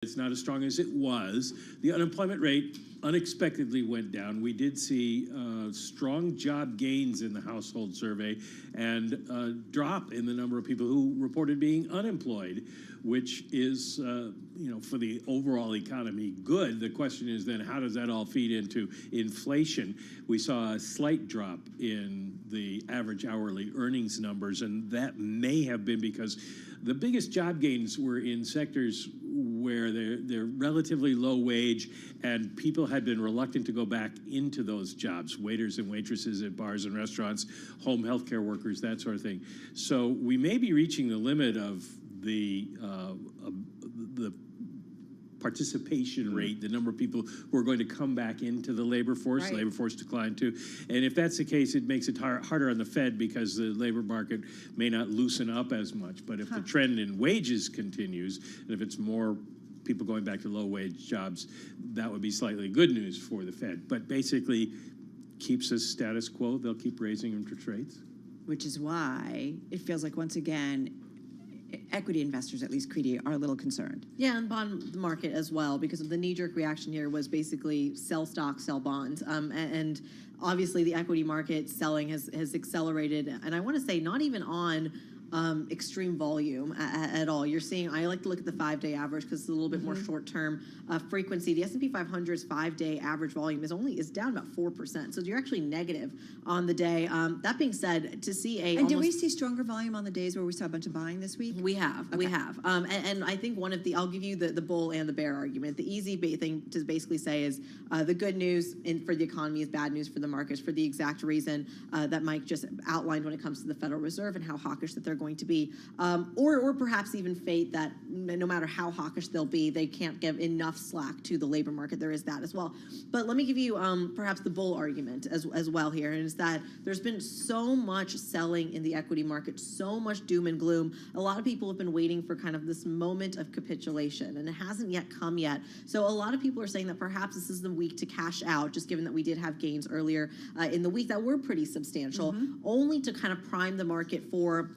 It's not as strong as it was. The unemployment rate unexpectedly went down. We did see strong job gains in the household survey and a drop in the number of people who reported being unemployed, which is, for the overall economy good. The question is then, how does that all feed into inflation? We saw a slight drop in the average hourly earnings numbers, and that may have been because the biggest job gains were in sectors where they're relatively low wage and people had been reluctant to go back into those jobs, waiters and waitresses at bars and restaurants, home healthcare workers, that sort of thing. So we may be reaching the limit of the participation rate, the number of people who are going to come back into the labor force. Right. Labor force declined too. And if that's the case, it makes it harder on the Fed because the labor market may not loosen up as much. But if the trend in wages continues, and if it's more people going back to low-wage jobs, that would be slightly good news for the Fed. But basically, keeps us status quo. They'll keep raising interest rates. Which is why it feels like, once again, equity investors, at least greedy, are a little concerned. Yeah, and bond market as well, because the knee-jerk reaction here was basically sell stocks, sell bonds. And obviously the equity market selling has accelerated. And I want to say not even on extreme volume at all. You're seeing, I like to look at the 5-day average because it's a little bit more short-term frequency. The S&P 500's 5-day average volume is down about 4%. So you're actually negative on the day. That being said, to see a... And did we see stronger volume on the days where we saw a bunch of buying this week? We have, okay. We have. And I think one of the, I'll give you the bull and the bear argument. The easy thing to basically say is the good news for the economy is bad news for the markets for the exact reason that Mike just outlined when it comes to the Federal Reserve and how hawkish that they're going to be, or perhaps even fate that no matter how hawkish they'll be, they can't give enough slack to the labor market. There is that as well. But let me give you perhaps the bull argument as well here, and it's that there's been so much selling in the equity market, so much doom and gloom. A lot of people have been waiting for kind of this moment of capitulation, and it hasn't yet come yet. So a lot of people are saying that perhaps this is the week to cash out, just given that we did have gains earlier in the week that were pretty substantial, only to kind of prime the market for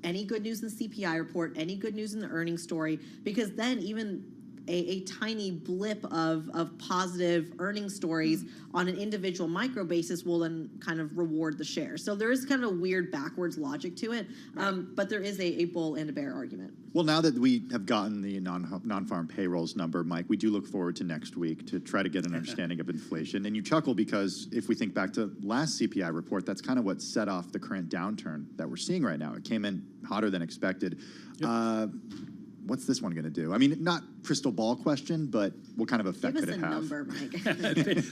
any good news in the CPI report, any good news in the earnings story, because then even a tiny blip of positive earnings stories on an individual micro basis will then kind of reward the share. So there is kind of a weird backwards logic to it, but there is a bull and a bear argument. Well, now that we have gotten the non-farm payrolls number, Mike, we do look forward to next week to try to get an understanding of inflation. And you chuckle because if we think back to last CPI report, that's kind of what set off the current downturn that we're seeing right now. It came in hotter than expected. Yep. What's this one going to do? I mean, not crystal ball question, but what kind of effect could it have? Give us a number,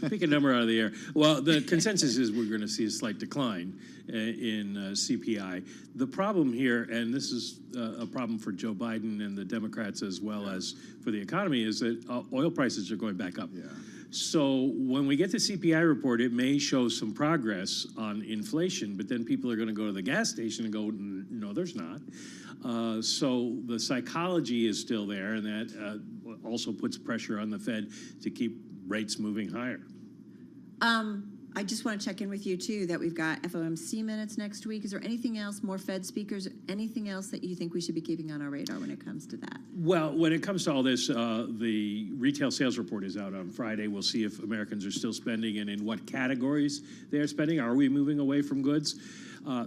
Mike. Pick a number out of the air. Well, the consensus is we're going to see a slight decline in CPI. The problem here, and this is a problem for Joe Biden and the Democrats as well as for the economy, is that oil prices are going back up. Yeah. So when we get the CPI report, it may show some progress on inflation, but then people are going to go to the gas station and go, no, there's not. So the psychology is still there, and that also puts pressure on the Fed to keep rates moving higher. I just want to check in with you, too, that we've got FOMC minutes next week. Is there anything else, more Fed speakers, anything else that you think we should be keeping on our radar when it comes to that? Well, when it comes to all this, the retail sales report is out on Friday. We'll see if Americans are still spending and in what categories they're spending. Are we moving away from goods?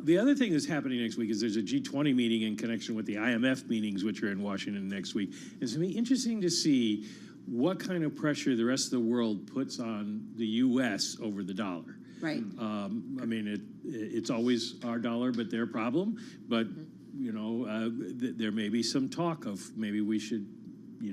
The other thing that's happening next week is there's a G20 meeting in connection with the IMF meetings, which are in Washington next week. It's going to be interesting to see what kind of pressure the rest of the world puts on the U.S. over the dollar. Right. I mean, it's always our dollar, but their problem. But, there may be some talk of maybe we should,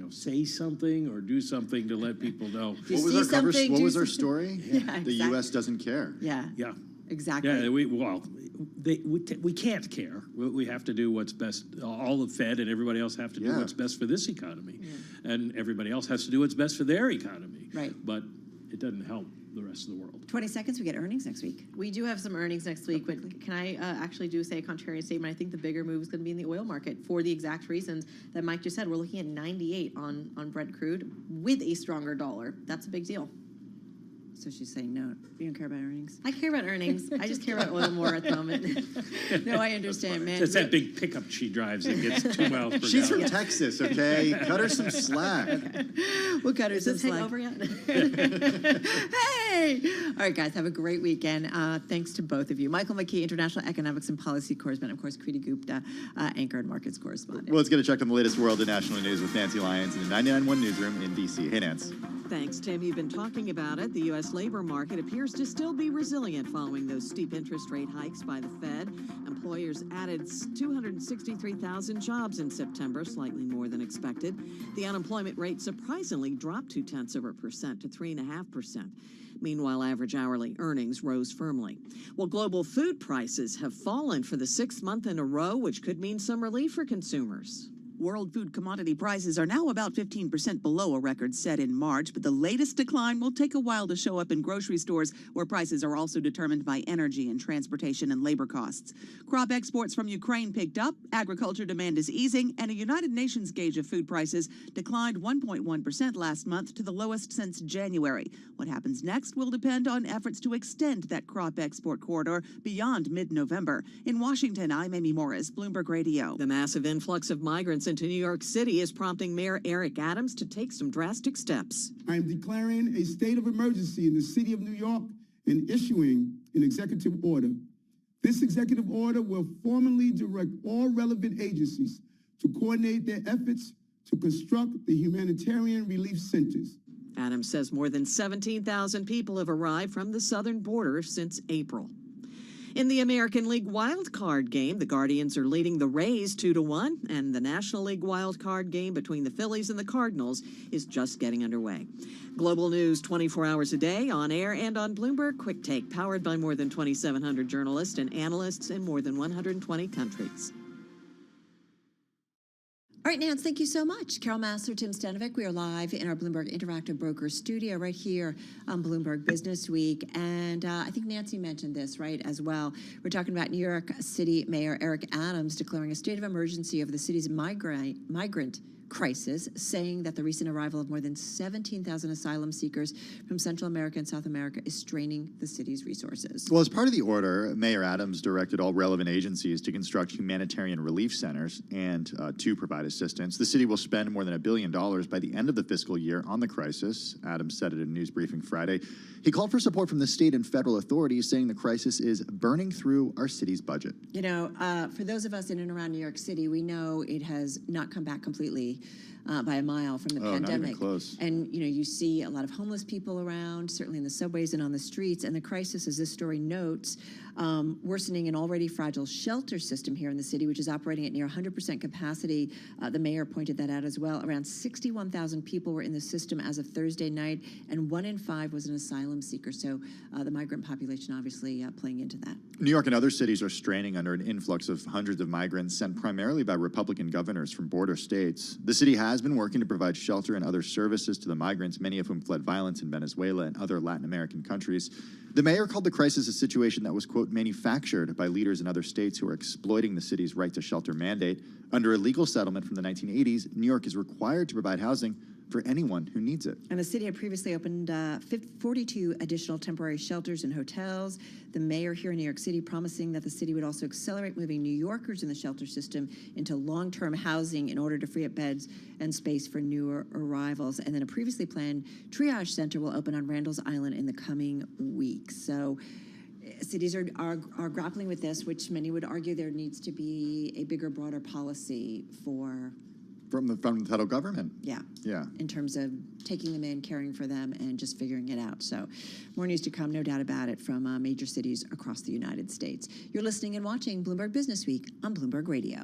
say something or do something to let people know. What was our story? Yeah, exactly. The U.S. doesn't care. Yeah. Yeah. Exactly. Yeah, we can't care. We have to do what's best. All the Fed and everybody else have to do what's best for this economy. Yeah. And everybody else has to do what's best for their economy. Right. But it doesn't help the rest of the world. 20 seconds, we get earnings next week. We do have some earnings next week, but can I actually say a contrarian statement? I think the bigger move is going to be in the oil market for the exact reasons that Mike just said. We're looking at 98 on Brent crude with a stronger dollar. That's a big deal. So she's saying no. You don't care about earnings? I care about earnings. I just care about oil more at the moment. No, I understand, man. It's that big pickup she drives that gets 2 miles per She's from gallon. Texas, okay? Cut her some slack. We'll cut her Is some this slack. hangover yet? Hey! All right, guys, have a great weekend. Thanks to both of you. Michael McKee, International Economics and Policy Correspondent. Of course, Kriti Gupta, Anchor and Markets Correspondent. Well, let's get a check on the latest world and national news with Nancy Lyons in the 99.1 Newsroom in D.C. Hey, Nance. Thanks, Tim. You've been talking about it. The U.S. labor market appears to still be resilient following those steep interest rate hikes by the Fed. Employers added 263,000 jobs in September, slightly more than expected. The unemployment rate surprisingly dropped 0.2% to 3.5%. Meanwhile, average hourly earnings rose firmly. Well, global food prices have fallen for the 6th month in a row, which could mean some relief for consumers. World food commodity prices are now about 15% below a record set in March, but the latest decline will take a while to show up in grocery stores, where prices are also determined by energy and transportation and labor costs. Crop exports from Ukraine picked up, agriculture demand is easing, and a United Nations gauge of food prices declined 1.1% last month to the lowest since January. What happens next will depend on efforts to extend that crop export corridor beyond mid-November. In Washington, I'm Amy Morris, Bloomberg Radio. The massive influx of migrants into New York City is prompting Mayor Eric Adams to take some drastic steps. I am declaring a state of emergency in the city of New York and issuing an executive order. This executive order will formally direct all relevant agencies to coordinate their efforts to construct the humanitarian relief centers. Adams says more than 17,000 people have arrived from the southern border since April. In the American League Wild Card game, the Guardians are leading the Rays 2-1, and the National League Wild Card game between the Phillies and the Cardinals is just getting underway. Global news 24 hours a day, on air and on Bloomberg Quick Take, powered by more than 2,700 journalists and analysts in more than 120 countries. All right, Nance, thank you so much. Carol Massler, Tim Stanovic. We are live in our Bloomberg Interactive Broker studio right here on Bloomberg Business Week. And I think Nancy mentioned this, right, as well. We're talking about New York City Mayor Eric Adams declaring a state of emergency over the city's migrant crisis, saying that the recent arrival of more than 17,000 asylum seekers from Central America and South America is straining the city's resources. Well, as part of the order, Mayor Adams directed all relevant agencies to construct humanitarian relief centers and to provide assistance. The city will spend more than $1 billion by the end of the fiscal year on the crisis. Adams said it in a news briefing Friday. He called for support from the state and federal authorities, saying the crisis is burning through our city's budget. You know, for those of us in and around New York City, we know it has not come back completely by a mile from the pandemic. Not even close. And, you know, you see a lot of homeless people around, certainly in the subways and on the streets. And the crisis, as this story notes, worsening an already fragile shelter system here in the city, which is operating at near 100% capacity. The mayor pointed that out as well. Around 61,000 people were in the system as of Thursday night, and 1 in 5 was an asylum seeker. So the migrant population obviously playing into that. New York and other cities are straining under an influx of hundreds of migrants sent primarily by Republican governors from border states. The city has been working to provide shelter and other services to the migrants, many of whom fled violence in Venezuela and other Latin American countries. The mayor called the crisis a situation that was, quote, manufactured by leaders in other states who are exploiting the city's right to shelter mandate. Under a legal settlement from the 1980s, New York is required to provide housing for anyone who needs it. And the city had previously opened 42 additional temporary shelters and hotels. The mayor here in New York City promising that the city would also accelerate moving New Yorkers in the shelter system into long-term housing in order to free up beds and space for newer arrivals. And then a previously planned triage center will open on Randall's Island in the coming weeks. So cities are grappling with this, which many would argue there needs to be a bigger, broader policy for... From the federal government. Yeah. Yeah. In terms of taking them in, caring for them, and just figuring it out. So more news to come, no doubt about it, from major cities across the United States. You're listening and watching Bloomberg Business Week on Bloomberg Radio.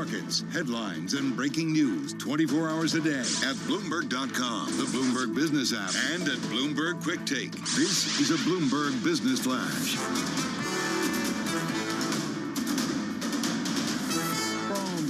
markets, headlines, and breaking news 24 hours a day at Bloomberg.com, the Bloomberg Business app, and at Bloomberg Quick Take. This is a Bloomberg Business Flash.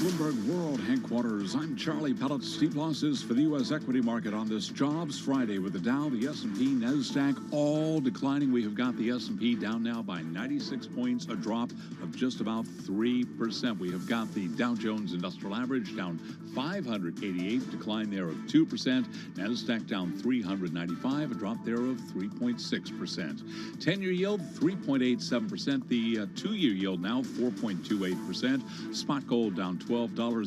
Bloomberg World Headquarters, I'm Charlie Pellet. Steep losses for the U.S. equity market on this Jobs Friday with the Dow, the S&P, NASDAQ all declining. We have got the S&P down now by 96 points, a drop of just about 3%. We have got the Dow Jones Industrial Average down 588, decline there of 2%. NASDAQ down 395, a drop there of 3.6%. 10-year yield, 3.87%. The two-year yield now 4.28%. Spot gold down $12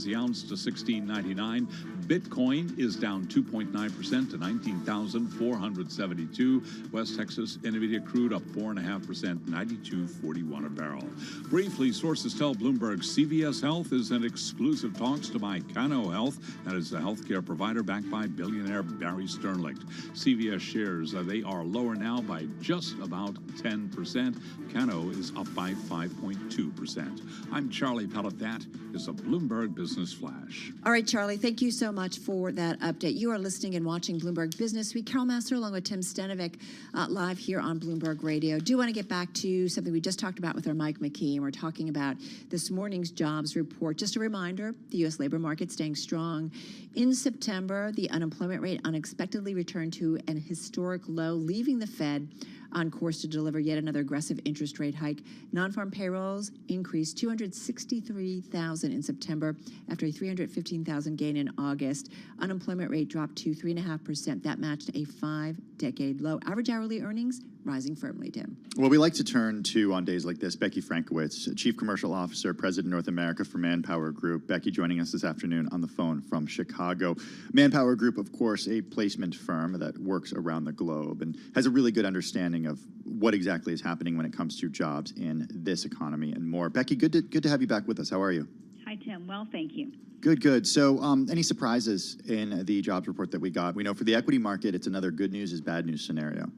the ounce to $16.99. Bitcoin is down 2.9% to $19,472. West Texas Intermediate crude up 4.5%, $92.41 a barrel. Briefly, sources tell Bloomberg CVS Health is in exclusive talks to buy Cano Health. That is the healthcare provider backed by billionaire Barry Sternlicht. CVS shares, they are lower now by just about 10%. Cano is up by 5.2%. I'm Charlie Pellet. That is a Bloomberg Business Flash. All right, Charlie, thank you so much for that update. You are listening and watching Bloomberg Business Week. Carol Master along with Tim Stanovic live here on Bloomberg Radio. Do want to get back to something we just talked about with our Mike McKee, and we're talking about this morning's jobs report. Just a reminder, the U.S. labor market staying strong. In September, the unemployment rate unexpectedly returned to an historic low, leaving the Fed on course to deliver yet another aggressive interest rate hike. Non-farm payrolls increased 263,000 in September after a 315,000 gain in August. Unemployment rate dropped to 3.5%. That matched a 5-decade low. Average hourly earnings rising firmly, Tim. Well, we like to turn to, on days like this, Becky Frankowitz, Chief Commercial Officer, President North America for Manpower Group. Becky joining us this afternoon on the phone from Chicago. Manpower Group, of course, a placement firm that works around the globe and has a really good understanding of what exactly is happening when it comes to jobs in this economy and more. Becky, good to have you back with us. How are you? Hi, Tim. Well, thank you. Good. So any surprises in the jobs report that we got? We know for the equity market, it's another good news is bad news scenario.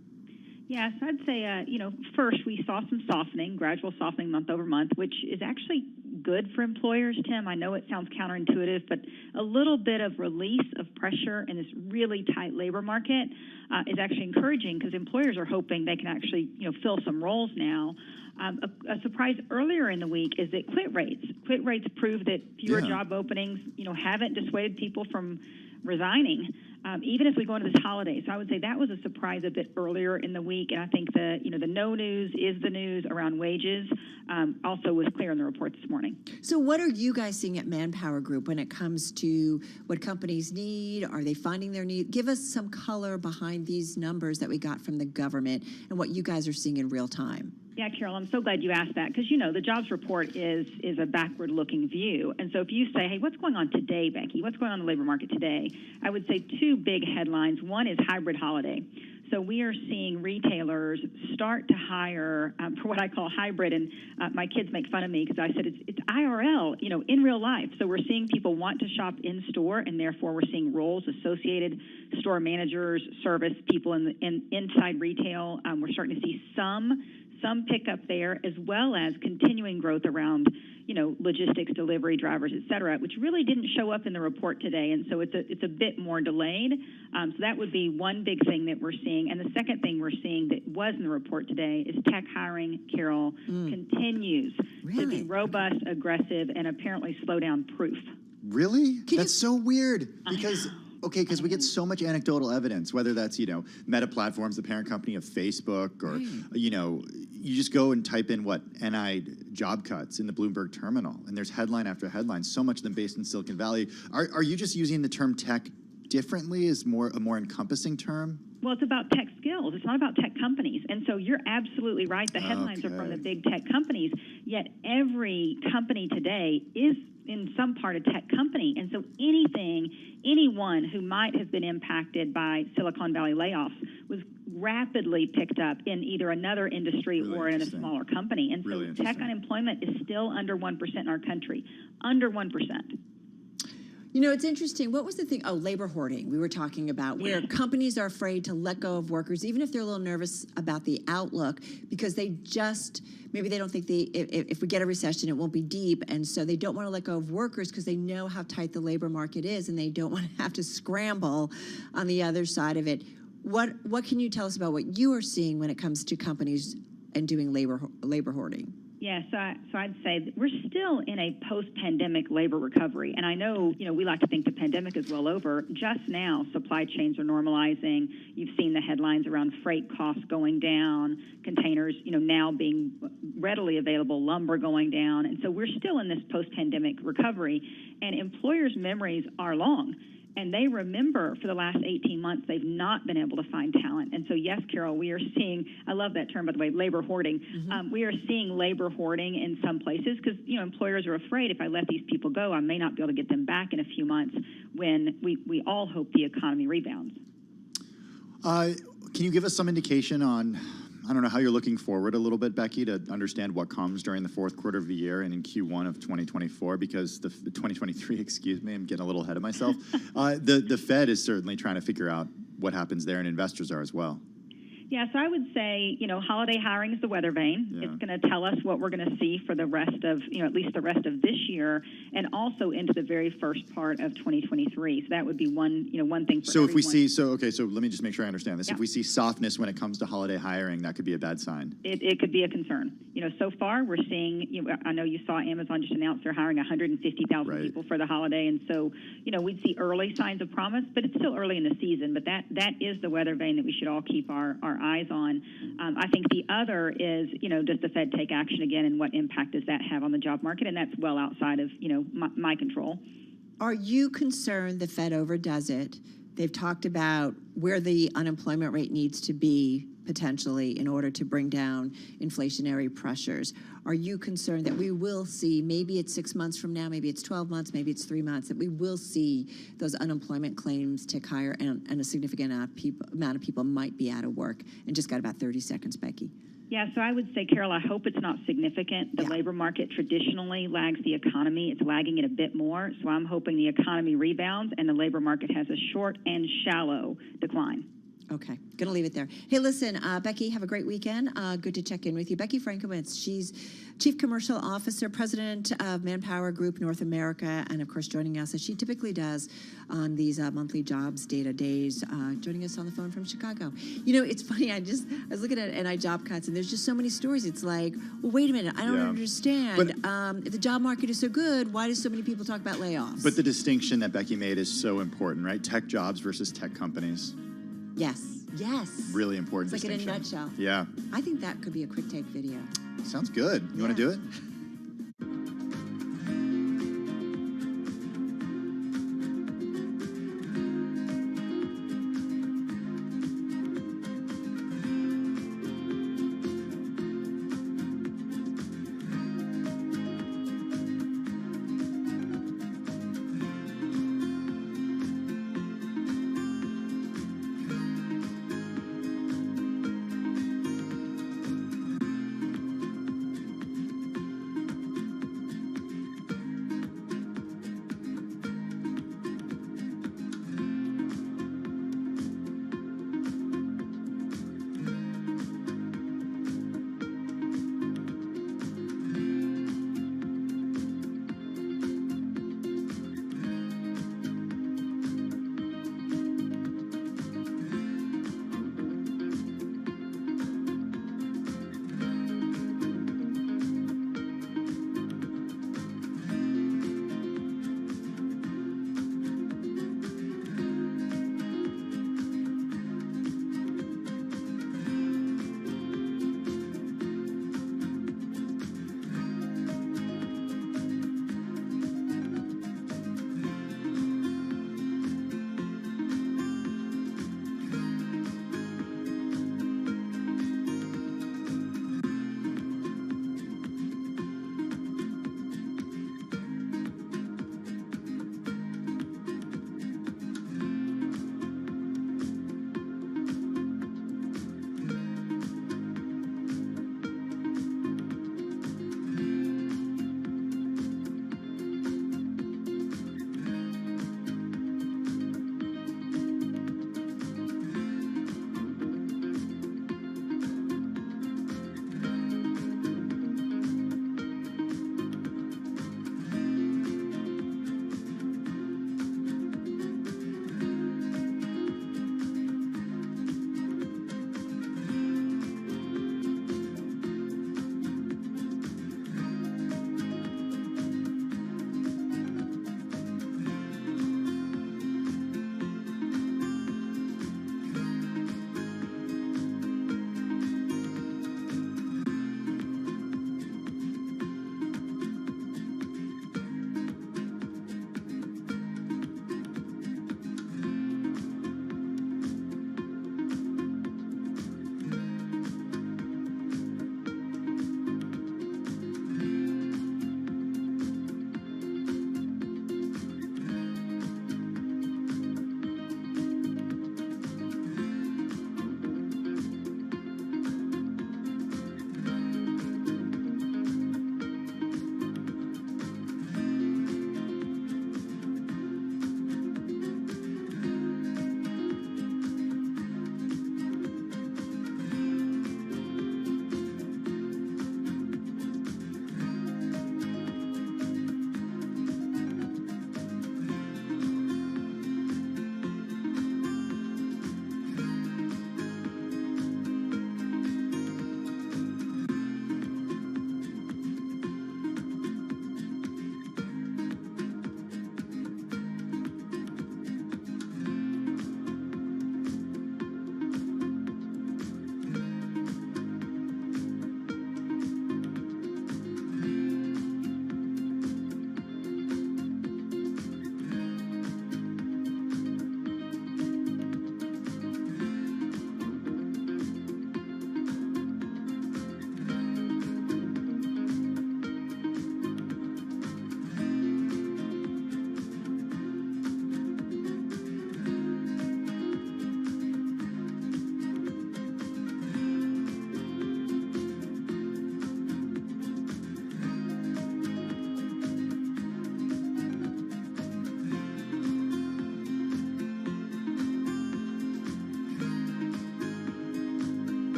Yes, I'd say, first we saw some softening, gradual softening month over month, which is actually good for employers, Tim. I know it sounds counterintuitive, but a little bit of release of pressure in this really tight labor market is actually encouraging because employers are hoping they can actually, fill some roles now. A surprise earlier in the week is that quit rates prove that fewer job openings, haven't dissuaded people from resigning, even as we go into this holiday. So I would say that was a surprise a bit earlier in the week, and I think the no news is the news around wages also was clear in the report this morning. So what are you guys seeing at Manpower Group when it comes to what companies need? Are they finding their need? Give us some color behind these numbers that we got from the government and what you guys are seeing in real time. Yeah, Carol, I'm so glad you asked that because, the jobs report is a backward-looking view. And so if you say, hey, what's going on today, Becky? What's going on in the labor market today? I would say two big headlines. One is hybrid holiday. So we are seeing retailers start to hire for what I call hybrid. And my kids make fun of me because I said it's IRL, in real life. So we're seeing people want to shop in store, and therefore we're seeing roles associated, store managers, service people in inside retail. We're starting to see some pickup there, as well as continuing growth around, logistics, delivery, drivers, et cetera, which really didn't show up in the report today. And so it's a bit more delayed. So that would be one big thing that we're seeing. And the second thing we're seeing that was in the report today is tech hiring, Carol, continues to be robust, aggressive, and apparently slowdown proof. Really? That's so weird because... Okay, because we get so much anecdotal evidence, whether that's, Meta Platforms, the parent company of Facebook, or, you just go and type in NI job cuts in the Bloomberg terminal, and there's headline after headline, so much of them based in Silicon Valley. Are you just using the term tech differently as a more encompassing term? Well, it's about tech skills. It's not about tech companies. And so you're absolutely right. The headlines are from the big tech companies, yet every company today is in some part a tech company. And so anyone who might have been impacted by Silicon Valley layoffs was rapidly picked up in either another industry or in a smaller company. And so tech unemployment is still under 1% in our country, under 1%. You know, it's interesting. What was the thing? Oh, labor hoarding we were talking about, where companies are afraid to let go of workers, even if they're a little nervous about the outlook, because they just, maybe they don't think if we get a recession, it won't be deep. And so they don't want to let go of workers because they know how tight the labor market is and they don't want to have to scramble on the other side of it. What can you tell us about what you are seeing when it comes to companies and doing labor hoarding? Yeah, so I'd say that we're still in a post-pandemic labor recovery. And I know, we like to think the pandemic is well over. Just now, supply chains are normalizing. You've seen the headlines around freight costs going down, containers, now being readily available, lumber going down. And so we're still in this post-pandemic recovery. And employers' memories are long. And they remember for the last 18 months, they've not been able to find talent. And so, yes, Carol, we are seeing, I love that term, by the way, labor hoarding. We are seeing labor hoarding in some places because, employers are afraid if I let these people go, I may not be able to get them back in a few months when we all hope the economy rebounds. Can you give us some indication on, I don't know, how you're looking forward a little bit, Becky, to understand what comes during the fourth quarter of the year and in Q1 of 2024, because the 2023, excuse me, I'm getting a little ahead of myself. The Fed is certainly trying to figure out what happens there, and investors are as well. Yeah, so I would say, holiday hiring is the weather vane. Yeah. It's going to tell us what we're going to see for the rest of, at least the rest of this year, and also into the very first part of 2023. So that would be one thing for So if we everyone. see, so let me just make sure I understand this. Yeah. If we see softness when it comes to holiday hiring, that could be a bad sign. It could be a concern. So far we're seeing, I know you saw Amazon just announced they're hiring 150,000 Right. people for the holiday. And so, we'd see early signs of promise, but it's still early in the season. But that is the weather vane that we should all keep our eyes on. I think the other is, does the Fed take action again, and what impact does that have on the job market? And that's well outside of, my control. Are you concerned the Fed overdoes it? They've talked about where the unemployment rate needs to be potentially in order to bring down inflationary pressures. Are you concerned that we will see, maybe it's 6 months from now, maybe it's 12 months, maybe it's 3 months, that we will see those unemployment claims tick higher and a significant amount of people might be out of work? And just got about 30 seconds, Becky. Yeah, so I would say, Carol, I hope it's not significant. The labor market traditionally lags the economy. It's lagging it a bit more. So I'm hoping the economy rebounds and the labor market has a short and shallow decline. Okay, going to leave it there. Hey, listen, Becky, have a great weekend. Good to check in with you. Becky Frankowitz, she's Chief Commercial Officer, President of Manpower Group North America, and of course joining us, as she typically does on these monthly jobs data days, joining us on the phone from Chicago. It's funny, I was looking at NI job cuts, and there's just so many stories. It's like, well, wait a minute, I don't understand. But, if the job market is so good, why do so many people talk about layoffs? But the distinction that Becky made is so important, right? Tech jobs versus tech companies. Yes. Really important It's like distinction. in a nutshell. Yeah. I think that could be a quick take video. Sounds good. You want to do it?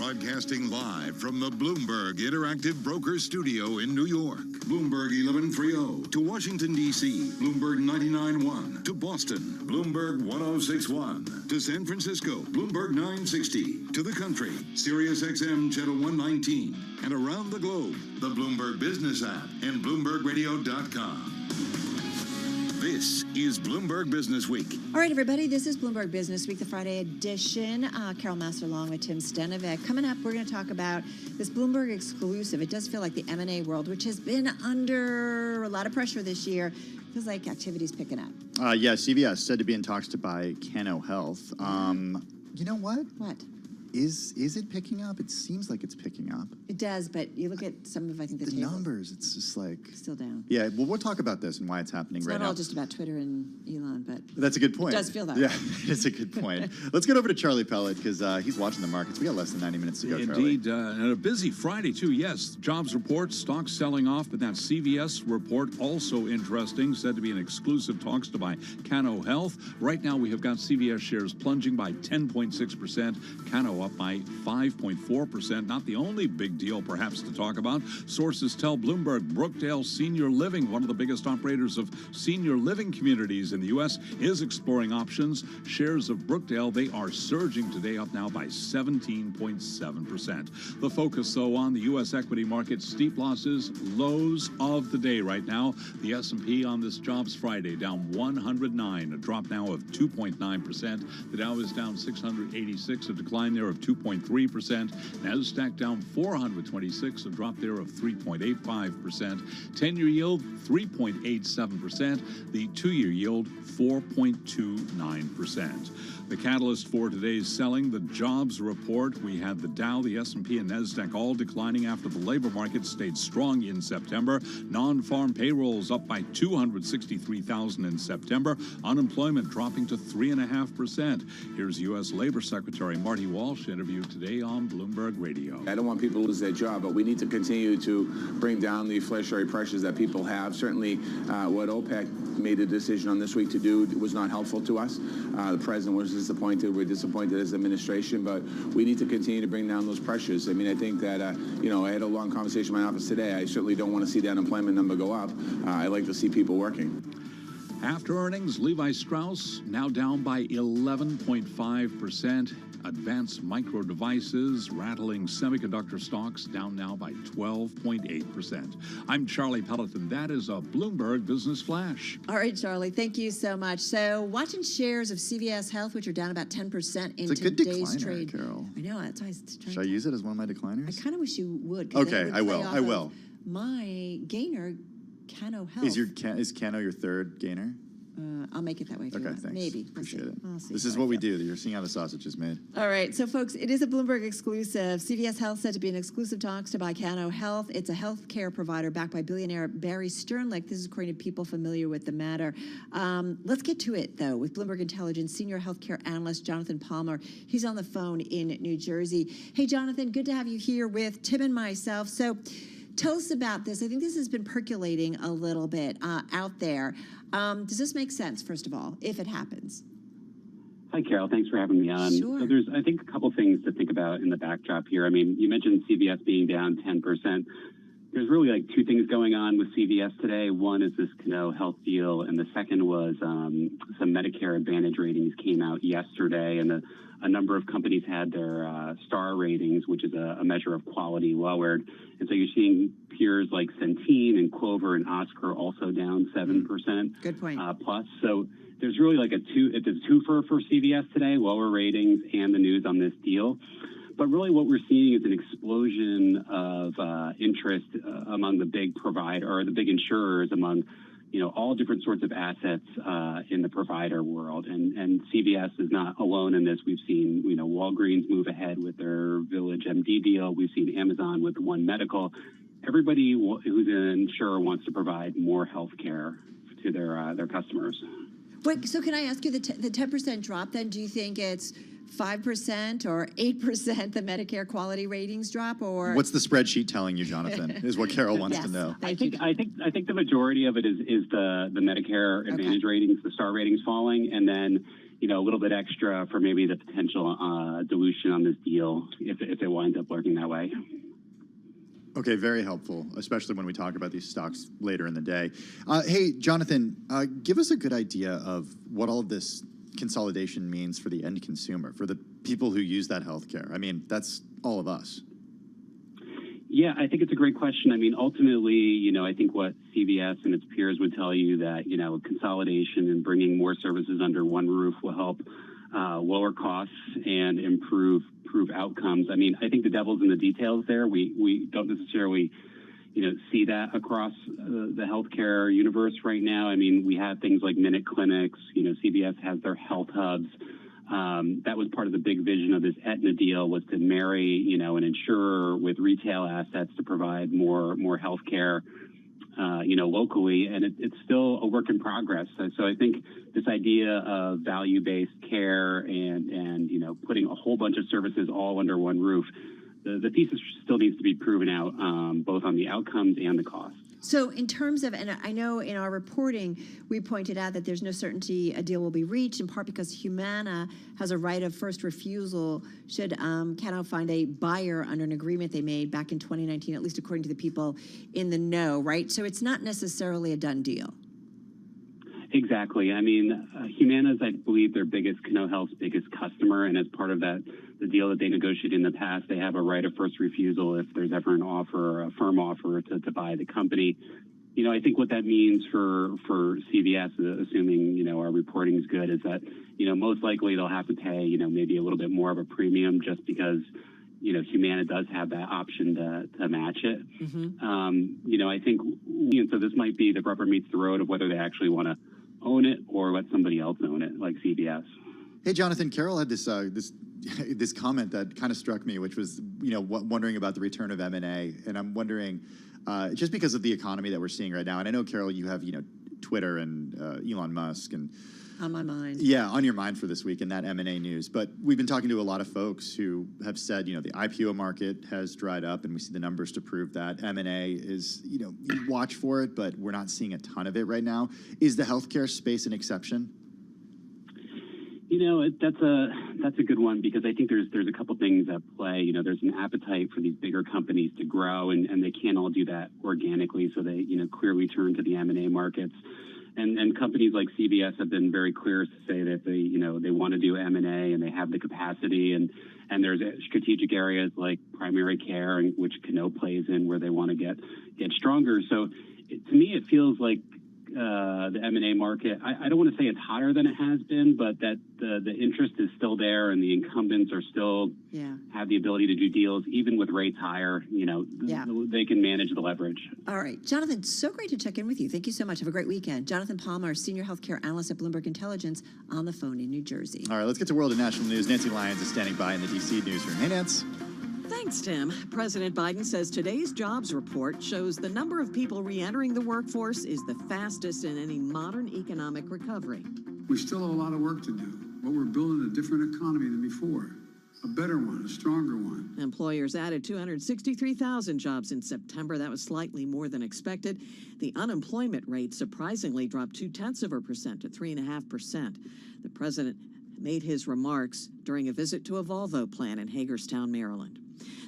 broadcasting live from the Bloomberg Interactive Broker Studio in New York. Bloomberg 1130 to Washington, D.C., Bloomberg 99.1 to Boston, Bloomberg 106.1 to San Francisco, Bloomberg 960 to the country, Sirius XM Channel 119, and around the globe, the Bloomberg Business app and BloombergRadio.com. This is Bloomberg Business Week. All right, everybody, this is Bloomberg Business Week, the Friday edition. Carol Master along with Tim Stenovec. Coming up, we're going to talk about this Bloomberg exclusive. It does feel like the M&A world, which has been under a lot of pressure this year, feels like activity's picking up. Yeah, CVS said to be in talks to buy Cano Health. You know what? What? Is it picking up? It seems like it's picking up. It does, but you look at some of, I think, the table. Numbers, it's just like... Still down. Yeah, well, we'll talk about this and why it's happening It's right not now. all just about Twitter and Elon, but... That's a good point. It does feel that Yeah, way. it's a good point. Let's get over to Charlie Pellet because he's watching the markets. We got less than 90 minutes to go, Charlie. Indeed, and a busy Friday, too. Yes, jobs report, stocks selling off, but that CVS report also interesting, said to be in exclusive talks to buy Cano Health. Right now, we have got CVS shares plunging by 10.6%, Cano up by 5.4%. Not the only big deal, perhaps, to talk about. Sources tell Bloomberg Brookdale Senior Living, one of the biggest operators of senior living communities in the U.S., is exploring options. Shares of Brookdale, they are surging today, up now by 17.7%. The focus, though, on the U.S. equity market, steep losses, lows of the day right now. The S&P on this Jobs Friday down 109, a drop now of 2.9%. The Dow is down 686, a decline there of 2.3%. NASDAQ down 426, a drop there of 3.85%. 10-year yield, 3.87%. The 2-year yield, 4.29%. The catalyst for today's selling, the jobs report. We had the Dow, the S&P, and NASDAQ all declining after the labor market stayed strong in September. Non-farm payrolls up by 263,000 in September. Unemployment dropping to 3.5%. Here's U.S. Labor Secretary Marty Walsh interviewed today on Bloomberg Radio. I don't want people to lose their job, but we need to continue to bring down the inflationary pressures that people have. Certainly, what OPEC made a decision on this week to do was not helpful to us. The president was disappointed. We're disappointed as administration, but we need to continue to bring down those pressures. I mean, I think that, I had a long conversation in my office today. I certainly don't want to see the unemployment number go up. I like to see people working. After earnings, Levi Strauss now down by 11.5%. Advanced Micro Devices, rattling semiconductor stocks down now by 12.8%. I'm Charlie Pelleton. That is a Bloomberg Business Flash. All right, Charlie, thank you so much. So watching shares of CVS Health, which are down about 10% in It's a good today's decliner, trade. Carol. I know, that's why I was trying Should I use it as one of my decliners? I kind of wish you would. 'Cause then Okay, it would I will. play off I of will. My gainer, Cano Health. Is Cano your third gainer? I'll make it that way if you Okay, want. thanks. Maybe. We'll Appreciate see. it. We'll see This how is I what we feel. do. You're seeing how the sausage is made. All right, so folks, it is a Bloomberg exclusive. CVS Health said to be in exclusive talks to buy Cano Health. It's a healthcare provider backed by billionaire Barry Sternlicht. This is according to people familiar with the matter. Let's get to it, though, with Bloomberg Intelligence senior healthcare analyst Jonathan Palmer. He's on the phone in New Jersey. Hey, Jonathan, good to have you here with Tim and myself. So tell us about this. I think this has been percolating a little bit out there. Does this make sense, first of all, if it happens? Hi, Carol. Thanks for having me on. Sure. So there's, I think, a couple things to think about in the backdrop here. I mean, you mentioned CVS being down 10%. There's really like two things going on with CVS today. One is this Cano Health deal, and the second was some Medicare Advantage ratings came out yesterday, and a number of companies had their star ratings, which is a measure of quality, lowered. And so you're seeing peers like Centene and Clover and Oscar also down 7%. Good point. Plus. So there's really like it's a twofer for CVS today, lower ratings and the news on this deal. But really what we're seeing is an explosion of interest among the big provider or the big insurers among, all different sorts of assets in the provider world. And CVS is not alone in this. We've seen, Walgreens move ahead with their Village MD deal. We've seen Amazon with One Medical. Everybody who's an insurer wants to provide more health care to their customers. Wait, so can I ask you the 10% drop then? Do you think it's 5% or 8% the Medicare quality ratings drop, or What's the spreadsheet telling you, Jonathan? Is what Carol wants to know. I think the majority of it is the Medicare Advantage ratings, the star ratings falling, and then a little bit extra for maybe the potential dilution on this deal if it winds up working that way. Okay, very helpful, especially when we talk about these stocks later in the day. Hey, Jonathan, give us a good idea of what all of this consolidation means for the end consumer, for the people who use that healthcare. I mean, that's all of us. Yeah, I think it's a great question. I mean, ultimately, I think what CVS and its peers would tell you that, consolidation and bringing more services under one roof will help lower costs and improve outcomes. I mean, I think the devil's in the details there. We don't necessarily, see that across the healthcare universe right now. I mean, we have things like Minute Clinics. CVS has their health hubs. That was part of the big vision of this Aetna deal, was to marry, an insurer with retail assets to provide more healthcare, locally, and it's still a work in progress. So I think this idea of value-based care and putting a whole bunch of services all under one roof, the thesis still needs to be proven out, both on the outcomes and the costs. So in terms of, and I know in our reporting, we pointed out that there's no certainty a deal will be reached, in part because Humana has a right of first refusal should Cano find a buyer under an agreement they made back in 2019, at least according to the people in the know, right? So it's not necessarily a done deal. Exactly. I mean, Humana is, I believe, their Cano Health's biggest customer, and as part of that, the deal that they negotiated in the past, they have a right of first refusal if there's ever an offer, a firm offer to buy the company. I think what that means for CVS, assuming, our reporting is good, is that, most likely they'll have to pay, maybe a little bit more of a premium just because, Humana does have that option to match it. Mm-hmm. I think, so this might be the rubber meets the road of whether they actually want to own it or let somebody else own it, like CVS. Hey, Jonathan, Carol had this comment that kind of struck me, which was, wondering about the return of M&A. And I'm wondering, just because of the economy that we're seeing right now, and I know, Carol, you have, Twitter and Elon Musk and on my mind. Yeah, on your mind for this week in that M&A news. But we've been talking to a lot of folks who have said, the IPO market has dried up, and we see the numbers to prove that. M&A is, you watch for it, but we're not seeing a ton of it right now. Is the healthcare space an exception? That's a good one, because I think there's a couple things at play. There's an appetite for these bigger companies to grow, and they can't all do that organically. So they, clearly turn to the M&A markets. And companies like CVS have been very clear to say that they want to do M&A and they have the capacity. And there's strategic areas like primary care, and which Cano plays in, where they want to get stronger. So to me, it feels like the M&A market, I don't want to say it's hotter than it has been, but that the interest is still there, and the incumbents are still have the ability to do deals, even with rates higher. They can manage the leverage. All right, Jonathan, so great to check in with you. Thank you so much. Have a great weekend. Jonathan Palmer, Senior Healthcare Analyst at Bloomberg Intelligence, on the phone in New Jersey. All right, let's get to world and national news. Nancy Lyons is standing by in the D.C. newsroom. Hey, Nance. Thanks, Tim. President Biden says today's jobs report shows the number of people re-entering the workforce is the fastest in any modern economic recovery. We still have a lot of work to do, but we're building a different economy than before. A better one, a stronger one. Employers added 263,000 jobs in September. That was slightly more than expected. The unemployment rate surprisingly dropped 0.2% to 3.5%. The president made his remarks during a visit to a Volvo plant in Hagerstown, Maryland.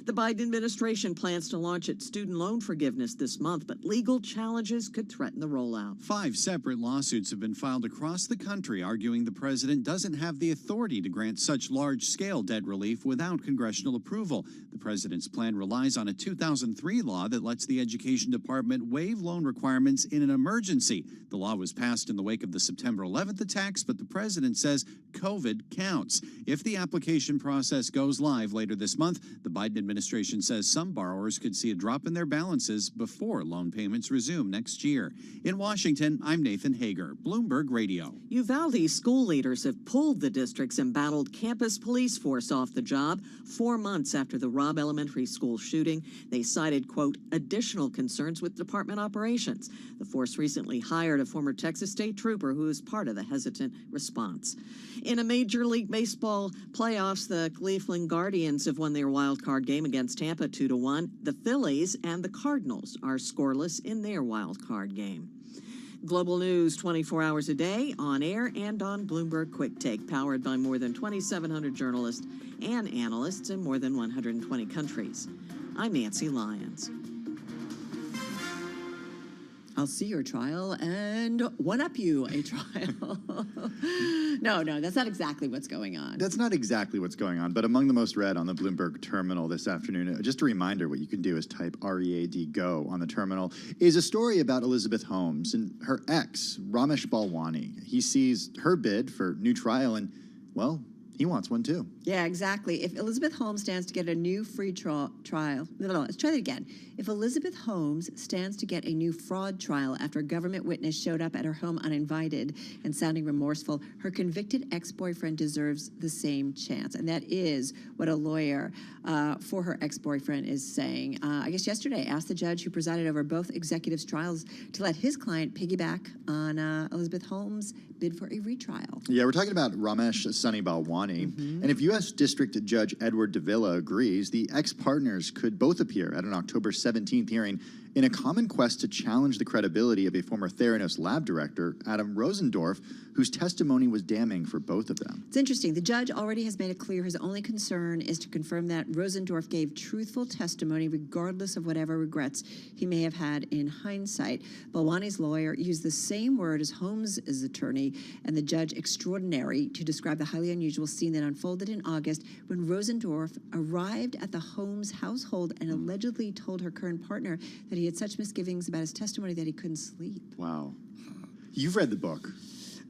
The Biden administration plans to launch its student loan forgiveness this month, but legal challenges could threaten the rollout. 5 separate lawsuits have been filed across the country arguing the president doesn't have the authority to grant such large-scale debt relief without congressional approval. The president's plan relies on a 2003 law that lets the Education Department waive loan requirements in an emergency. The law was passed in the wake of the September 11th attacks, but the president says COVID counts. If the application process goes live later this month, the Biden administration says some borrowers could see a drop in their balances before loan payments resume next year. In Washington, I'm Nathan Hager, Bloomberg Radio. Uvalde school leaders have pulled the district's embattled campus police force off the job 4 months after the Robb Elementary School shooting. They cited, quote, additional concerns with department operations. The force recently hired a former Texas state trooper who is part of the hesitant response. In a Major League Baseball playoffs, the Cleveland Guardians have won their wild card game against Tampa 2-1. The Phillies and the Cardinals are scoreless in their wild card game. Global news 24 hours a day, on air and on Bloomberg Quick Take, powered by more than 2,700 journalists and analysts in more than 120 countries. I'm Nancy Lyons. I'll see your trial and one-up you a trial. No, that's not exactly what's going on. That's not exactly what's going on, but among the most read on the Bloomberg terminal this afternoon, just a reminder, what you can do is type READ GO on the terminal, is a story about Elizabeth Holmes and her ex, Ramesh Balwani. He sees her bid for new trial and, well, he wants one too. Yeah, exactly. If Elizabeth Holmes stands to get a new free trial, no, let's try that again. If Elizabeth Holmes stands to get a new fraud trial after a government witness showed up at her home uninvited and sounding remorseful, her convicted ex-boyfriend deserves the same chance. And that is what a lawyer for her ex-boyfriend is saying. I guess yesterday asked the judge who presided over both executives' trials to let his client piggyback on Elizabeth Holmes' bid for a retrial. Yeah, we're talking about Ramesh Sunny Balwani. And if U.S. District Judge Edward Davila agrees, the ex-partners could both appear at an October 17th hearing in a common quest to challenge the credibility of a former Theranos lab director, Adam Rosendorf, whose testimony was damning for both of them. It's interesting. The judge already has made it clear his only concern is to confirm that Rosendorf gave truthful testimony regardless of whatever regrets he may have had in hindsight. Balwani's lawyer used the same word as Holmes' attorney and the judge extraordinary to describe the highly unusual scene that unfolded in August when Rosendorf arrived at the Holmes household and allegedly told her current partner that he had such misgivings about his testimony that he couldn't sleep. Wow. You've read the book.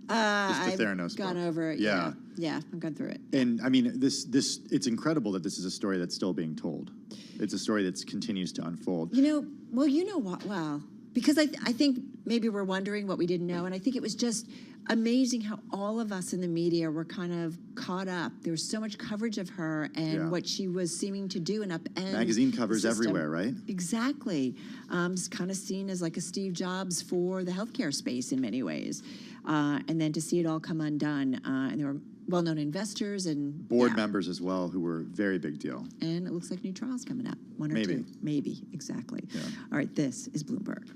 I've Theranos gone book. over it. Yeah. Yeah, I've gone through it. And I mean, it's incredible that this is a story that's still being told. It's a story that continues to unfold. You know what? Wow. Because I think maybe we're wondering what we didn't know. And I think it was just amazing how all of us in the media were kind of caught up. There was so much coverage of her and what she was seeming to do and upend. Magazine covers the system. everywhere, right? Exactly. It's kind of seen as like a Steve Jobs for the healthcare space in many ways. And then to see it all come undone. And there were well-known investors and board members as well, who were a very big deal. And it looks like new trials coming up. One or Maybe. two. Maybe, exactly. Yeah. All right, this is Bloomberg.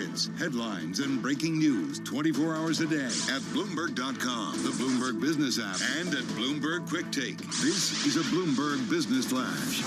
markets, headlines, and breaking news 24 hours a day at Bloomberg.com, the Bloomberg Business app, and at Bloomberg Quick Take. This is a Bloomberg Business Flash.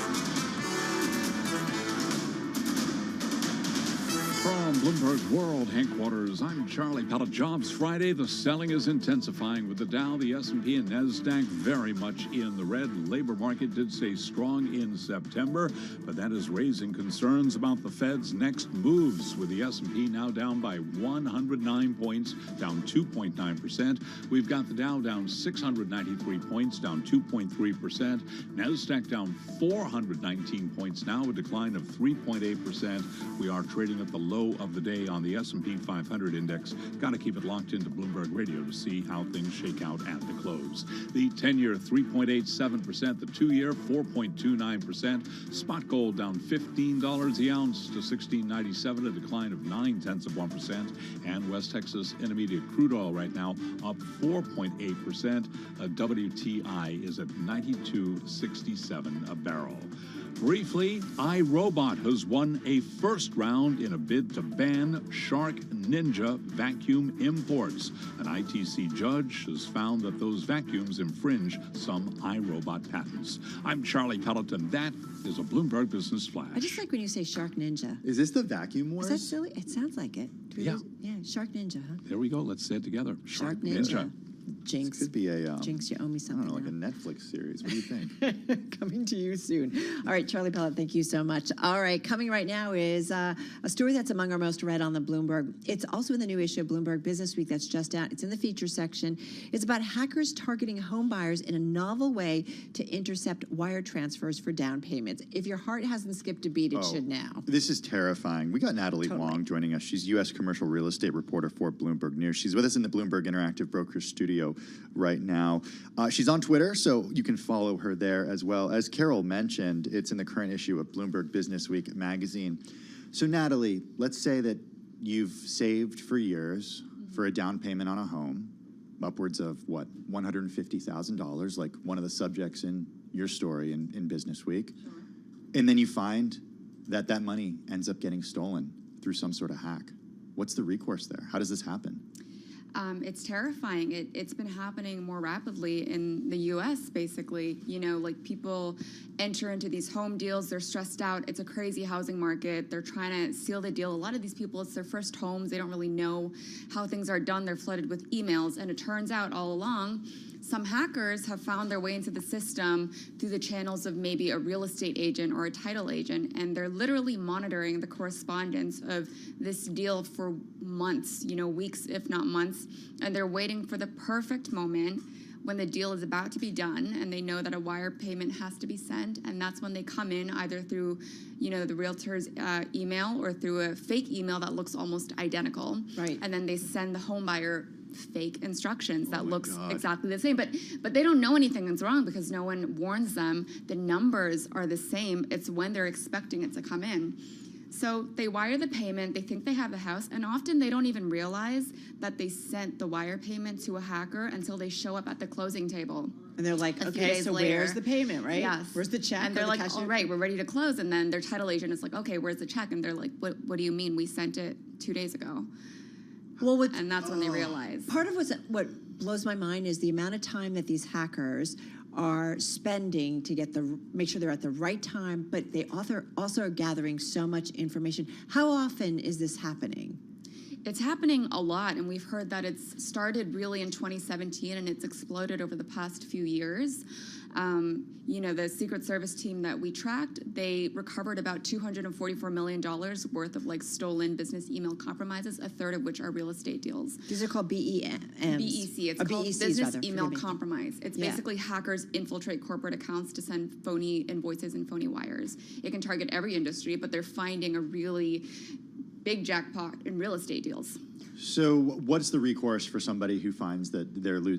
From Bloomberg World Headquarters, I'm Charlie Pellet. Jobs Friday, the selling is intensifying with the Dow, the S&P, and NASDAQ very much in the red. Labor market did stay strong in September, but that is raising concerns about the Fed's next moves, with the S&P now down by 109 points, down 2.9%. We've got the Dow down 693 points, down 2.3%. NASDAQ down 419 points now, a decline of 3.8%. We are trading at the low of the day on the S&P 500 index. Got to keep it locked into Bloomberg Radio to see how things shake out at the close. The 10-year 3.87%, the 2-year 4.29%. Spot gold down $15 the ounce to $16.97, a decline of 0.9%. And West Texas Intermediate crude oil right now up 4.8%. WTI is at $92.67 a barrel. Briefly, iRobot has won a first round in a bid to ban Shark Ninja vacuum imports. An ITC judge has found that those vacuums infringe some iRobot patents. I'm Charlie Pelleton. That is a Bloomberg Business Flash. I just like when you say Shark Ninja. Is this the vacuum wars? Is that silly? It sounds like it. Yeah. Yeah, Shark Ninja, huh? There we go. Let's say it together. Shark Ninja. Jinx. This could be a Jinx, you owe me I something. don't know, like now. a Netflix series. What do you think? Coming to you soon. All right, Charlie Pellet, thank you so much. All right, coming right now is a story that's among our most read on the Bloomberg. It's also in the new issue of Bloomberg Business Week that's just out. It's in the feature section. It's about hackers targeting home buyers in a novel way to intercept wire transfers for down payments. If your heart hasn't skipped a beat, it should now. This is terrifying. We got Natalie Wong joining us. She's U.S. commercial real estate reporter for Bloomberg News. She's with us in the Bloomberg Interactive Brokers studio right now. She's on Twitter, so you can follow her there as well. As Carol mentioned, it's in the current issue of Bloomberg Business Week magazine. So Natalie, let's say that you've saved for years for a down payment on a home, upwards of what, $150,000, like one of the subjects in your story in Business Week. Sure. And then you find that that money ends up getting stolen through some sort of hack. What's the recourse there? How does this happen? It's terrifying. It's been happening more rapidly in the U.S., basically. You know, like people enter into these home deals. They're stressed out. It's a crazy housing market. They're trying to seal the deal. A lot of these people, it's their first homes. They don't really know how things are done. They're flooded with emails. And it turns out all along, some hackers have found their way into the system through the channels of maybe a real estate agent or a title agent, and they're literally monitoring the correspondence of this deal for months, you know, weeks, if not months, and they're waiting for the perfect moment when the deal is about to be done and they know that a wire payment has to be sent, and that's when they come in either through, you know, the realtor's email or through a fake email that looks almost identical. Right. And then they send the home buyer fake instructions that looks exactly the same, but they don't know anything that's wrong because no one warns them. The numbers are the same. It's when they're expecting it to come in. So they wire the payment, they think they have the house, and often they don't even realize that they sent the wire payment to a hacker until they show up at the closing table. And they're like, okay, so where's the payment, right? Yes. Where's the check? And they're like, all right, we're ready to close. And then their title agent is like, okay, where's the check? And they're like, what do you mean? We sent it 2 days ago. Well, and that's when they realize. Part of what blows my mind is the amount of time that these hackers are spending to make sure they're at the right time, but they also are gathering so much information. How often is this happening? It's happening a lot, and we've heard that it's started really in 2017 and it's exploded over the past few years. You know, the Secret Service team that we tracked, they recovered about $244 million worth of like stolen business email compromises, a third of which are real estate deals. These are called BEMs. BEC. It's called business email compromise. It's basically hackers infiltrate corporate accounts to send phony invoices and phony wires. It can target every industry, but they're finding a really big jackpot in real estate deals. So what's the recourse for somebody who finds that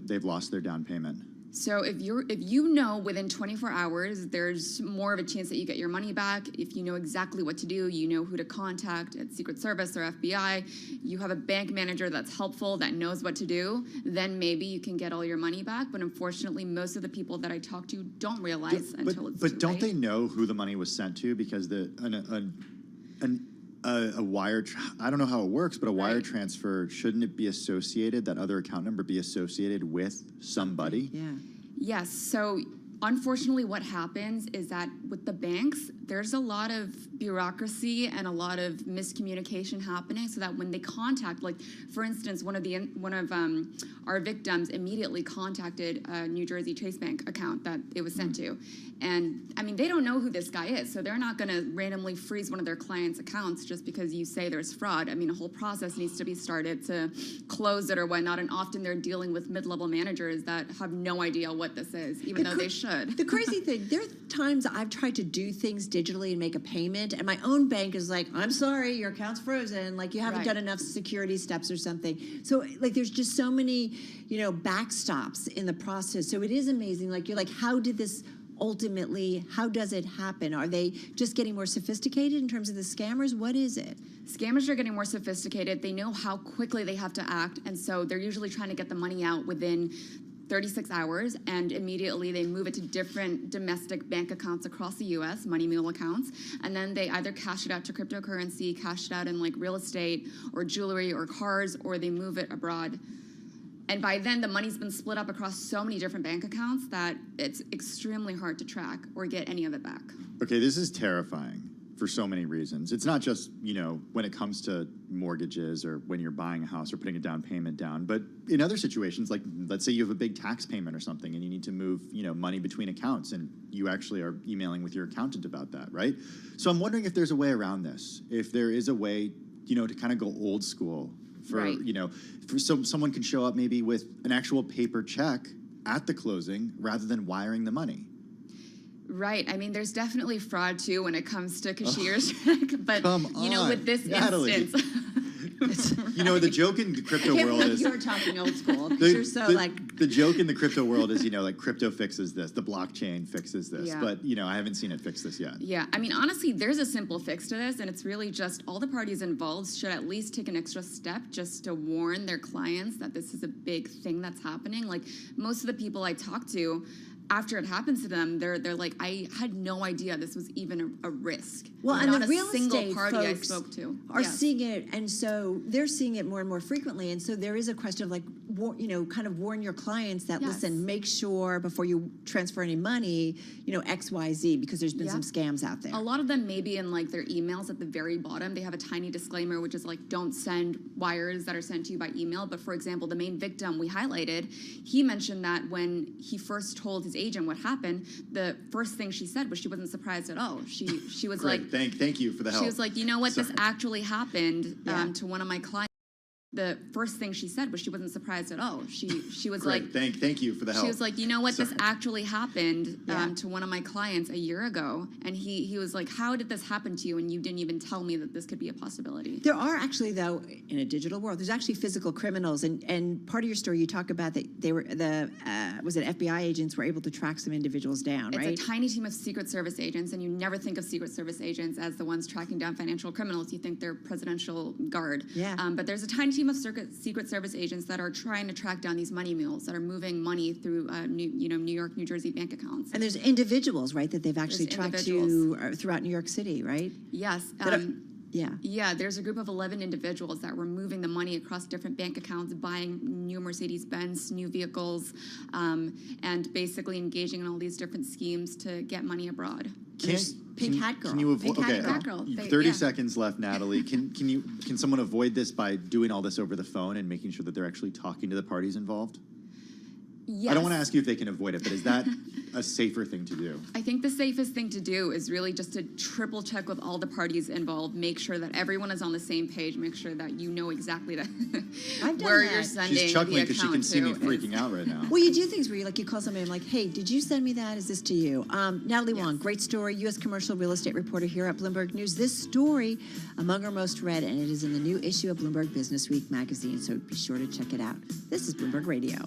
they've lost their down payment? So if you know within 24 hours, there's more of a chance that you get your money back. If you know exactly what to do, you know who to contact at Secret Service or FBI, you have a bank manager that's helpful, that knows what to do, then maybe you can get all your money back. But unfortunately, most of the people that I talk to don't realize until it's too late. But don't they know who the money was sent to? Because a wire, I don't know how it works, but a wire transfer, shouldn't it be associated, that other account number be associated with somebody? Yeah. Yes. So unfortunately, what happens is that with the banks, there's a lot of bureaucracy and a lot of miscommunication happening, so that when they contact, like for instance, one of our victims immediately contacted a New Jersey Chase Bank account that it was sent to, and I mean they don't know who this guy is, so they're not going to randomly freeze one of their clients' accounts just because you say there's fraud. I mean, a whole process needs to be started to close it or whatnot, and often they're dealing with mid-level managers that have no idea what this is, even though they should. The crazy thing, there are times I've tried to do things digitally and make a payment, and my own bank is like, I'm sorry, your account's frozen, like you haven't done enough security steps or something. So like there's just so many, backstops in the process. So it is amazing. Like you're like, how did this ultimately, how does it happen? Are they just getting more sophisticated in terms of the scammers? What is it? Scammers are getting more sophisticated. They know how quickly they have to act, and so they're usually trying to get the money out within 36 hours, and immediately they move it to different domestic bank accounts across the U.S., money mule accounts, and then they either cash it out to cryptocurrency, cash it out in like real estate or jewelry or cars, or they move it abroad. And by then, the money's been split up across so many different bank accounts that it's extremely hard to track or get any of it back. Okay, this is terrifying for so many reasons. It's not just, when it comes to mortgages or when you're buying a house or putting a down payment down, but in other situations, like let's say you have a big tax payment or something and you need to move, money between accounts, and you actually are emailing with your accountant about that, right? So I'm wondering if there's a way around this, if there is a way, to kind of go old school for, for someone could show up maybe with an actual paper check at the closing rather than wiring the money. Right. I mean, there's definitely fraud too when it comes to cashier's check, but with this instance. The joke in the crypto world is you're talking old school because you're so the joke in the crypto world is like crypto fixes this, the blockchain fixes this, but I haven't seen it fix this yet. Yeah, I mean honestly, there's a simple fix to this, and it's really just all the parties involved should at least take an extra step just to warn their clients that this is a big thing that's happening. Like most of the people I talk to, after it happens to them, they're like, I had no idea this was even a risk. Well, and not the a real single estate party I folks spoke to are seeing it, and so they're seeing it more and more frequently. And so there is a question of like, kind of warn your clients that listen, make sure before you transfer any money, X, Y, Z, because there's been some scams out there. A lot of them maybe in like their emails at the very bottom, they have a tiny disclaimer, which is like, don't send wires that are sent to you by email. But for example, the main victim we highlighted, he mentioned that when he first told his agent what happened, the first thing she said was she wasn't surprised at all. She was like, thank you for the help. She was like, you know what, this actually happened to one of my clients. The first thing she said was she wasn't surprised at all. She was like, thank you for the help. She was like, you know what, this actually happened to one of my clients a year ago, and he was like, how did this happen to you, and you didn't even tell me that this could be a possibility. There are actually, though, in a digital world, there's actually physical criminals, and part of your story you talk about that they were was it FBI agents were able to track some individuals down, right? It's a tiny team of Secret Service agents, and you never think of Secret Service agents as the ones tracking down financial criminals. You think they're presidential guard. Yeah. But there's a tiny team of Secret Service agents that are trying to track down these money mules that are moving money through New York, New Jersey bank accounts. And there's individuals, right, that they've actually tracked to throughout New York City, right? Yes. Yeah, there's a group of 11 individuals that were moving the money across different bank accounts, buying new Mercedes-Benz, new vehicles, and basically engaging in all these different schemes to get money abroad. Pink Hat Girl. Can you avoid? Pink Hat Girl. 30 seconds left, Natalie. Can someone avoid this by doing all this over the phone and making sure that they're actually talking to the parties involved? Yes. I don't want to ask you if they can avoid it, but is that a safer thing to do? I think the safest thing to do is really just to triple check with all the parties involved, make sure that everyone is on the same page, make sure that you know exactly where you're sending. She's chuckling because she can see me to. freaking out right now. Well, you do things where you call somebody and like, hey, did you send me that? Is this to you? Natalie Wong, great story, U.S. commercial real estate reporter here at Bloomberg News. This story among our most read, and it is in the new issue of Bloomberg Business Week magazine, so be sure to check it out. This is Bloomberg Radio.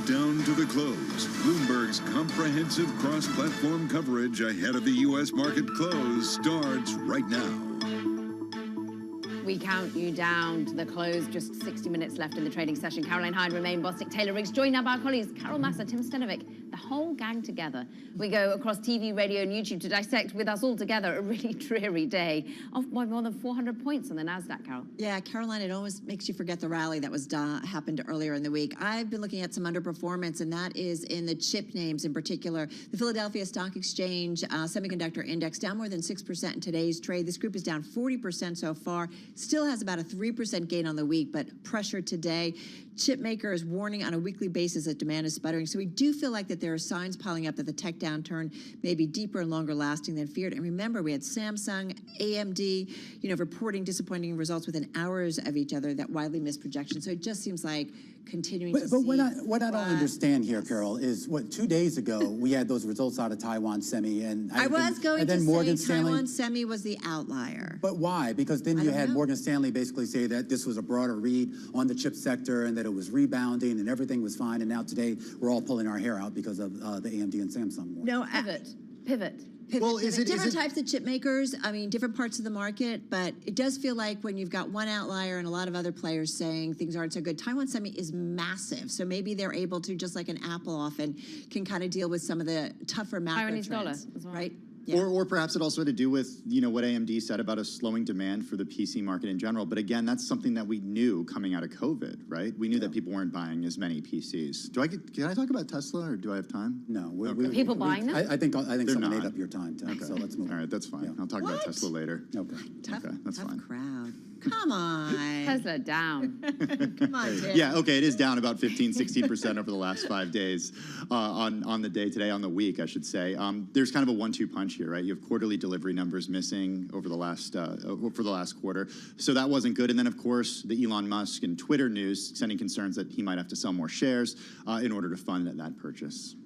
countdown to the close. Bloomberg's comprehensive cross-platform coverage ahead of the U.S. market close starts right now. We count you down to the close. Just 60 minutes left in the trading session. Caroline Hyde, Romaine Bostic, Taylor Riggs, joined now by our colleagues Carol Massa, Tim Stenovic, the whole gang together. We go across TV, radio, and YouTube to dissect with us all together a really dreary day, off by more than 400 points on the NASDAQ, Carol. Yeah, Caroline, it almost makes you forget the rally that was happened earlier in the week. I've been looking at some underperformance, and that is in the chip names in particular. The Philadelphia Stock Exchange Semiconductor Index down more than 6% in today's trade. This group is down 40% so far. Still has about a 3% gain on the week, but pressure today. Chip maker is warning on a weekly basis that demand is sputtering. So we do feel like that there are signs piling up that the tech downturn may be deeper and longer lasting than feared. And remember, we had Samsung, AMD, reporting disappointing results within hours of each other that widely missed projections. So it just seems like continuing to see. But what I don't understand here, Carol, is 2 days ago we had those results out of Taiwan Semi, and I was going to Morgan say Stanley, Taiwan Semi was the outlier. But why? Because then you had Morgan Stanley basically say that this was a broader read on the chip sector and that it was rebounding and everything was fine. And now today we're all pulling our hair out because of the AMD and Samsung war. No, Pivot. Well, different types of chip makers, different parts of the market, but it does feel like when you've got one outlier and a lot of other players saying things aren't so good, Taiwan Semi is massive, so maybe they're able to, just like an Apple often, can kind of deal with some of the tougher macro Taiwanese dollar trends, as well. right? Yeah. Or perhaps it also had to do with, what AMD said about a slowing demand for the PC market in general. But again, that's something that we knew coming out of COVID, right? We knew that people weren't buying as many PCs. Can I talk about Tesla, or do I have time? No. People buying them? I think They're someone not. ate up your time, Tim, Okay. so let's move on. All right, that's fine. Yeah. I'll talk about Tesla later. Okay. Tough fine. crowd. Come on. Tesla down. Come on, Tim. Yeah, okay, it is down about 16% over the last 5 days on the day today, on the week, I should say. There's kind of a 1-2 punch here, right? You have quarterly delivery numbers missing over the last for the last quarter, so that wasn't good. And then, of course, the Elon Musk and Twitter news sending concerns that he might have to sell more shares in order to fund that purchase.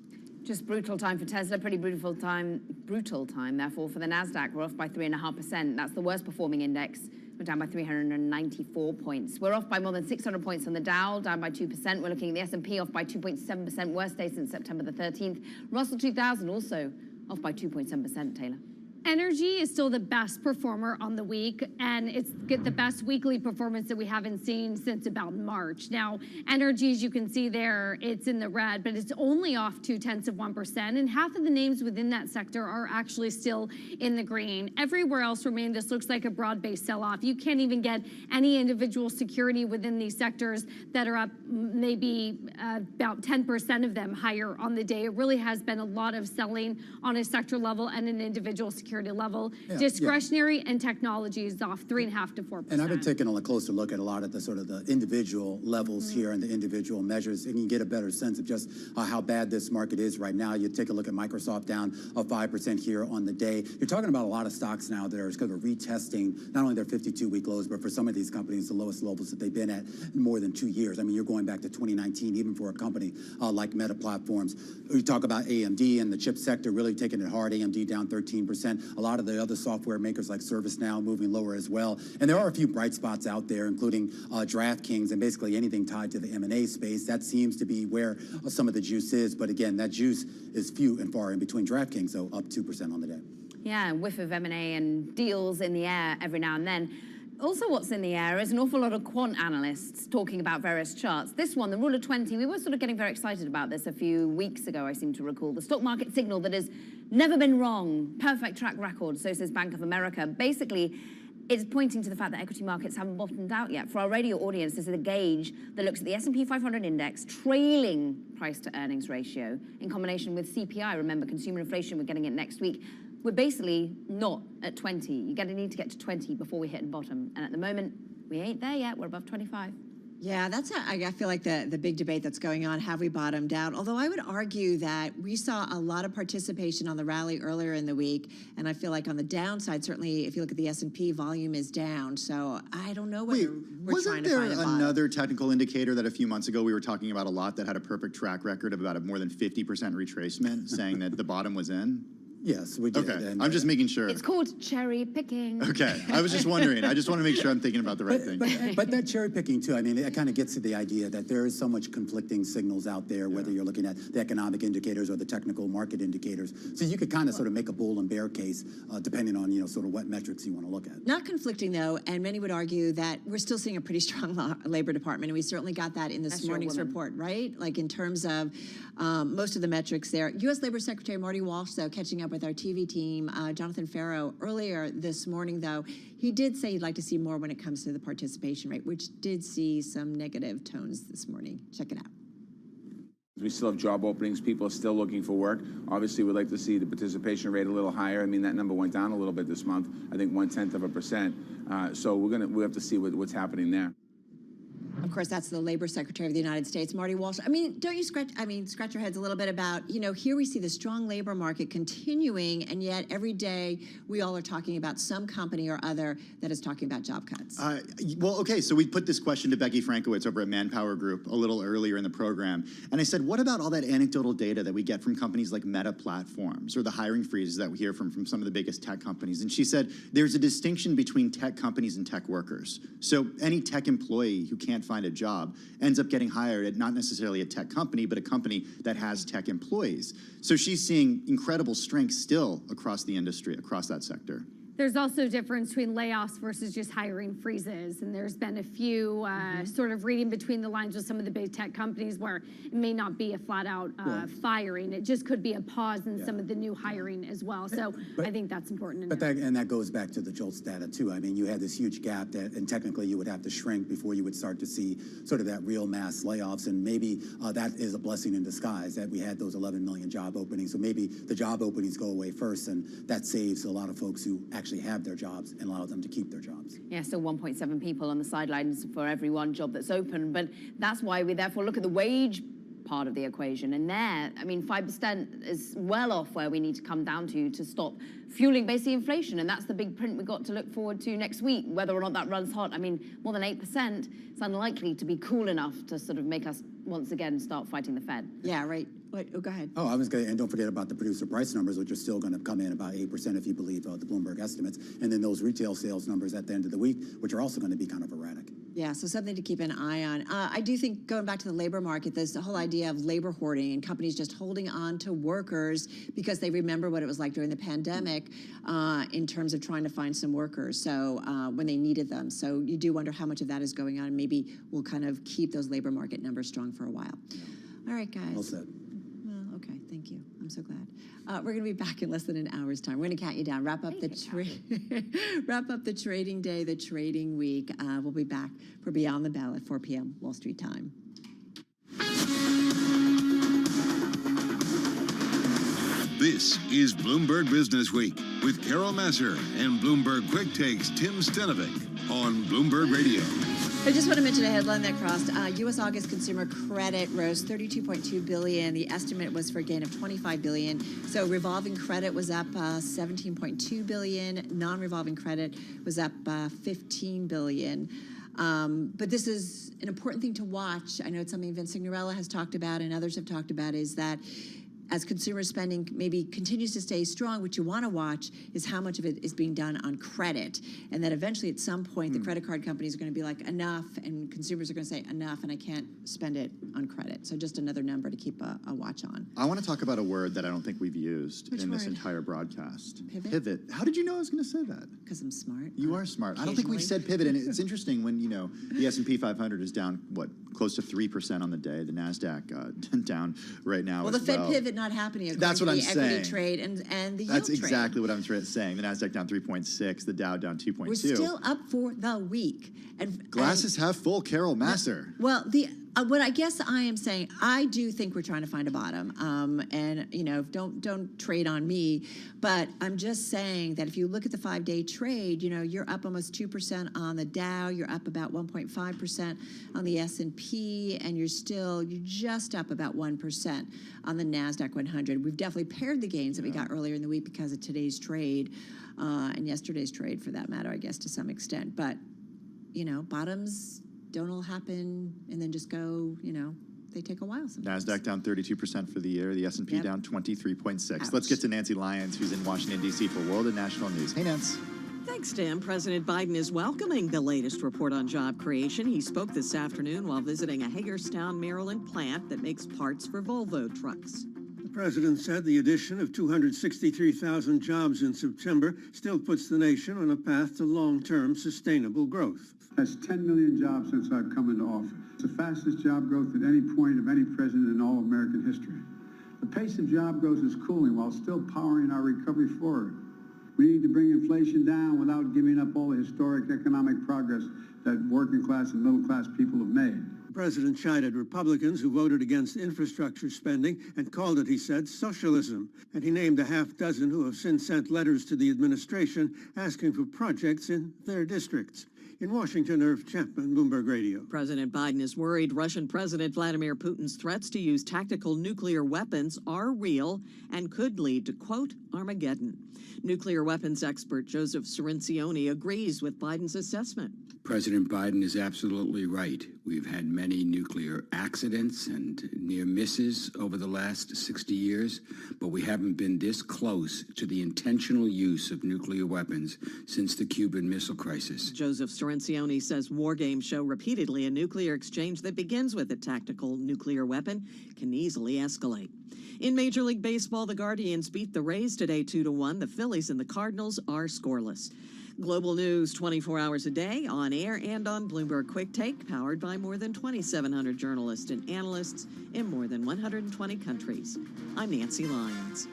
Just brutal time for Tesla, pretty brutal time, therefore, for the NASDAQ. We're off by 3.5%. That's the worst performing index. We're down by 394 points. We're off by more than 600 points on the Dow, down by 2%. We're looking at the S&P off by 2.7%, worst day since September the 13th. Russell 2000 also off by 2.7%, Taylor. Energy is still the best performer on the week, and it's the best weekly performance that we haven't seen since about March. Now, energy, as you can see there, it's in the red, but it's only off 0.2%, and half of the names within that sector are actually still in the green. Everywhere else remain, this looks like a broad-based sell-off. You can't even get any individual security within these sectors that are up maybe about 10% of them higher on the day. It really has been a lot of selling on a sector level and an individual security level. Discretionary and technology is off 3.5% to 4%. And I've been taking a closer look at a lot of the sort of the individual levels here and the individual measures, and you can get a better sense of just how bad this market is right now. You take a look at Microsoft down 5% here on the day. You're talking about a lot of stocks now that are kind of retesting not only their 52-week lows, but for some of these companies, the lowest levels that they've been at in more than 2 years. I mean, you're going back to 2019, even for a company like Meta Platforms. We talk about AMD and the chip sector really taking it hard. AMD down 13%. A lot of the other software makers like ServiceNow moving lower as well. And there are a few bright spots out there, including DraftKings and basically anything tied to the M&A space. That seems to be where some of the juice is. But again, that juice is few and far in between. DraftKings, though, up 2% on the day. Yeah, a whiff of M&A and deals in the air every now and then. Also, what's in the air is an awful lot of quant analysts talking about various charts. This one, the Rule of 20, we were sort of getting very excited about this a few weeks ago, I seem to recall. The stock market signal that has never been wrong. Perfect track record, so says Bank of America. Basically, it's pointing to the fact that equity markets haven't bottomed out yet. For our radio audience, this is a gauge that looks at the S&P 500 index trailing price-to-earnings ratio in combination with CPI. Remember, consumer inflation, we're getting it next week. We're basically not at 20. You're going to need to get to 20 before we hit bottom. And at the moment, we ain't there yet. We're above 25. Yeah, that's I feel like the big debate that's going on. Have we bottomed out? Although I would argue that we saw a lot of participation on the rally earlier in the week, and I feel like on the downside, certainly if you look at the S&P, volume is down. So I don't know whether we're trying to find a bottom. Wasn't there another technical indicator that a few months ago we were talking about a lot that had a perfect track record of about a more than 50% retracement, saying that the bottom was in? Yes, we did. Okay, And, I'm just making sure. It's called cherry picking. Okay, I was just wondering. I just want to make sure I'm thinking about the right thing. But that cherry picking too, I mean, it kind of gets to the idea that there is so much conflicting signals out there, whether you're looking at the economic indicators or the technical market indicators. So you could kind of sort of make a bull and bear case depending on, sort of what metrics you want to look at. Not conflicting, though, and many would argue that we're still seeing a pretty strong labor department, and we certainly got that in this morning's report, right? Like in terms of most of the metrics there. U.S. Labor Secretary Marty Walsh, though, catching up with our TV team, Jonathan Farrow, earlier this morning, though, he did say he'd like to see more when it comes to the participation rate, which did see some negative tones this morning. Check it out. We still have job openings. People are still looking for work. Obviously, we'd like to see the participation rate a little higher. I mean, that number went down a little bit this month. I think 0.1%. So we have to see what's happening there. Of course, that's the Labor Secretary of the United States, Marty Walsh. I mean, don't you scratch your heads a little bit about, here we see the strong labor market continuing, and yet every day we all are talking about some company or other that is talking about job cuts. Well, okay, so we put this question to Becky Frankowitz over at Manpower Group a little earlier in the program, and I said, what about all that anecdotal data that we get from companies like Meta Platforms or the hiring freezes that we hear from some of the biggest tech companies? And she said, there's a distinction between tech companies and tech workers. So any tech employee who can't find a job ends up getting hired at not necessarily a tech company, but a company that has tech employees. So she's seeing incredible strength still across the industry, across that sector. There's also a difference between layoffs versus just hiring freezes. And there's been a few sort of reading between the lines with some of the big tech companies where it may not be a flat out firing. It just could be a pause in some of the new hiring as well. So I think that's important. That goes back to the JOLTS data too. I mean, you had this huge gap and technically you would have to shrink before you would start to see sort of that real mass layoffs. And maybe that is a blessing in disguise that we had those 11 million job openings. So maybe the job openings go away first, and that saves a lot of folks who actually have their jobs and allow them to keep their jobs. Yeah, so 1.7 people on the sidelines for every one job that's open. But that's why we therefore look at the wage part of the equation. And there, I mean, 5% is well off where we need to come down to stop fueling basically inflation. And that's the big print we've got to look forward to next week, whether or not that runs hot. I mean, more than 8%, it's unlikely to be cool enough to sort of make us once again start fighting the Fed. Yeah, right. What? Oh, go ahead. Oh, I was going to, and don't forget about the producer price numbers, which are still going to come in about 8% if you believe the Bloomberg estimates. And then those retail sales numbers at the end of the week, which are also going to be kind of erratic. Yeah, so something to keep an eye on. I do think, going back to the labor market, there's the whole idea of labor hoarding and companies just holding on to workers because they remember what it was like during the pandemic in terms of trying to find some workers, so when they needed them. So you do wonder how much of that is going on. Maybe we'll kind of keep those labor market numbers strong for a while. Yeah. All right, guys. Well said. Well, okay, thank you. I'm so glad. We're going to be back in less than an hour's time. We're going to count you down. Wrap up the trading day, the trading week. We'll be back for Beyond the Bell at 4 p.m. Wall Street time. This is Bloomberg Business Week with Carol Masser and Bloomberg Quick Takes Tim Stenovic on Bloomberg Radio. I just want to mention a headline that crossed. U.S. August consumer credit rose $32.2 billion. The estimate was for a gain of $25 billion. So revolving credit was up $17.2 billion. Non-revolving credit was up $15 billion. But this is an important thing to watch. I know it's something Vince Signorella has talked about and others have talked about, is that as consumer spending maybe continues to stay strong, what you want to watch is how much of it is being done on credit. And that eventually at some point, the credit card companies are going to be like, enough, and consumers are going to say, enough, and I can't spend it on credit. So just another number to keep a watch on. I want to talk about a word that I don't think we've used in this entire broadcast. Pivot. How did you know I was going to say that? Because I'm smart. You are smart. I don't think we've said pivot, and it's interesting when, the S&P 500 is down, close to 3% on the day. The NASDAQ down right now well, as the Fed pivot not happening according That's what to I'm the equity saying. trade and the yield trade. That's exactly what I'm saying. The NASDAQ down 3.6, the Dow down 2.2. We're still up for the week. Glasses half full, Carol Masser. Well, what I guess I am saying, I do think we're trying to find a bottom, and don't trade on me, but I'm just saying that if you look at the 5-day trade, you're up almost 2% on the Dow, you're up about 1.5% on the S&P, and you're just up about 1% on the NASDAQ 100. We've definitely paired the gains that we got earlier in the week because of today's trade and yesterday's trade, for that matter, I guess to some extent. But bottoms don't all happen and then just go, they take a while sometimes. NASDAQ down 32% for the year. The S&P Yep. down 23.6. Ouch. Let's get to Nancy Lyons, who's in Washington, D.C. for World and National News. Hey, Nance. Thanks, Tim. President Biden is welcoming the latest report on job creation. He spoke this afternoon while visiting a Hagerstown, Maryland plant that makes parts for Volvo trucks. The president said the addition of 263,000 jobs in September still puts the nation on a path to long-term sustainable growth. That's 10 million jobs since I've come into office. It's the fastest job growth at any point of any president in all of American history. The pace of job growth is cooling while still powering our recovery forward. We need to bring inflation down without giving up all the historic economic progress that working class and middle class people have made. The president chided Republicans who voted against infrastructure spending and called it, he said, socialism. And he named a half dozen who have since sent letters to the administration asking for projects in their districts. In Washington, Irv Chapman, Bloomberg Radio. President Biden is worried Russian President Vladimir Putin's threats to use tactical nuclear weapons are real and could lead to, quote, Armageddon. Nuclear weapons expert Joseph Cirincione agrees with Biden's assessment. President Biden is absolutely right. We've had many nuclear accidents and near misses over the last 60 years, but we haven't been this close to the intentional use of nuclear weapons since the Cuban Missile Crisis. Joseph Cirincione says war games show repeatedly a nuclear exchange that begins with a tactical nuclear weapon can easily escalate. In Major League Baseball, the Guardians beat the Rays today 2-1. The Phillies and the Cardinals are scoreless. Global news 24 hours a day, on air and on Bloomberg Quick Take, powered by more than 2,700 journalists and analysts in more than 120 countries. I'm Nancy Lyons.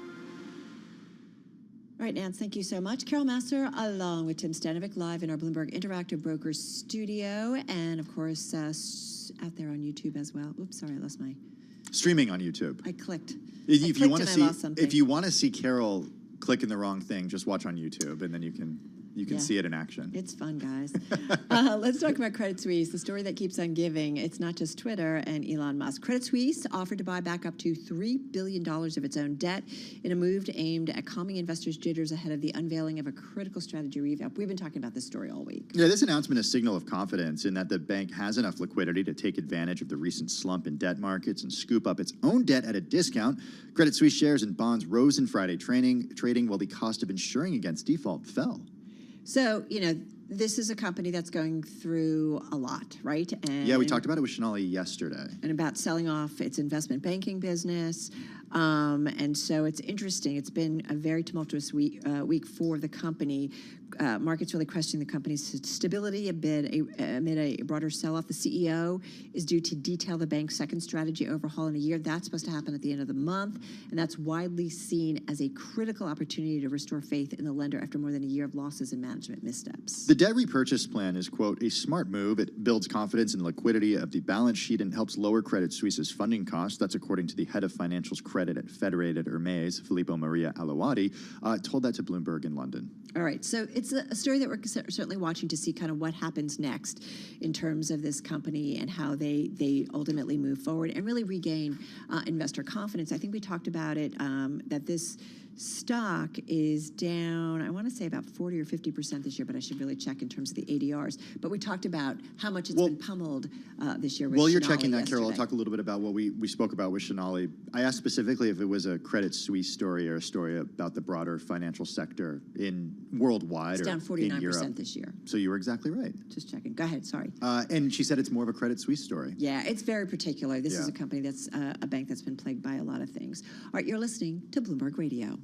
All right, Nance, thank you so much. Carol Master, along with Tim Stanovic, live in our Bloomberg Interactive Brokers studio, and of course, out there on YouTube as well. Oops, sorry, I lost my... Streaming on YouTube. I clicked. If you want to and I lost see, something. if you want to see Carol clicking the wrong thing, just watch on YouTube, and then you can Yeah. see it in action. It's fun, guys. Let's talk about Credit Suisse, the story that keeps on giving. It's not just Twitter and Elon Musk. Credit Suisse offered to buy back up to $3 billion of its own debt in a move aimed at calming investors' jitters ahead of the unveiling of a critical strategy revamp. We've been talking about this story all week. Yeah, this announcement is a signal of confidence in that the bank has enough liquidity to take advantage of the recent slump in debt markets and scoop up its own debt at a discount. Credit Suisse shares and bonds rose in Friday trading while the cost of insuring against default fell. So, this is a company that's going through a lot, right? And Yeah, we talked about it with Shanali yesterday. and about selling off its investment banking business. And so it's interesting. It's been a very tumultuous week for the company. Markets really questioning the company's stability amid a broader sell-off. The CEO is due to detail the bank's second strategy overhaul in a year. That's supposed to happen at the end of the month, and that's widely seen as a critical opportunity to restore faith in the lender after more than a year of losses and management missteps. The debt repurchase plan is, quote, a smart move. It builds confidence in the liquidity of the balance sheet and helps lower Credit Suisse's funding costs. That's according to the head of financials credit at Federated Hermes, Filippo Maria Alawadi, told that to Bloomberg in London. All right, so it's a story that we're certainly watching to see kind of what happens next in terms of this company and how they ultimately move forward and really regain investor confidence. I think we talked about it, that this stock is down, I want to say about 40 or 50% this year, but I should really check in terms of the ADRs. But we talked about how much it's been pummeled this year with While you're Shanali checking that, Carol, I'll yesterday. talk a little bit about what we spoke about with Shanali. I asked specifically if it was a Credit Suisse story or a story about the broader financial sector in worldwide It's or down in Europe. 49% this year. So you were exactly right. Just checking. Go ahead, sorry. And she said it's more of a Credit Suisse story. Yeah, it's very particular. This is Yeah. a company that's a bank that's been plagued by a lot of things. All right, you're listening to Bloomberg Radio.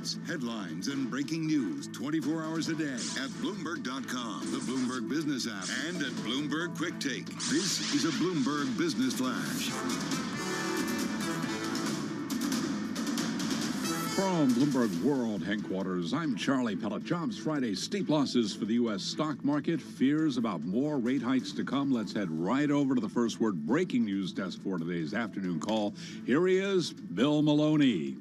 news, headlines, and breaking news 24 hours a day at Bloomberg.com, the Bloomberg Business app, and at Bloomberg Quick Take. This is a Bloomberg Business Flash. From Bloomberg World Headquarters, I'm Charlie Pellet. Jobs Friday, steep losses for the U.S. stock market, fears about more rate hikes to come. Let's head right over to the first word breaking news desk for today's afternoon call. Here he is, Bill Maloney.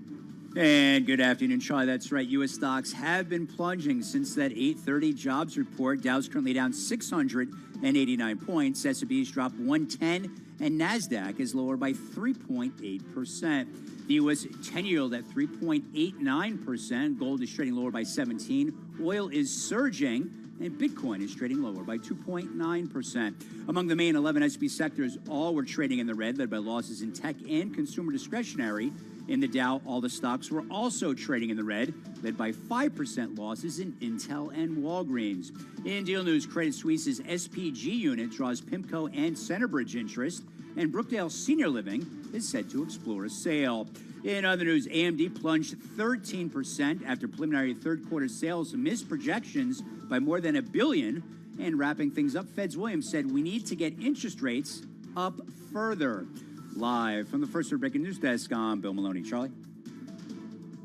And good afternoon, Charlie. That's right. U.S. stocks have been plunging since that 8:30 jobs report. Dow's currently down 689 points. S&P's dropped 110, and NASDAQ is lower by 3.8%. The U.S. 10 yield at 3.89%. Gold is trading lower by 17. Oil is surging, and Bitcoin is trading lower by 2.9%. Among the main 11 S&P sectors, all were trading in the red, led by losses in tech and consumer discretionary. In the Dow, all the stocks were also trading in the red, led by 5% losses in Intel and Walgreens. In deal news, Credit Suisse's SPG unit draws PIMCO and Centerbridge interest, and Brookdale Senior Living is set to explore a sale. In other news, AMD plunged 13% after preliminary third-quarter sales missed projections by more than $1 billion. And wrapping things up, Feds Williams said we need to get interest rates up further. Live from the First Word Breaking News Desk, I'm Bill Maloney. Charlie?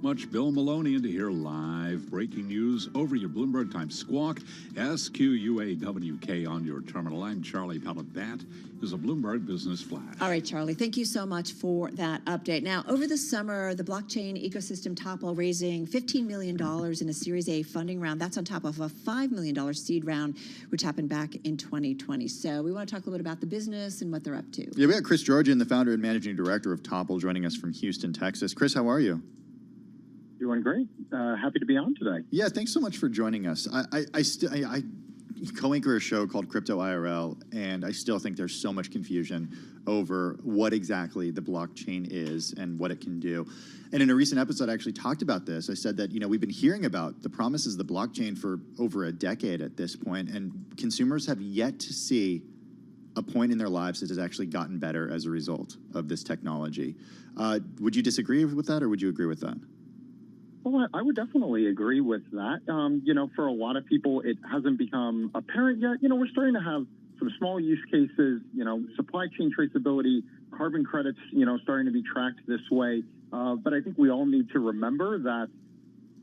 Much Bill Maloney, and to hear live breaking news over your Bloomberg Times Squawk, SQUAWK on your terminal. I'm Charlie Pellet. That is a Bloomberg Business Flash. All right, Charlie, thank you so much for that update. Now, over the summer, the blockchain ecosystem toppled, raising $15 million in a Series A funding round. That's on top of a $5 million seed round, which happened back in 2020. So we want to talk a little bit about the business and what they're up to. Yeah, we got Chris Georgian, the founder and managing director of Topple, joining us from Houston, Texas. Chris, how are you? Doing great. Happy to be on today. Yeah, thanks so much for joining us. I co-anchor a show called Crypto IRL, and I still think there's so much confusion over what exactly the blockchain is and what it can do. And in a recent episode, I actually talked about this. I said that, we've been hearing about the promises of the blockchain for over a decade at this point, and consumers have yet to see a point in their lives that has actually gotten better as a result of this technology. Would you disagree with that, or would you agree with that? Well, I would definitely agree with that. For a lot of people, it hasn't become apparent yet. We're starting to have some small use cases, supply chain traceability, carbon credits, starting to be tracked this way. But I think we all need to remember that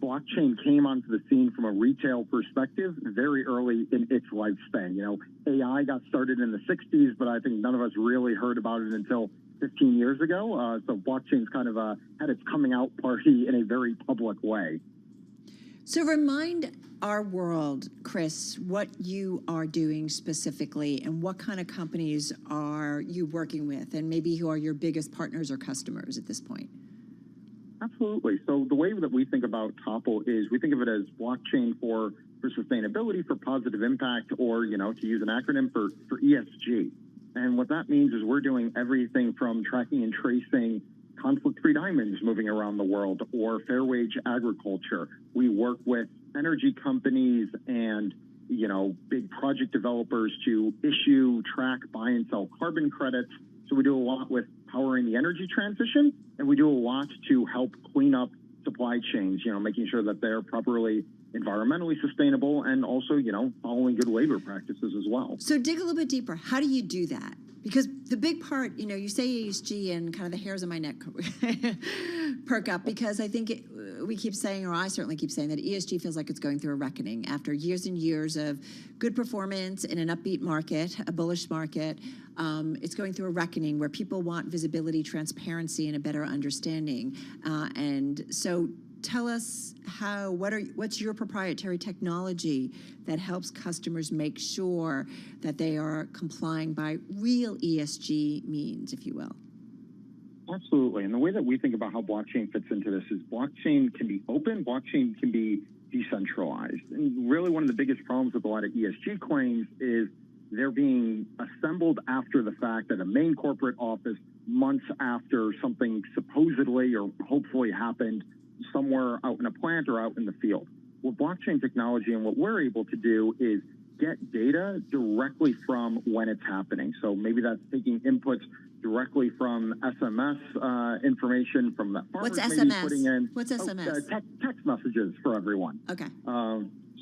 blockchain came onto the scene from a retail perspective very early in its lifespan. AI got started in the 60s, but I think none of us really heard about it until 15 years ago. So blockchain's kind of had its coming out party in a very public way. So remind our world, Chris, what you are doing specifically and what kind of companies are you working with, and maybe who are your biggest partners or customers at this point? Absolutely. So the way that we think about Topple is we think of it as blockchain for sustainability, for positive impact, or, to use an acronym for ESG. And what that means is we're doing everything from tracking and tracing conflict-free diamonds moving around the world or fair wage agriculture. We work with energy companies and, big project developers to issue, track, buy, and sell carbon credits. So we do a lot with powering the energy transition, and we do a lot to help clean up supply chains, making sure that they're properly environmentally sustainable and also, following good labor practices as well. So dig a little bit deeper. How do you do that? Because the big part, you say ESG and kind of the hairs on my neck perk up, because I think we keep saying, or I certainly keep saying, that ESG feels like it's going through a reckoning after years and years of good performance in an upbeat market, a bullish market. It's going through a reckoning where people want visibility, transparency, and a better understanding. And so tell us what's your proprietary technology that helps customers make sure that they are complying by real ESG means, if you will. Absolutely. And the way that we think about how blockchain fits into this is blockchain can be open, blockchain can be decentralized. And really one of the biggest problems with a lot of ESG claims is they're being assembled after the fact at a main corporate office months after something supposedly or hopefully happened somewhere out in a plant or out in the field. With blockchain technology and what we're able to do is get data directly from when it's happening. So maybe that's taking inputs directly from SMS information from that farmers What's maybe SMS? putting in. What's SMS? Text messages for everyone. Okay.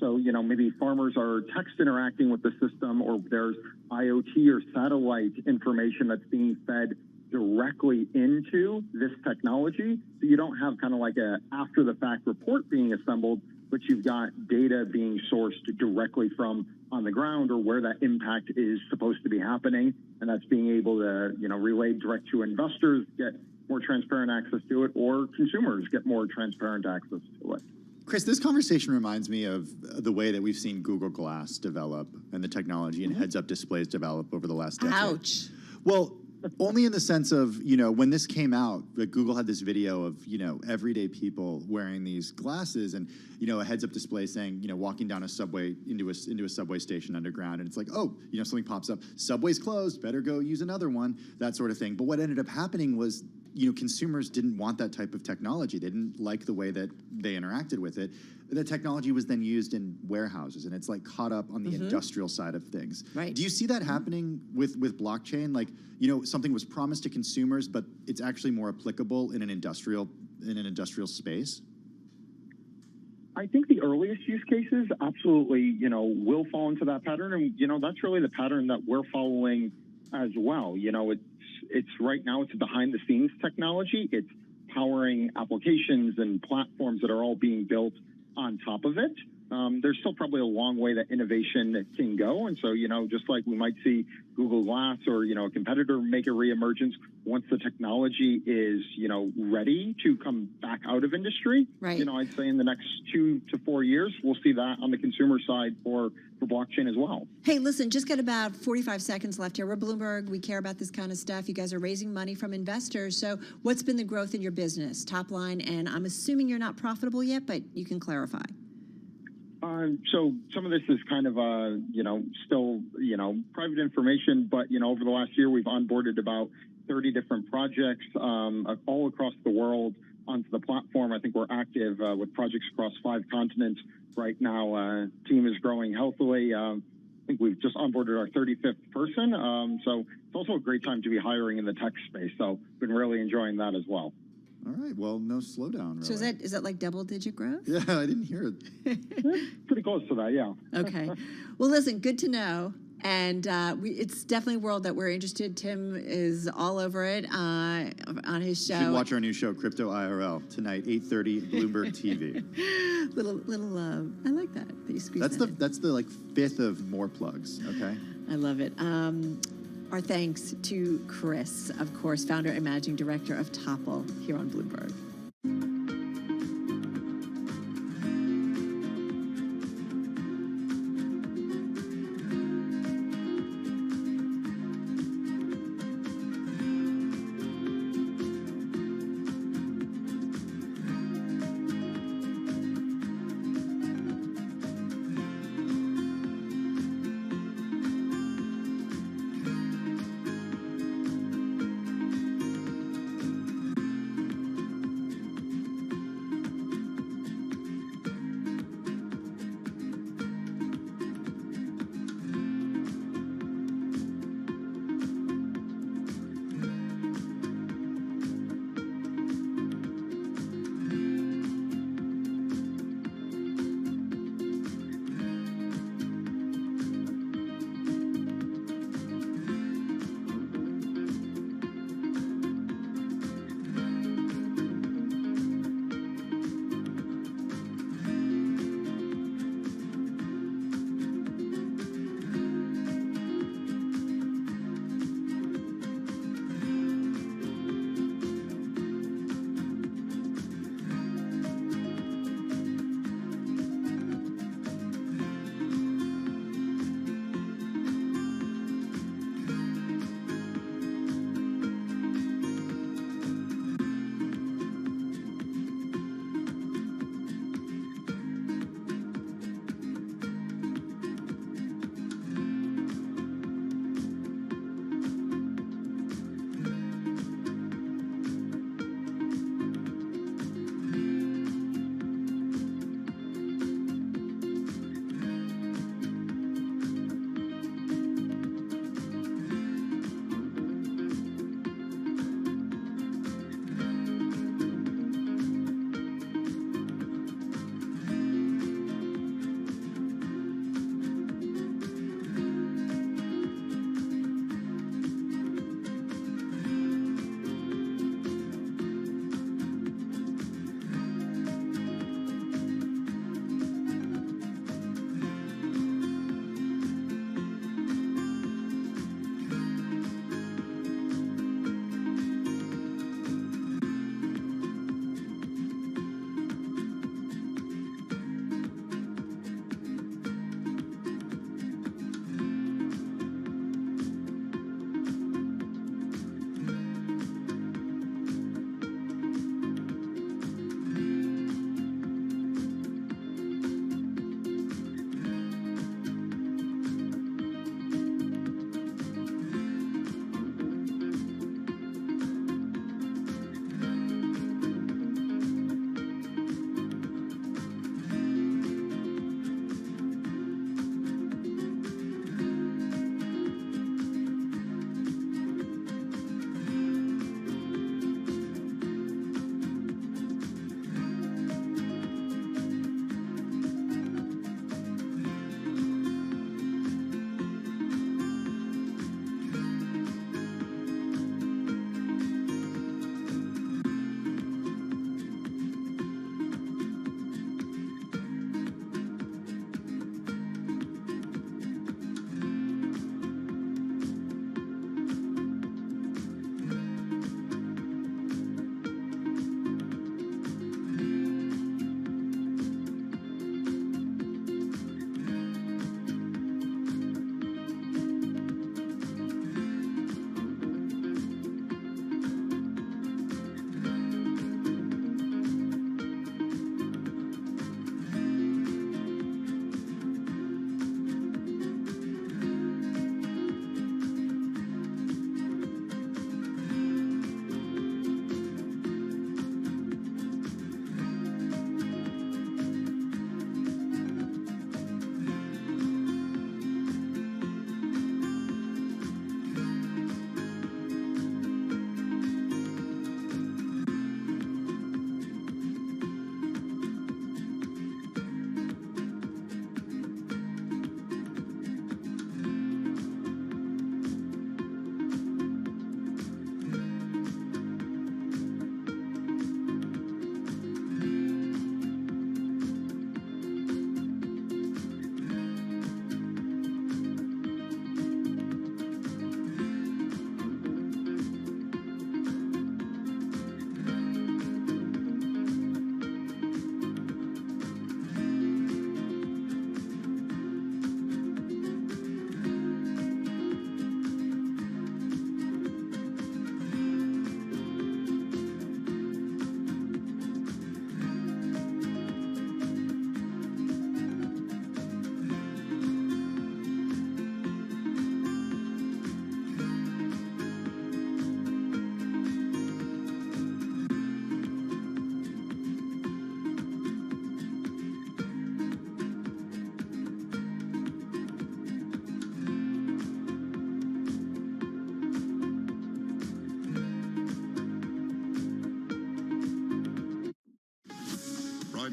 So, maybe farmers are text interacting with the system, or there's IoT or satellite information that's being fed directly into this technology. So you don't have kind of like a after the fact report being assembled, but you've got data being sourced directly from on the ground or where that impact is supposed to be happening. And that's being able to, relay direct to investors, get more transparent access to it, or consumers get more transparent access to it. Chris, this conversation reminds me of the way that we've seen Google Glass develop and the technology and heads-up displays develop over the last decade. Ouch. Well, only in the sense of, when this came out, Google had this video of, everyday people wearing these glasses and, a heads-up display saying, walking down a subway into a subway station underground. And it's like, oh, something pops up. Subway's closed. Better go use another one, that sort of thing. But what ended up happening was, consumers didn't want that type of technology. They didn't like the way that they interacted with it. The technology was then used in warehouses, and it's like caught up on the industrial side of things. Right. Do you see that happening with blockchain? Like, something was promised to consumers, but it's actually more applicable in an industrial space? I think the earliest use cases absolutely, will fall into that pattern. And, that's really the pattern that we're following as well. It's right now, it's a behind the scenes technology. It's powering applications and platforms that are all being built on top of it. There's still probably a long way that innovation can go. And so, just like we might see Google Glass or, a competitor make a reemergence once the technology is, ready to come back out of industry. Right. I'd say in the next 2 to 4 years, we'll see that on the consumer side for blockchain as well. Hey, listen, just got about 45 seconds left here. We're Bloomberg. We care about this kind of stuff. You guys are raising money from investors. So what's been the growth in your business, top line? And I'm assuming you're not profitable yet, but you can clarify. So some of this is kind of, still, private information, but, over the last year, we've onboarded about 30 different projects all across the world onto the platform. I think we're active with projects across 5 continents right now. Team is growing healthily. I think we've just onboarded our 35th person. So it's also a great time to be hiring in the tech space. So been really enjoying that as well. All right. Well, no slowdown, really. So is that like double-digit growth? Yeah, I didn't hear it. Pretty close to that, yeah. Okay. Well, listen, good to know. And it's definitely a world that we're interested. Tim is all over it on his show. You should watch our new show, Crypto IRL, tonight, 8:30, Bloomberg TV. little I like that you squeeze that in. That's the 5th of more plugs, okay? I love it. Our thanks to Chris, of course, founder and managing director of Topple here on Bloomberg.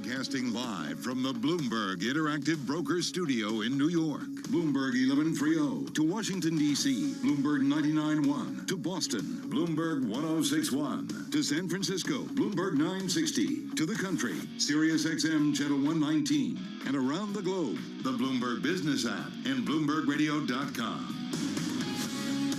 Broadcasting live from the Bloomberg Interactive Broker Studio in New York. Bloomberg 1130 to Washington, D.C. Bloomberg 99.1 to Boston. Bloomberg 106.1 to San Francisco. Bloomberg 960 to the country. Sirius XM Channel 119. And around the globe, the Bloomberg Business app and BloombergRadio.com.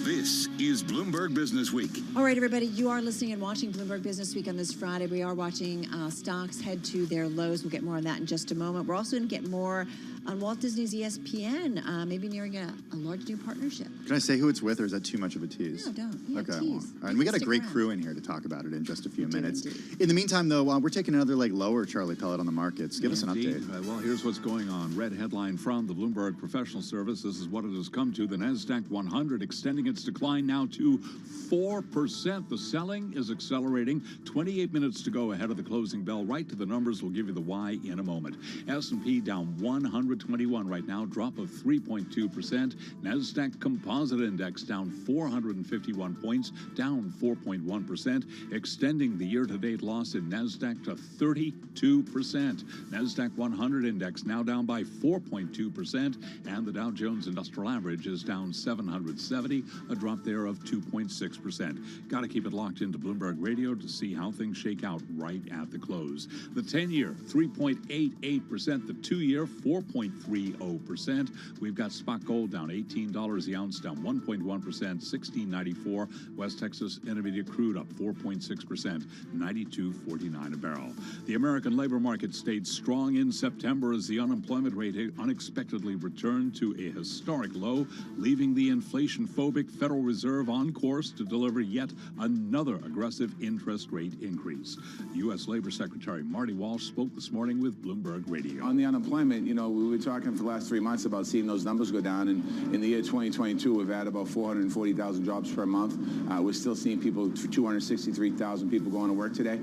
This is Bloomberg Business Week. All right, everybody, you are listening and watching Bloomberg Business Week on this Friday. We are watching stocks head to their lows. We'll get more on that in just a moment. We're also going to get more on Walt Disney's ESPN, maybe nearing a large new partnership. Can I say who it's with, or is that too much of a tease? No, don't. Yeah, okay, tease. well, all right, and we got a great crew in here to talk about it in just a few minutes. Indeed. In the meantime, though, we're taking another leg lower, Charlie Pellet, on the markets. Give us an update. Well, here's what's going on. Red headline from the Bloomberg Professional Service. This is what it has come to. The NASDAQ 100 extending its decline now to 4%. The selling is accelerating. 28 minutes to go ahead of the closing bell. Right to the numbers. We'll give you the why in a moment. S&P down 121 right now, drop of 3.2%. NASDAQ Composite Index down 451 points, down 4.1%, extending the year-to-date loss in NASDAQ to 32%. NASDAQ 100 Index now down by 4.2%, and the Dow Jones Industrial Average is down 770, a drop there of 2.6%. Got to keep it locked into Bloomberg Radio to see how things shake out right at the close. The 10-year, 3.88%. The 2-year, 4.30%. We've got spot gold down $18 the ounce, down 1.1%, $16.94. West Texas Intermediate crude up 4.6%, $92.49 a barrel. The American labor market stayed strong in September as the unemployment rate unexpectedly returned to a historic low, leaving the inflation-phobic Federal Reserve on course to deliver yet another aggressive interest rate increase. U.S. Labor Secretary Marty Walsh spoke this morning with Bloomberg Radio. On the unemployment, we were talking for the last 3 months about seeing those numbers go down, and in the year 2022, we've had about 440,000 jobs per month. We're still seeing people, 263,000 people going to work today.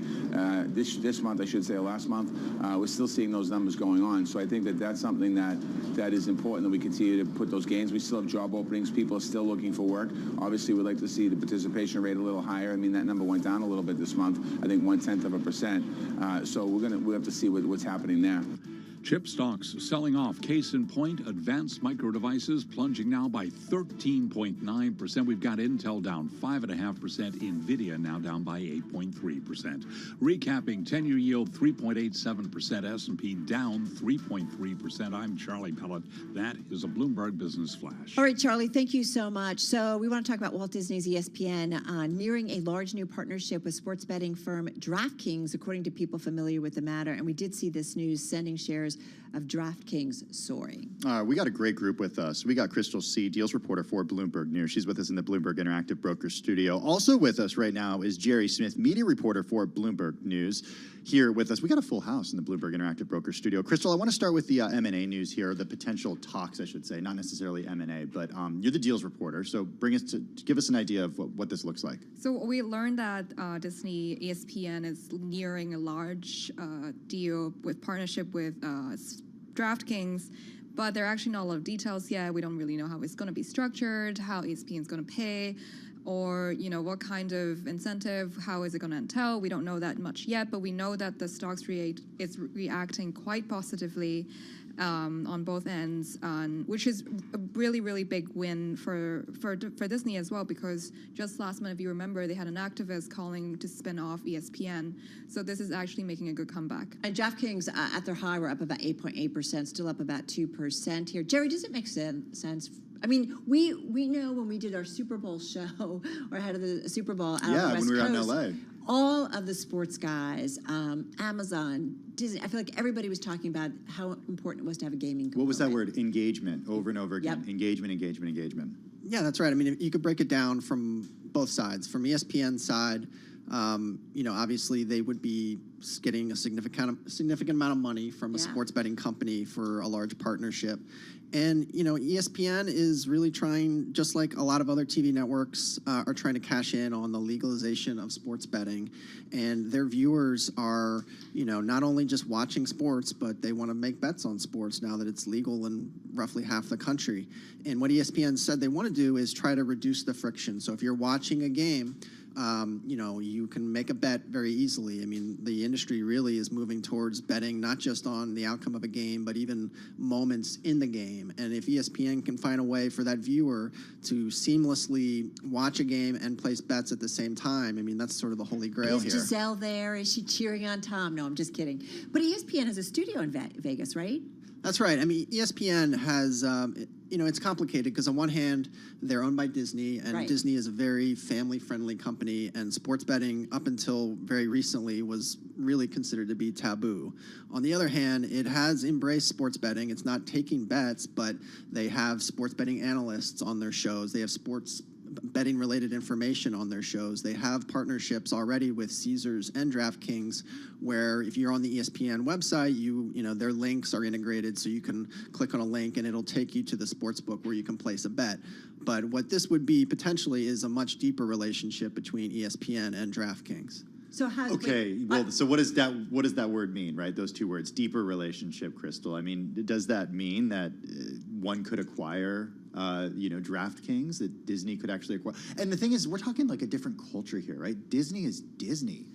This month, I should say, last month, we're still seeing those numbers going on. So I think that that's something that is important, that we continue to put those gains. We still have job openings. People are still looking for work. Obviously, we'd like to see the participation rate a little higher. I mean, that number went down a little bit this month, I think 0.1%. So we have to see what's happening there. Chip stocks selling off. Case in point, Advanced Micro Devices plunging now by 13.9%. We've got Intel down 5.5%. NVIDIA now down by 8.3%. Recapping, 10-year yield 3.87%. S&P down 3.3%. I'm Charlie Pellet. That is a Bloomberg Business Flash. All right, Charlie, thank you so much. So we want to talk about Walt Disney's ESPN nearing a large new partnership with sports betting firm DraftKings, according to people familiar with the matter. And we did see this news sending shares of DraftKings soaring. We got a great group with us. We got Crystal C., deals reporter for Bloomberg News. She's with us in the Bloomberg Interactive Broker Studio. Also with us right now is Jerry Smith, media reporter for Bloomberg News, here with us. We got a full house in the Bloomberg Interactive Broker Studio. Crystal, I want to start with the M&A news here, the potential talks, I should say, not necessarily M&A, but you're the deals reporter, so give us an idea of what this looks like. So we learned that Disney ESPN is nearing a large deal with partnership with DraftKings, but there are actually not a lot of details yet. We don't really know how it's going to be structured, how ESPN is going to pay, or what kind of incentive, how is it going to entail. We don't know that much yet, but we know that the stocks is reacting quite positively on both ends, which is a really, really big win for Disney as well, because just last month, if you remember, they had an activist calling to spin off ESPN. So this is actually making a good comeback. And DraftKings, at their high, were up about 8.8%, still up about 2% here. Jerry, does it make sense? I mean, we know when we did our Super Bowl show, or ahead of the Super Bowl out on the West when we were out in Coast, LA. all of the sports guys, Amazon, Disney, I feel like everybody was talking about how important it was to have a gaming component. What was that word? Engagement, over and over again. Yep. Engagement. Yeah, that's right. I mean, you could break it down from both sides. From ESPN's side, obviously they would be getting a significant amount of money from a sports betting company for a large partnership. And, ESPN is really trying, just like a lot of other TV networks are trying to cash in on the legalization of sports betting. And their viewers are, not only just watching sports, but they want to make bets on sports now that it's legal in roughly half the country. And what ESPN said they want to do is try to reduce the friction. So if you're watching a game, you can make a bet very easily. I mean, the industry really is moving towards betting not just on the outcome of a game, but even moments in the game. And if ESPN can find a way for that viewer to seamlessly watch a game and place bets at the same time, I mean, that's sort of the holy grail Is here. Giselle there? Is she cheering on Tom? No, I'm just kidding. But ESPN has a studio in Vegas, right? That's right. I mean, ESPN has, it's complicated because on one hand, they're owned by Disney, and Right. Disney is a very family-friendly company, and sports betting up until very recently was really considered to be taboo. On the other hand, it has embraced sports betting. It's not taking bets, but they have sports betting analysts on their shows. They have sports betting related information on their shows. They have partnerships already with Caesars and DraftKings, where if you're on the ESPN website, their links are integrated, so you can click on a link and it'll take you to the sports book where you can place a bet. But what this would be potentially is a much deeper relationship between ESPN and DraftKings. So how? Okay, well, so what does that word mean, right? Those two words, deeper relationship, Crystal. I mean, does that mean that one could acquire, DraftKings, that Disney could actually acquire? And the thing is, we're talking like a different culture here, right? Disney is Disney.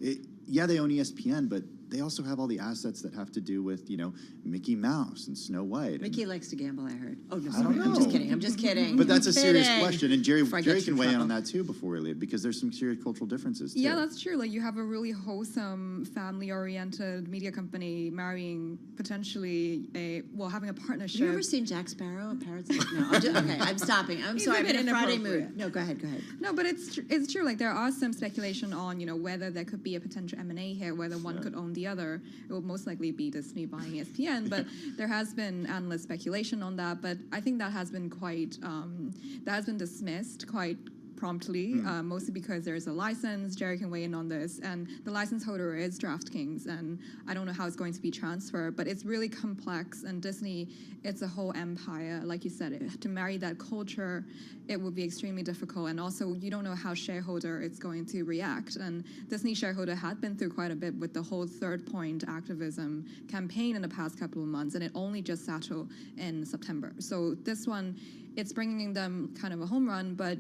They own ESPN, but they also have all the assets that have to do with, Mickey Mouse and Snow White. Mickey likes to gamble, I heard. Oh, no, I don't sorry. I'm know. just kidding. I'm just kidding. But that's a serious Kidding. question, and Jerry Before I get can you weigh in trouble. on that too before we leave, because there's some serious cultural differences too. Yeah, that's true. Like, you have a really wholesome, family-oriented media company marrying potentially having a partnership. Have you ever seen Jack Sparrow? Parrots? No, I'm stopping. I'm He's sorry. a I'm bit in a Friday inappropriate. mood. No, go ahead. No, but it's true. Like, there are some speculation on, whether there could be a potential M&A here, whether one could own the other. It will most likely be Disney buying ESPN, but there has been analyst speculation on that. But I think that has been dismissed quite promptly, mostly because there's a license. Jerry can weigh in on this, and the license holder is DraftKings, and I don't know how it's going to be transferred, but it's really complex, and Disney, it's a whole empire. Like you said, to marry that culture, it would be extremely difficult, and also you don't know how shareholder is going to react, and Disney shareholder had been through quite a bit with the whole third point activism campaign in the past couple of months, and it only just settled in September. So this one, it's bringing them kind of a home run, but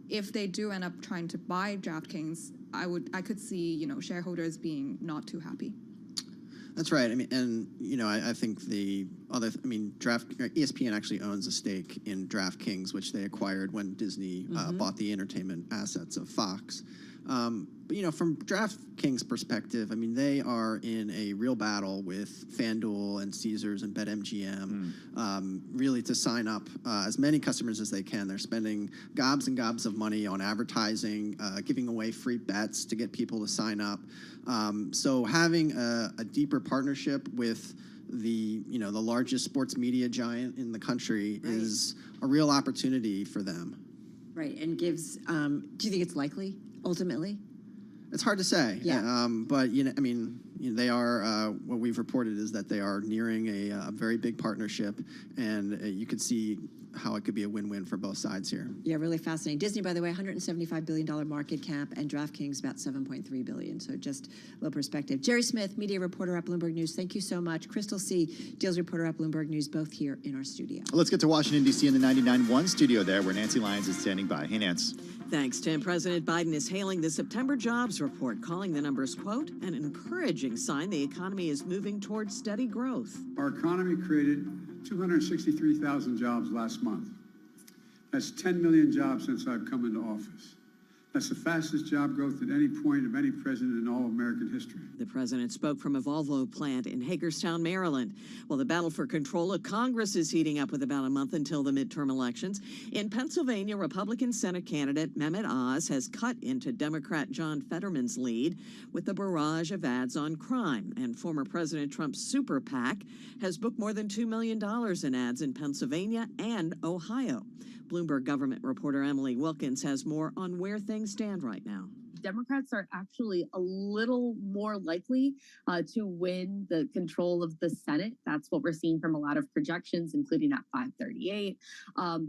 if they do end up trying to buy DraftKings, I could see shareholders being not too happy. That's right. I mean, and I think ESPN actually owns a stake in DraftKings, which they acquired when Disney bought the entertainment assets of Fox. But from DraftKings' perspective, I mean, they are in a real battle with FanDuel and Caesars and BetMGM, really to sign up as many customers as they can. They're spending gobs and gobs of money on advertising, giving away free bets to get people to sign up. So having a deeper partnership with the largest sports media giant in the country is a real opportunity for them. Right, and gives. Do you think it's likely ultimately? It's hard to say. Yeah. But they are. What we've reported is that they are nearing a very big partnership, and you could see how it could be a win-win for both sides here. Yeah, really fascinating. Disney, by the way, $175 billion market cap, and DraftKings about $7.3 billion. So just a little perspective. Jerry Smith, media reporter at Bloomberg News. Thank you so much. Crystal C., deals reporter at Bloomberg News, both here in our studio. Let's get to Washington, D.C. in the 99.1 studio there, where Nancy Lyons is standing by. Hey, Nance. Thanks, Tim. President Biden is hailing the September jobs report, calling the numbers, quote, an encouraging sign the economy is moving towards steady growth. Our economy created 263,000 jobs last month. That's 10 million jobs since I've come into office. That's the fastest job growth at any point of any president in all American history. The president spoke from a Volvo plant in Hagerstown, Maryland. Well, the battle for control of Congress is heating up with about a month until the midterm elections. In Pennsylvania, Republican Senate candidate Mehmet Oz has cut into Democrat John Fetterman's lead with a barrage of ads on crime. And former President Trump's super PAC has booked more than $2 million in ads in Pennsylvania and Ohio. Bloomberg government reporter Emily Wilkins has more on where things stand right now. Democrats are actually a little more likely to win the control of the Senate. That's what we're seeing from a lot of projections, including at 538.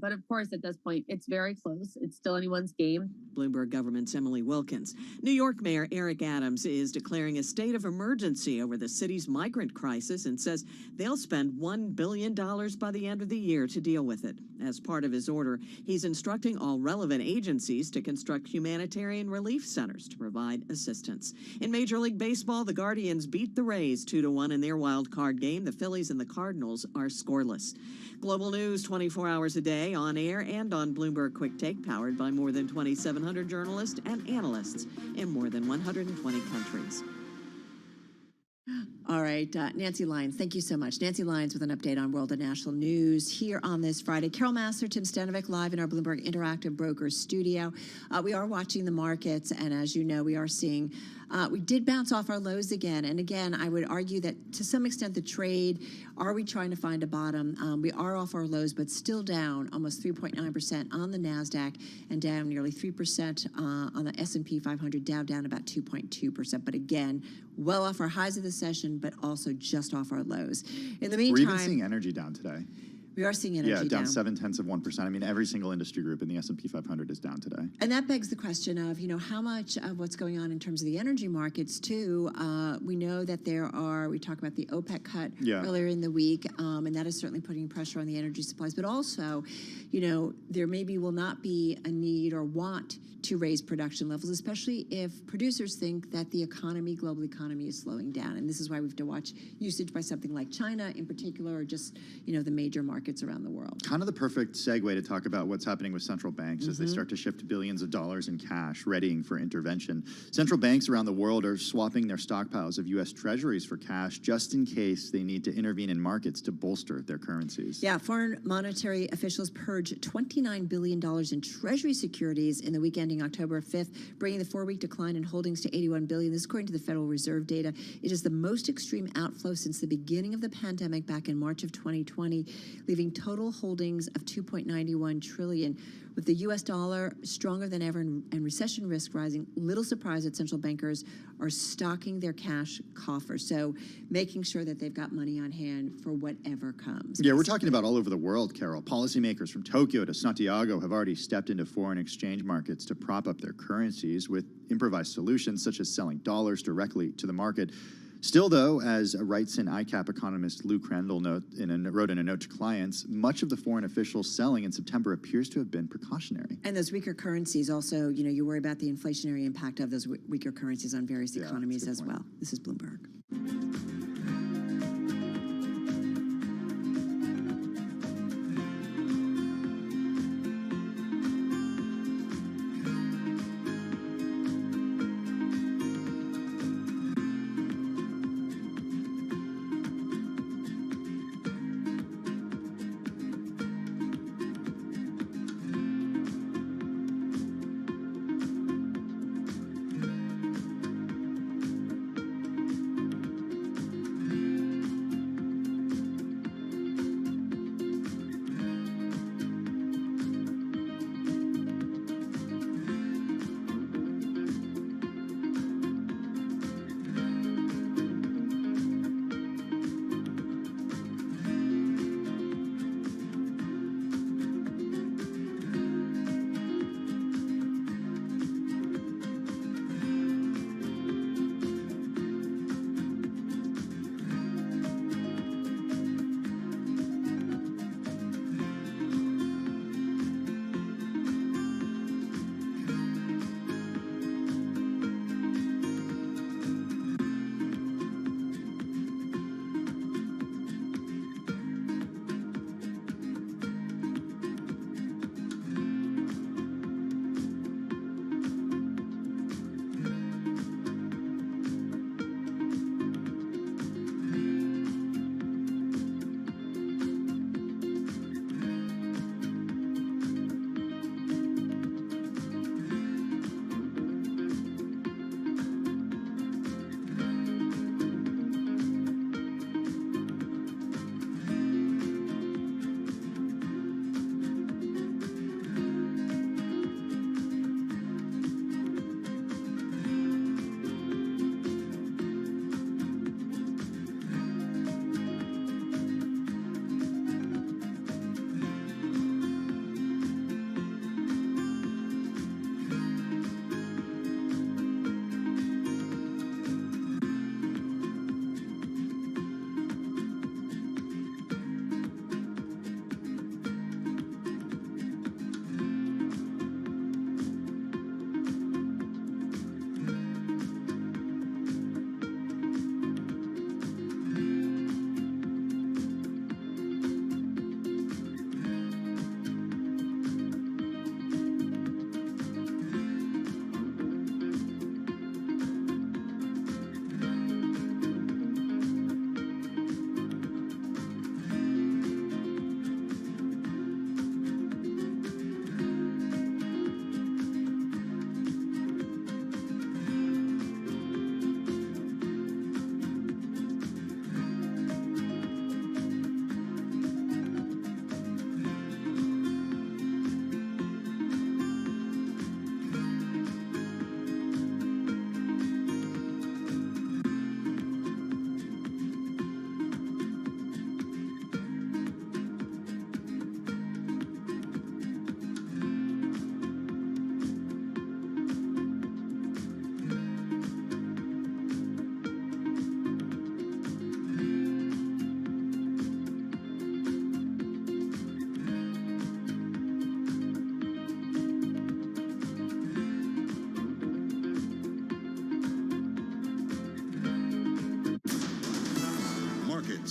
But of course, at this point, it's very close. It's still anyone's game. Bloomberg Government's Emily Wilkins. New York Mayor Eric Adams is declaring a state of emergency over the city's migrant crisis and says they'll spend $1 billion by the end of the year to deal with it. As part of his order, he's instructing all relevant agencies to construct humanitarian relief centers to provide assistance. In Major League Baseball, the Guardians beat the Rays 2-1 in their wild card game. The Phillies and the Cardinals are scoreless. Global news 24 hours a day, on air and on Bloomberg Quick Take, powered by more than 2,700 journalists and analysts in more than 120 countries. All right, Nancy Lyons, thank you so much. Nancy Lyons with an update on world and national news here on this Friday. Carol Massar, Tim Stanovic live in our Bloomberg Interactive Brokers studio. We are watching the markets, and as you know, we are seeing we did bounce off our lows again. And again, I would argue that to some extent the trade, are we trying to find a bottom? We are off our lows, but still down almost 3.9% on the NASDAQ and down nearly 3% on the S&P 500, down about 2.2%. But again, well off our highs of the session, but also just off our lows. In the meantime, we're even seeing energy down today. We are seeing energy down 0.7%. I mean, every single industry group in the S&P 500 is down today. And that begs the question of, how much of what's going on in terms of the energy markets, too. We know that we talked about the OPEC cut earlier in the week, and that is certainly putting pressure on the energy supplies. But also, there maybe will not be a need or want to raise production levels, especially if producers think that the global economy is slowing down. And this is why we have to watch usage by something like China in particular, or just, the major markets around the world. Kind of the perfect segue to talk about what's happening with central banks as they start to shift billions of dollars in cash, readying for intervention. Central banks around the world are swapping their stockpiles of U.S. treasuries for cash just in case they need to intervene in markets to bolster their currencies. Yeah, foreign monetary officials purged $29 billion in treasury securities in the week ending October 5th, bringing the 4-week decline in holdings to $81 billion. This according to the Federal Reserve data. It is the most extreme outflow since the beginning of the pandemic back in March of 2020, leaving total holdings of $2.91 trillion. With the U.S. dollar stronger than ever and recession risk rising, little surprise that central bankers are stocking their cash coffers. So making sure that they've got money on hand for whatever comes. Yeah, we're talking about all over the world, Carol. Policymakers from Tokyo to Santiago have already stepped into foreign exchange markets to prop up their currencies with improvised solutions such as selling dollars directly to the market. Still, though, as a Wrightson ICAP economist Lou Crandall wrote in a note to clients, much of the foreign officials selling in September appears to have been precautionary. And those weaker currencies also, you worry about the inflationary impact of those weaker currencies on various economies as well. This is Bloomberg.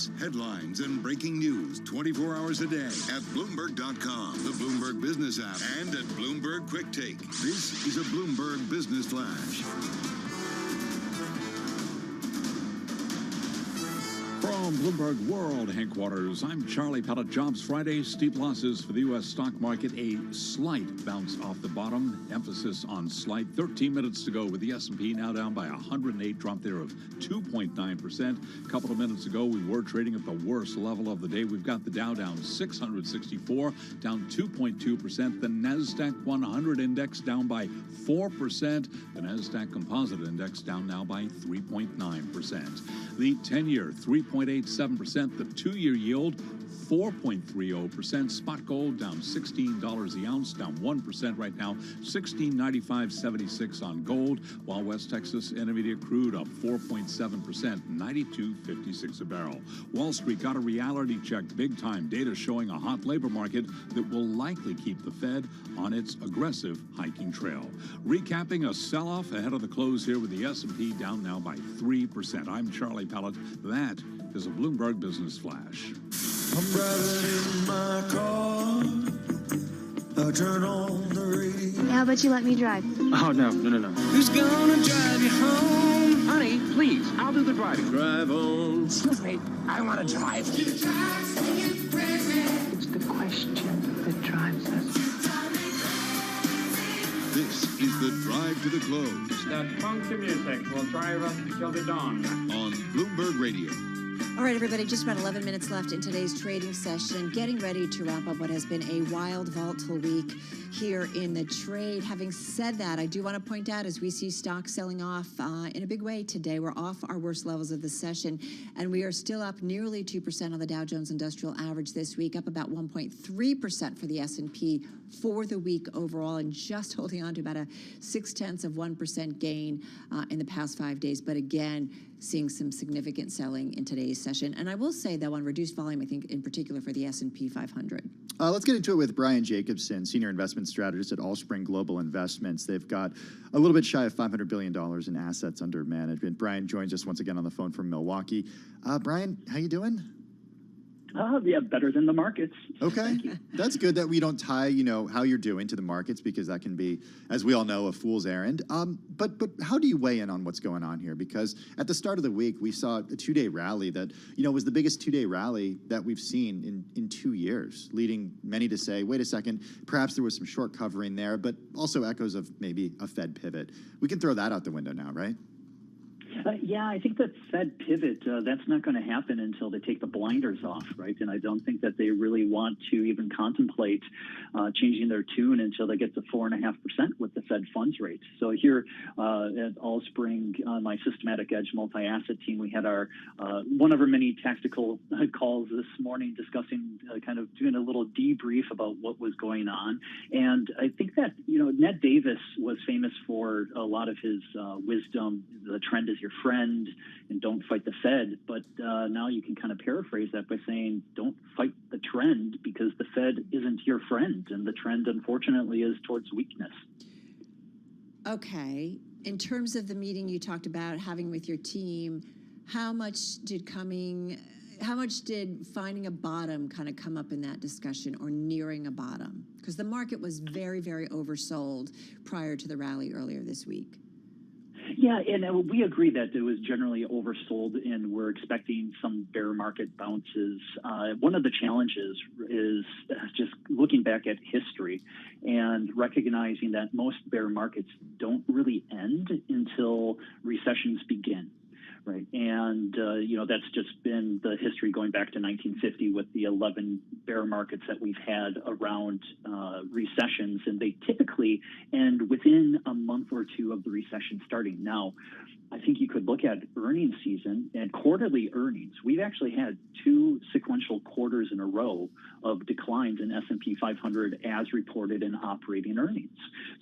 updates, headlines, and breaking news 24 hours a day at Bloomberg.com, the Bloomberg Business app, and at Bloomberg Quick Take. This is a Bloomberg Business Flash. From Bloomberg World Headquarters, I'm Charlie Pellet. Jobs Friday, steep losses for the U.S. stock market. A slight bounce off the bottom. Emphasis on slight. 13 minutes to go with the S&P now down by 108, drop there of 2.9%. A couple of minutes ago, we were trading at the worst level of the day. We've got the Dow down 664, down 2.2%. The NASDAQ 100 index down by 4%. The NASDAQ Composite Index down now by 3.9%. The 10-year, 3.87%. The 2-year yield, 4.30%. Spot gold down $16 the ounce, down 1% right now, $16.9576 on gold, while West Texas Intermediate crude up 4.7%, $92.56 a barrel. Wall Street got a reality check, big time data showing a hot labor market that will likely keep the Fed on its aggressive hiking trail. Recapping a sell-off ahead of the close here with the S&P down now by 3%. I'm Charlie Pellet. That is a Bloomberg Business Flash. I'm driving in my car. I turn on the radio. How about you let me drive? Oh, no. Who's gonna drive you home? Honey, please, I'll do the driving. Drive on. Excuse me, I want to drive. It's the question that drives us. This is the Drive to the Close. That funky music will drive us till the dawn. On Bloomberg Radio. All right, everybody, just about 11 minutes left in today's trading session. Getting ready to wrap up what has been a wild, volatile week here in the trade. Having said that, I do want to point out, as we see stocks selling off in a big way today, we're off our worst levels of the session, and we are still up nearly 2% on the Dow Jones Industrial Average this week, up about 1.3% for the S&P for the week overall, and just holding on to about a 0.6% gain in the past 5 days. But again, seeing some significant selling in today's session. And I will say, though, on reduced volume, I think in particular for the S&P 500. Let's get into it with Brian Jacobson, Senior Investment Strategist at Allspring Global Investments. They've got a little bit shy of $500 billion in assets under management. Brian joins us once again on the phone from Milwaukee. Brian, how you doing? Yeah, better than the markets. Okay, that's good that we don't tie, how you're doing to the markets, because that can be, as we all know, a fool's errand. But how do you weigh in on what's going on here? Because at the start of the week, we saw a 2-day rally that, was the biggest 2-day rally that we've seen in 2 years, leading many to say, wait a second, perhaps there was some short covering there, but also echoes of maybe a Fed pivot. We can throw that out the window now, right? Yeah, I think that Fed pivot, that's not going to happen until they take the blinders off, right? And I don't think that they really want to even contemplate changing their tune until they get to 4.5% with the Fed funds rate. So here at Allspring, my Systematic Edge multi-asset team, we had our one of our many tactical calls this morning discussing kind of doing a little debrief about what was going on. And I think that, Ned Davis was famous for a lot of his wisdom. The trend is your friend and don't fight the Fed. But now you can kind of paraphrase that by saying don't fight the trend, because the Fed isn't your friend. And the trend, unfortunately, is towards weakness. Okay. In terms of the meeting you talked about having with your team, how much did finding a bottom kind of come up in that discussion, or nearing a bottom? Because the market was very, very oversold prior to the rally earlier this week. Yeah, and we agree that it was generally oversold, and we're expecting some bear market bounces. One of the challenges is just looking back at history and recognizing that most bear markets don't really end until recessions begin. Right. And, that's just been the history going back to 1950 with the 11 bear markets that we've had around recessions. And they typically end within a month or two of the recession starting. Now, I think you could look at earnings season and quarterly earnings. We've actually had 2 sequential quarters in a row of declines in S&P 500 as reported in operating earnings.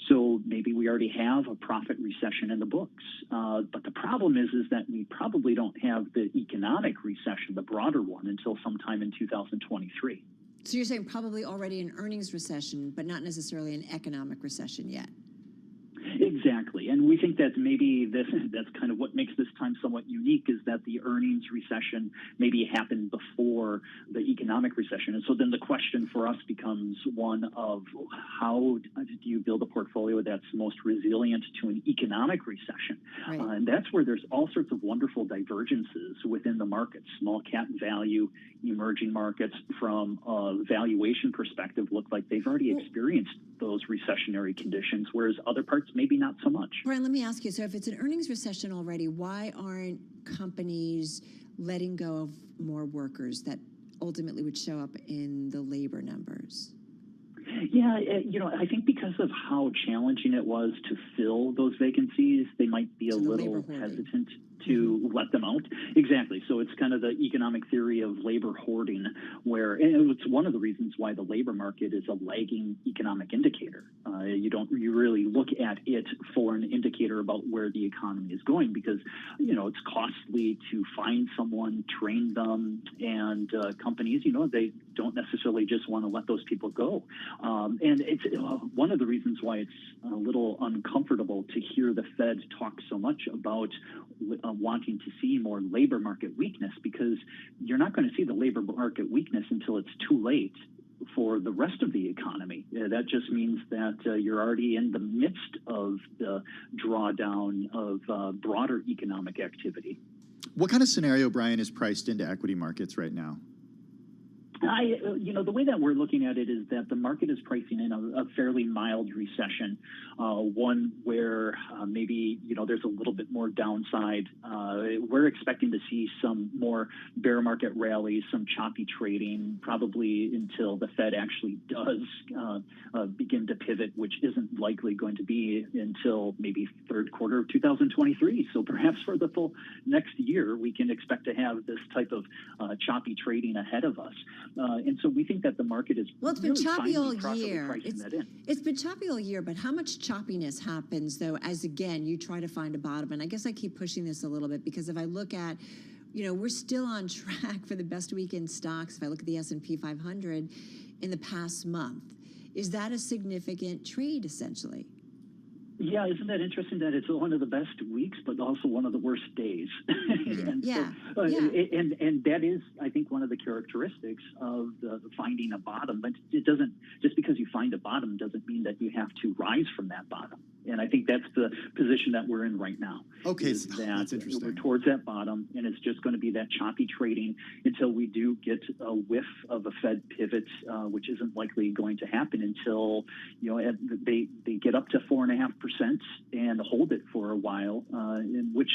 So maybe we already have a profit recession in the books. But the problem is that we probably don't have the economic recession, the broader one, until sometime in 2023. So you're saying probably already an earnings recession, but not necessarily an economic recession yet? Exactly. And we think that maybe that's kind of what makes this time somewhat unique, is that the earnings recession maybe happened before the economic recession. And so then the question for us becomes one of how do you build a portfolio that's most resilient to an economic recession? Right. And that's where there's all sorts of wonderful divergences within the markets. Small cap value, emerging markets from a valuation perspective look like they've already experienced those recessionary conditions, whereas other parts maybe not so much. Brian, let me ask you, so if it's an earnings recession already, why aren't companies letting go of more workers that ultimately would show up in the labor numbers? Yeah, I think because of how challenging it was to fill those vacancies, they might be a little hesitant to let them out. Exactly. So it's kind of the economic theory of labor hoarding, and it's one of the reasons why the labor market is a lagging economic indicator. You really look at it for an indicator about where the economy is going, because it's costly to find someone, train them, and companies they don't necessarily just want to let those people go. And it's one of the reasons why it's a little uncomfortable to hear the Fed talk so much about wanting to see more labor market weakness, because you're not going to see the labor market weakness until it's too late for the rest of the economy. That just means that you're already in the midst of the drawdown of broader economic activity. What kind of scenario, Brian, is priced into equity markets right now? The way that we're looking at it is that the market is pricing in a fairly mild recession, one where maybe there's a little bit more downside. We're expecting to see some more bear market rallies, some choppy trading, probably until the Fed actually does begin to pivot, which isn't likely going to be until maybe third quarter of 2023. So perhaps for the full next year, we can expect to have this type of choppy trading ahead of us. And so we think that the market is it's been choppy all year. It's been choppy all year, but how much choppiness happens, though, as, again, you try to find a bottom? And I guess I keep pushing this a little bit, because if I look at, we're still on track for the best week in stocks. If I look at the S&P 500 in the past month, is that a significant trade, essentially? Yeah, isn't that interesting that it's one of the best weeks, but also one of the worst days? And that is, I think, one of the characteristics of the finding a bottom. But it doesn't, just because you find a bottom doesn't mean that you have to rise from that bottom. And I think that's the position that we're in right now. Okay, that's interesting. We're towards that bottom, and it's just going to be that choppy trading until we do get a whiff of a Fed pivot, which isn't likely going to happen until they get up to 4.5%. And hold it for a while, in which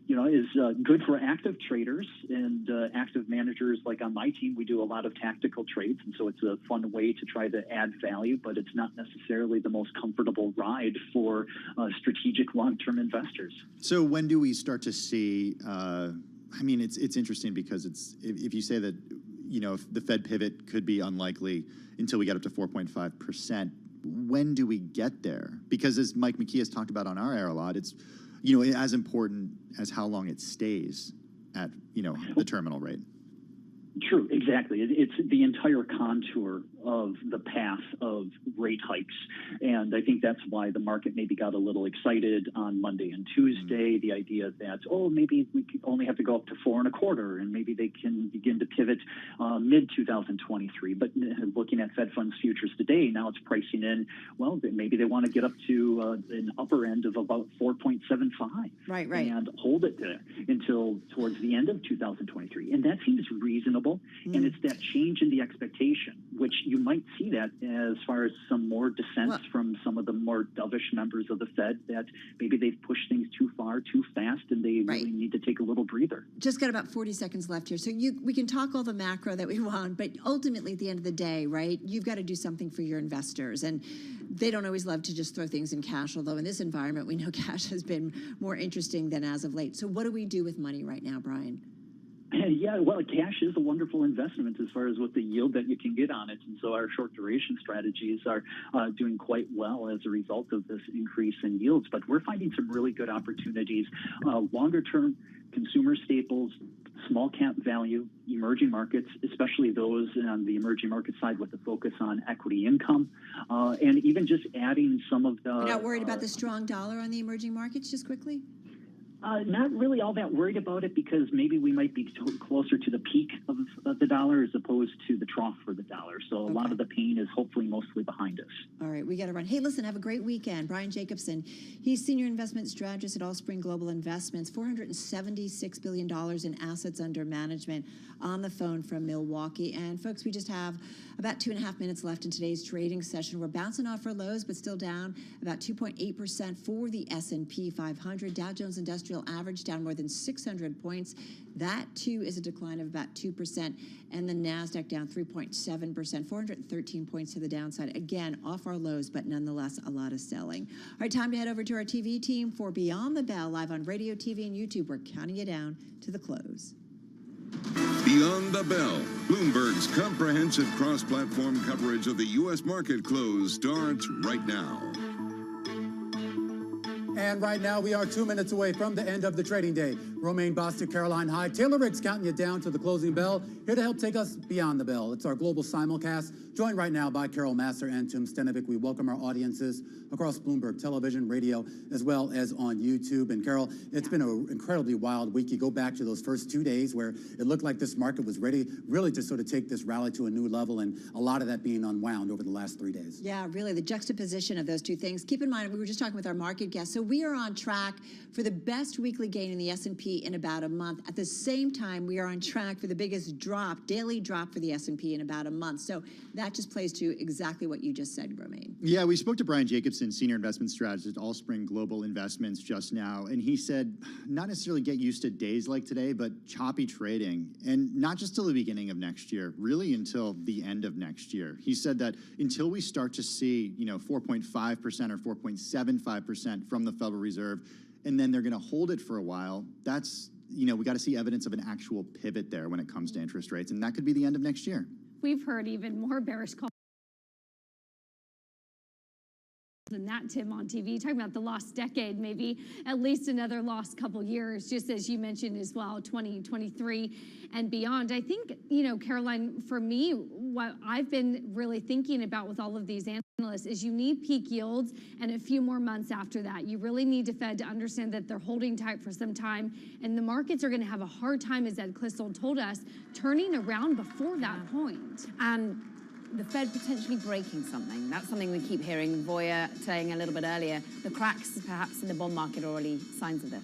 is good for active traders and active managers. Like on my team, we do a lot of tactical trades, and so it's a fun way to try to add value, but it's not necessarily the most comfortable ride for strategic long-term investors. So when do we start to see? It's interesting, because if you say that if the Fed pivot could be unlikely until we get up to 4.5%. When do we get there? Because as Mike McKee has talked about on our air a lot, it's as important as how long it stays at the terminal rate. True, exactly. It's the entire contour of the path of rate hikes. And I think that's why the market maybe got a little excited on Monday and Tuesday, the idea that, maybe we could only have to go up to 4.25%, and maybe they can begin to pivot mid-2023. But looking at Fed funds futures today, now it's pricing in, maybe they want to get up to an upper end of about 4.75. Right. And hold it there until towards the end of 2023. And that seems reasonable. And it's that change in the expectation, which you might see that as far as some more dissents from some of the more dovish members of the Fed, that maybe they've pushed things too far, too fast, and they really need to take a little breather. Just got about 40 seconds left here. So we can talk all the macro that we want, but ultimately at the end of the day, right, you've got to do something for your investors. And they don't always love to just throw things in cash, although in this environment, we know cash has been more interesting than as of late. So what do we do with money right now, Brian? Yeah, cash is a wonderful investment as far as what the yield that you can get on it. And so our short duration strategies are doing quite well as a result of this increase in yields. But we're finding some really good opportunities, longer term consumer staples, small cap value, emerging markets, especially those on the emerging market side with the focus on equity income, and even just adding some of the... You're not worried about the strong dollar on the emerging markets, just quickly? Not really all that worried about it because maybe we might be closer to the peak of the dollar as opposed to the trough for the dollar. So a lot of the pain is hopefully mostly behind us. All right, we got to run. Hey, listen, have a great weekend. Brian Jacobson, he's Senior Investment Strategist at Allspring Global Investments, $476 billion in assets under management, on the phone from Milwaukee. And folks, we just have about 2.5 minutes left in today's trading session. We're bouncing off our lows, but still down about 2.8% for the S&P 500. Dow Jones Industrial Average down more than 600 points. That, too, is a decline of about 2%. And the NASDAQ down 3.7%, 413 points to the downside. Again, off our lows, but nonetheless, a lot of selling. All right, time to head over to our TV team for Beyond the Bell, live on radio, TV, and YouTube. We're counting you down to the close. Beyond the Bell, Bloomberg's comprehensive cross-platform coverage of the U.S. market close starts right now. And right now, we are 2 minutes away from the end of the trading day. Romaine Bostic, Caroline Hyde, Taylor Ricks counting you down to the closing bell. Here to help take us beyond the bell. It's our global simulcast, joined right now by Carol Master and Tim Stenovic. We welcome our audiences across Bloomberg Television, radio, as well as on YouTube. And Carol, it's been an incredibly wild week. You go back to those first 2 days where it looked like this market was ready really to sort of take this rally to a new level, and a lot of that being unwound over the last 3 days. Yeah, really, the juxtaposition of those two things. Keep in mind, we were just talking with our market guests, so we are on track for the best weekly gain in the S&P in about a month. At the same time, we are on track for the biggest drop, daily drop for the S&P in about a month. So that just plays to exactly what you just said, Romaine. Yeah, we spoke to Brian Jacobson, Senior Investment Strategist at Allspring Global Investments just now, and he said not necessarily get used to days like today, but choppy trading, and not just till the beginning of next year, really until the end of next year. He said that until we start to see, 4.5% or 4.75% from the Federal Reserve, and then they're going to hold it for a while, that's, we got to see evidence of an actual pivot there when it comes to interest rates, and that could be the end of next year. We've heard even more bearish calls than that, Tim, on TV, talking about the lost decade, maybe at least another lost couple years, just as you mentioned as well, 2023 and beyond. I think, Caroline, for me, what I've been really thinking about with all of these analysts is you need peak yields and a few more months after that. You really need the Fed to understand that they're holding tight for some time, and the markets are going to have a hard time, as Ed Clissold told us, turning around before that point. And the Fed potentially breaking something. That's something we keep hearing. Voya saying a little bit earlier, the cracks perhaps in the bond market are already signs of this.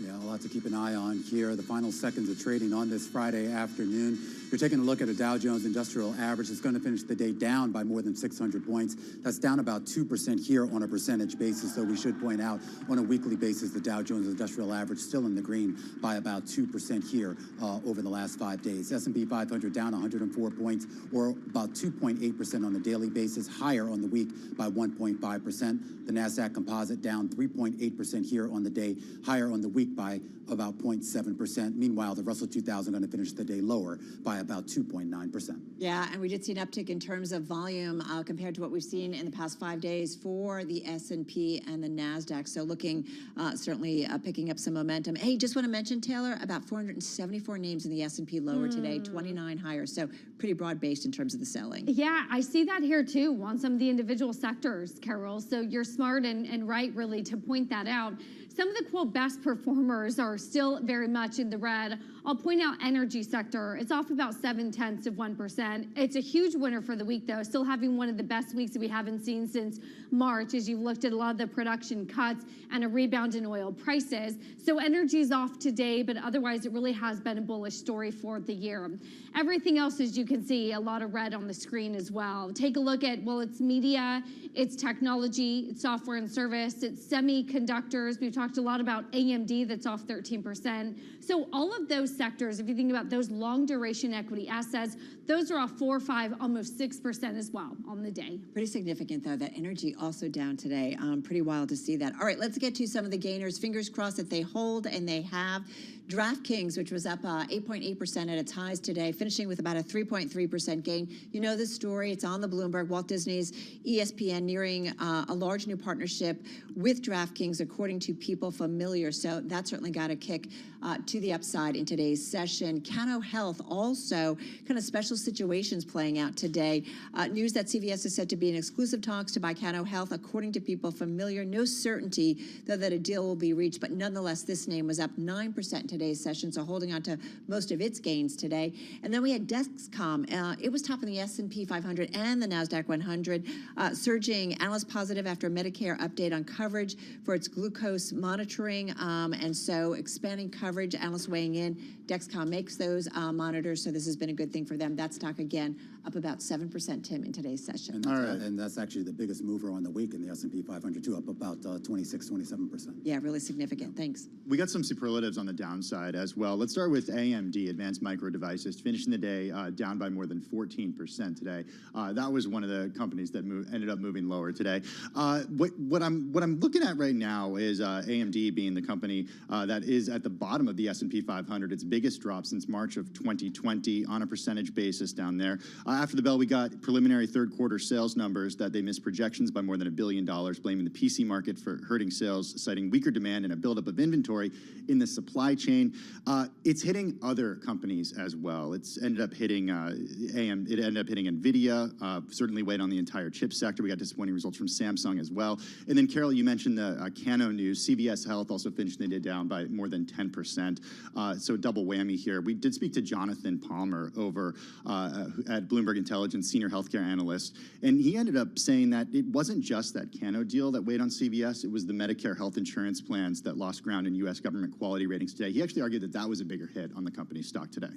Yeah, a lot to keep an eye on here. The final seconds of trading on this Friday afternoon. You're taking a look at a Dow Jones Industrial Average. It's going to finish the day down by more than 600 points. That's down about 2% here on a percentage basis. So we should point out on a weekly basis, the Dow Jones Industrial Average still in the green by about 2% here over the last 5 days. S&P 500 down 104 points, or about 2.8% on the daily basis, higher on the week by 1.5%. The NASDAQ Composite down 3.8% here on the day, higher on the week by about 0.7%. Meanwhile, the Russell 2000 going to finish the day lower by about 2.9%. Yeah, and we did see an uptick in terms of volume compared to what we've seen in the past 5 days for the S&P and the NASDAQ. So looking certainly picking up some momentum. Hey, just want to mention, Taylor, about 474 names in the S&P lower today, 29 higher. So pretty broad-based in terms of the selling. Yeah, I see that here too on some of the individual sectors, Carol. So you're smart and right, really, to point that out. Some of the, quote, best performers are still very much in the red. I'll point out energy sector. It's off about 0.7%. It's a huge winner for the week, though, still having one of the best weeks that we haven't seen since March, as you've looked at a lot of the production cuts and a rebound in oil prices. So energy's off today, but otherwise it really has been a bullish story for the year. Everything else, as you can see, a lot of red on the screen as well. Take a look at, well, it's media, it's technology, it's software and service, it's semiconductors. We've talked a lot about AMD, that's off 13%. So all of those sectors, if you think about those long duration equity assets, those are off 4, 5, almost 6% as well on the day. Pretty significant, though, that energy also down today. Pretty wild to see that. All right, let's get to some of the gainers. Fingers crossed that they hold, and they have. DraftKings, which was up 8.8% at its highs today, finishing with about a 3.3% gain. You know this story. It's on the Bloomberg. Walt Disney's ESPN nearing a large new partnership with DraftKings, according to people familiar. So that certainly got a kick to the upside in today's session. Cano Health also kind of special situations playing out today. News that CVS is said to be in exclusive talks to buy Cano Health, according to people familiar. No certainty, though, that a deal will be reached, but nonetheless, this name was up 9% in today's session, so holding on to most of its gains today. And then we had Dexcom. It was topping the S&P 500 and the NASDAQ 100, surging. Analyst positive after a Medicare update on coverage for its glucose monitoring, and so expanding coverage. Analysts weighing in. Dexcom makes those monitors, so this has been a good thing for them. That stock, again, up about 7%, Tim, in today's session. And that's actually the biggest mover on the week in the S&P 500, too, up about 27%. Yeah, really significant. Thanks. We got some superlatives on the downside as well. Let's start with AMD, Advanced Micro Devices, finishing the day down by more than 14% today. That was one of the companies that ended up moving lower today. What I'm looking at right now is AMD being the company that is at the bottom of the S&P 500. Its biggest drop since March of 2020 on a percentage basis down there. After the bell, we got preliminary third quarter sales numbers that they missed projections by more than $1 billion, blaming the PC market for hurting sales, citing weaker demand and a buildup of inventory in the supply chain. It's hitting other companies as well. It's ended up hitting it ended up hitting NVIDIA, certainly weighed on the entire chip sector. We got disappointing results from Samsung as well. And then, Carol, you mentioned the Cano news. CVS Health also finished the day down by more than 10%. So double whammy here. We did speak to Jonathan Palmer over at Bloomberg Intelligence, senior healthcare analyst, and he ended up saying that it wasn't just that Cano deal that weighed on CVS. It was the Medicare health insurance plans that lost ground in U.S. government quality ratings today. He actually argued that that was a bigger hit on the company's stock today.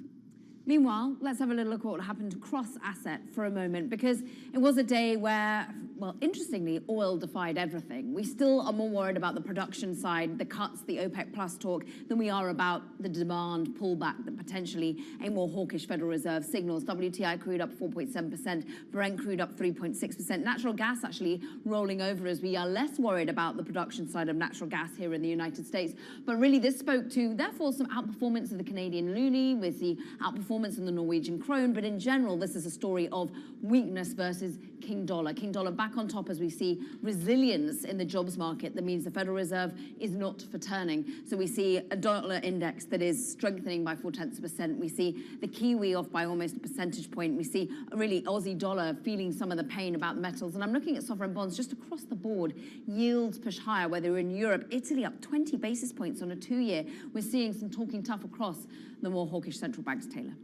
Meanwhile, let's have a little look at what happened across asset for a moment, because it was a day where, well, interestingly, oil defied everything. We still are more worried about the production side, the cuts, the OPEC plus talk, than we are about the demand pullback that potentially a more hawkish Federal Reserve signals. WTI crude up 4.7%, Brent crude up 3.6%. Natural gas actually rolling over as we are less worried about the production side of natural gas here in the United States. But really, this spoke to, therefore, some outperformance of the Canadian loonie with the outperformance in the Norwegian krone, but in general, this is a story of weakness versus King Dollar. King Dollar back on top as we see resilience in the jobs market. That means the Federal Reserve is not for turning. So we see a dollar index that is strengthening by 0.4%. We see the Kiwi off by almost a percentage point. We see really Aussie dollar feeling some of the pain about metals. And I'm looking at sovereign bonds just across the board. Yields push higher, whether in Europe, Italy up 20 basis points on a 2-year. We're seeing some talking tough across the more hawkish central banks, Taylor.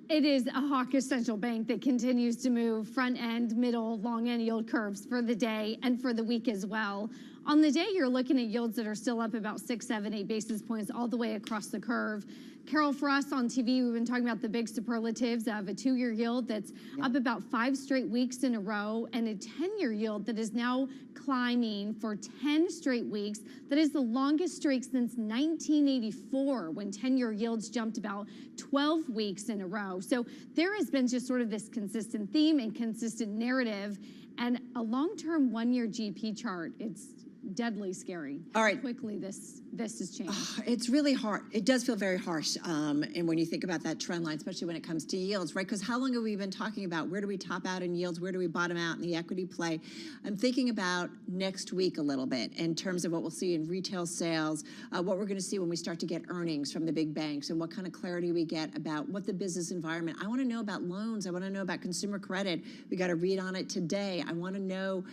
It is a hawkish central bank that continues to move front end, middle, long end yield curves for the day and for the week as well. On the day, you're looking at yields that are still up about 6, 7, 8 basis points all the way across the curve. Carol, for us on TV, we've been talking about the big superlatives of a 2-year yield that's up about 5 straight weeks in a row, and a 10-year yield that is now climbing for 10 straight weeks. That is the longest streak since 1984, when 10-year yields jumped about 12 weeks in a row. So there has been just sort of this consistent theme and consistent narrative, and a long-term 1-year GP chart, it's deadly scary. All right. Quickly this has changed. It's really hard. It does feel very harsh. And when you think about that trend line, especially when it comes to yields, right? Because how long have we been talking about where do we top out in yields? Where do we bottom out in the equity play? I'm thinking about next week a little bit in terms of what we'll see in retail sales, what we're going to see when we start to get earnings from the big banks, and what kind of clarity we get about what the business environment. I want to know about loans. I want to know about consumer credit. We got to read on it today. I want to know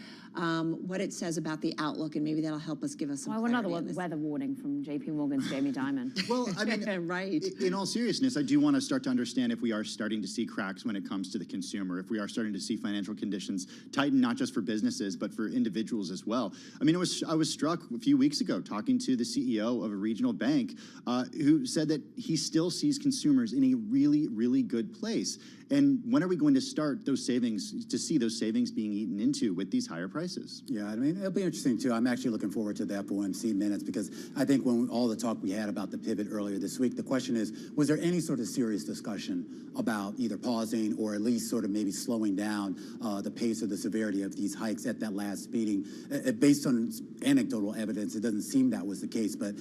what it says about the outlook, and maybe that'll help us give us some clarity. Another weather warning from JP Morgan's Jamie Dimon. Well, I mean, right. In all seriousness, I do want to start to understand if we are starting to see cracks when it comes to the consumer, if we are starting to see financial conditions tighten, not just for businesses, but for individuals as well. I mean, I was struck a few weeks ago talking to the CEO of a regional bank who said that he still sees consumers in a really, really good place. And when are we going to start those savings, to see those savings being eaten into with these higher prices? Yeah, I mean, it'll be interesting, too. I'm actually looking forward to the FOMC minutes because I think when all the talk we had about the pivot earlier this week, the question is, was there any sort of serious discussion about either pausing or at least sort of maybe slowing down the pace or the severity of these hikes at that last meeting? Based on anecdotal evidence, it doesn't seem that was the case, but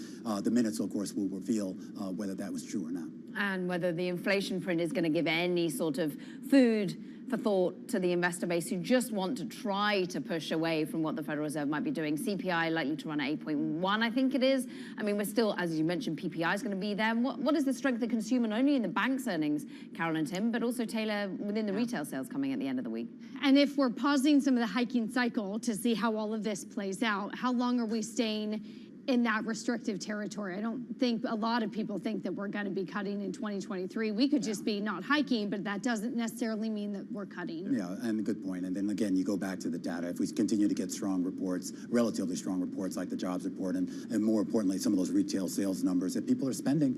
the minutes, of course, will reveal whether that was true or not. And whether the inflation print is going to give any sort of food for thought to the investor base who just want to try to push away from what the Federal Reserve might be doing. CPI likely to run at 8.1, I think it is. I mean, we're still, as you mentioned, PPI is going to be there. What is the strength of the consumer, not only in the bank's earnings, Carol and Tim, but also, Taylor, within the retail sales coming at the end of the week? And if we're pausing some of the hiking cycle to see how all of this plays out, how long are we staying in that restrictive territory? I don't think a lot of people think that we're going to be cutting in 2023. We could just be not hiking, but that doesn't necessarily mean that we're cutting. Yeah, and a good point. And then again, you go back to the data. If we continue to get strong reports, relatively strong reports like the jobs report, and more importantly, some of those retail sales numbers that people are spending,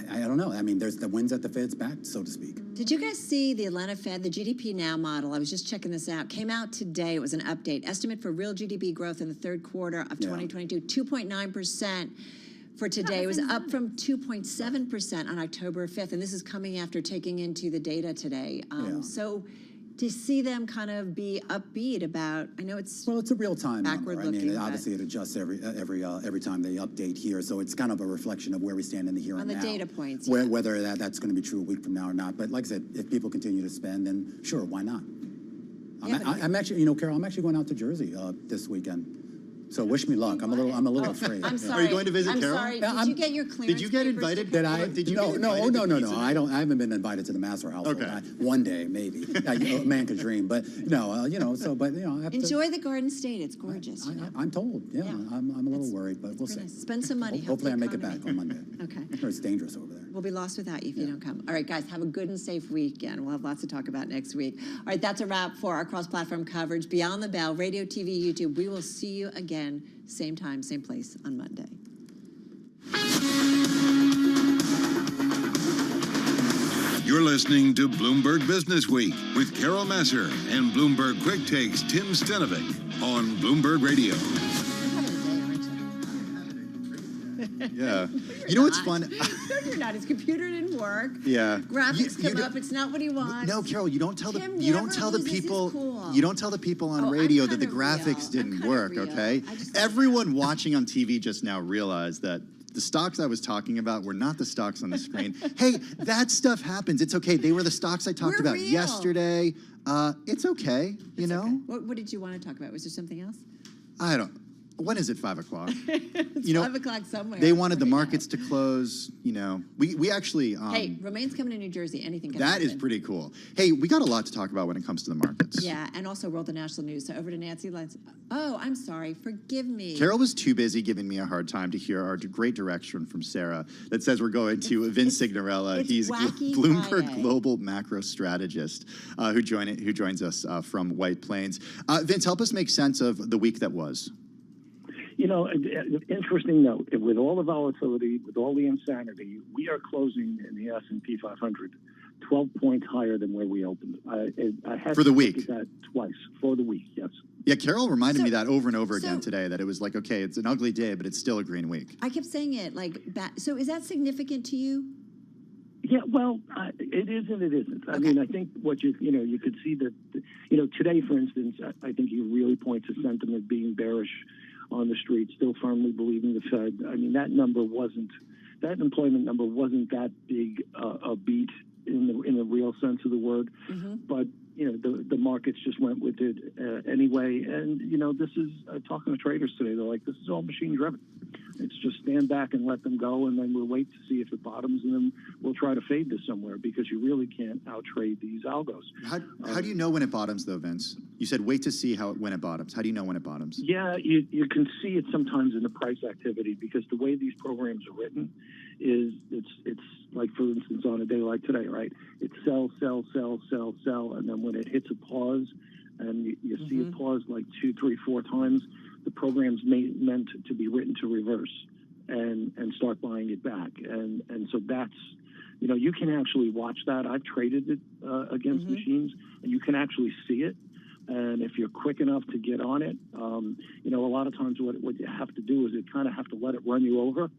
I don't know. I mean, there's the winds at the Fed's back, so to speak. Did you guys see the Atlanta Fed, the GDP Now model? I was just checking this out. Came out today. It was an update. Estimate for real GDP growth in the third quarter of 2022, 2.9%. For today, it was up from 2.7% on October 5th, and this is coming after taking into the data today. So to see them kind of be upbeat about, I know it's a real time backward number. looking. I mean, obviously it adjusts every time they update here, so it's kind of a reflection of where we stand in the here and now. On the data points, whether that's going to be true a week from now or not. But like I said, if people continue to spend, then sure, why not? I'm actually, Carol, I'm actually going out to Jersey this weekend. So wish me luck. I'm a little afraid. I'm sorry. Are you going to visit Carol? I'm sorry. Did you get your clearance? Did you get invited? No. I haven't been invited to the Master household. Okay. One day, maybe. A man could dream, but no. I have Enjoy the Garden State. It's gorgeous. I'm told. Yeah. I'm a little worried, but we'll see. Spend some money. Hopefully, I make it back on Monday. Okay. It's dangerous over there. We'll be lost without you if you don't come. All right, guys, have a good and safe weekend. We'll have lots to talk about next week. All right, that's a wrap for our cross-platform coverage. Beyond the Bell, radio, TV, YouTube. We will see you again, same time, same place on Monday. You're listening to Bloomberg Business Week with Carol Messer and Bloomberg Quick Takes Tim Stenovic on Bloomberg Radio. Yeah. You know what's fun? No, you're not. His computer didn't work. Yeah. Graphics come up. It's not what he wants. No, Carol, you don't tell the Tim you never don't tell the loses his people cool. you don't tell the people on radio that the graphics didn't work, okay? Everyone watching on TV just now realized that the stocks I was talking about were not the stocks on the screen. Hey, that stuff happens. It's okay. They were the stocks I talked about yesterday. It's okay, you know? Okay. What did you want to talk about? Was there something else? I don't. When is it 5 o'clock? It's 5 o'clock somewhere. They wanted the markets to close. You know, we actually. Hey, Romain's coming to New Jersey. Anything can that happen. is pretty cool. Hey, we got a lot to talk about when it comes to the markets. Yeah, and also world and national news. So over to Nancy. Oh, I'm sorry. Forgive me. Carol was too busy giving me a hard time to hear our great direction from Sarah that says we're going to Vince Signorella. He's Bloomberg Friday. Global Macro Strategist who joins us from White Plains. Vince, help us make sense of the week that was. You know, interesting note, with all the volatility, with all the insanity, we are closing in the S&P 500 12 points higher than where we opened. I had For the to week? look at that twice. For the week, yes. Yeah, Carol reminded me that over and over again today, that it was like, okay, it's an ugly day, but it's still a green week. I kept saying it so is that significant to you? Yeah, well, it is and it isn't. I mean, I think what you could see that, today, for instance, I think you really point to sentiment being bearish on the street, still firmly believing the Fed. I mean, that employment number wasn't that big a beat in the real sense of the word. But the markets just went with it anyway. And this is talking to traders today. They're like, this is all machine driven. It's just stand back and let them go, and then we'll wait to see if it bottoms, and then we'll try to fade this somewhere because you really can't out-trade these algos. How do you know when it bottoms, though, Vince? You said wait to see when it bottoms. How do you know when it bottoms? Yeah, you can see it sometimes in the price activity because the way these programs are written is it's like, for instance, on a day like today, right? It's sell, sell, sell, sell, sell, and then when it hits a pause, and you see it pause like 2, 3, 4 times, the program's meant to be written to reverse and start buying it back, and so you can actually watch that. I've traded it against machines, and you can actually see it. And if you're quick enough to get on it, a lot of times what you have to do is you kind of have to let it run you over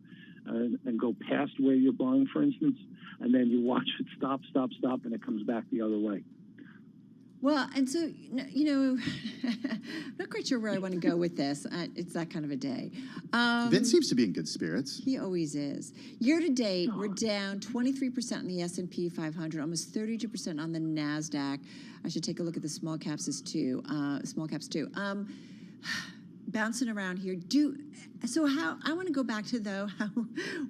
and go past where you're buying, for instance, and then you watch it stop, and it comes back the other way. Well, and so, I'm not quite sure where I want to go with this. It's that kind of a day. Vince seems to be in good spirits. He always is. Year to date, we're down 23% in the S&P 500, almost 32% on the NASDAQ. I should take a look at the small caps too. Bouncing around here. I want to go back to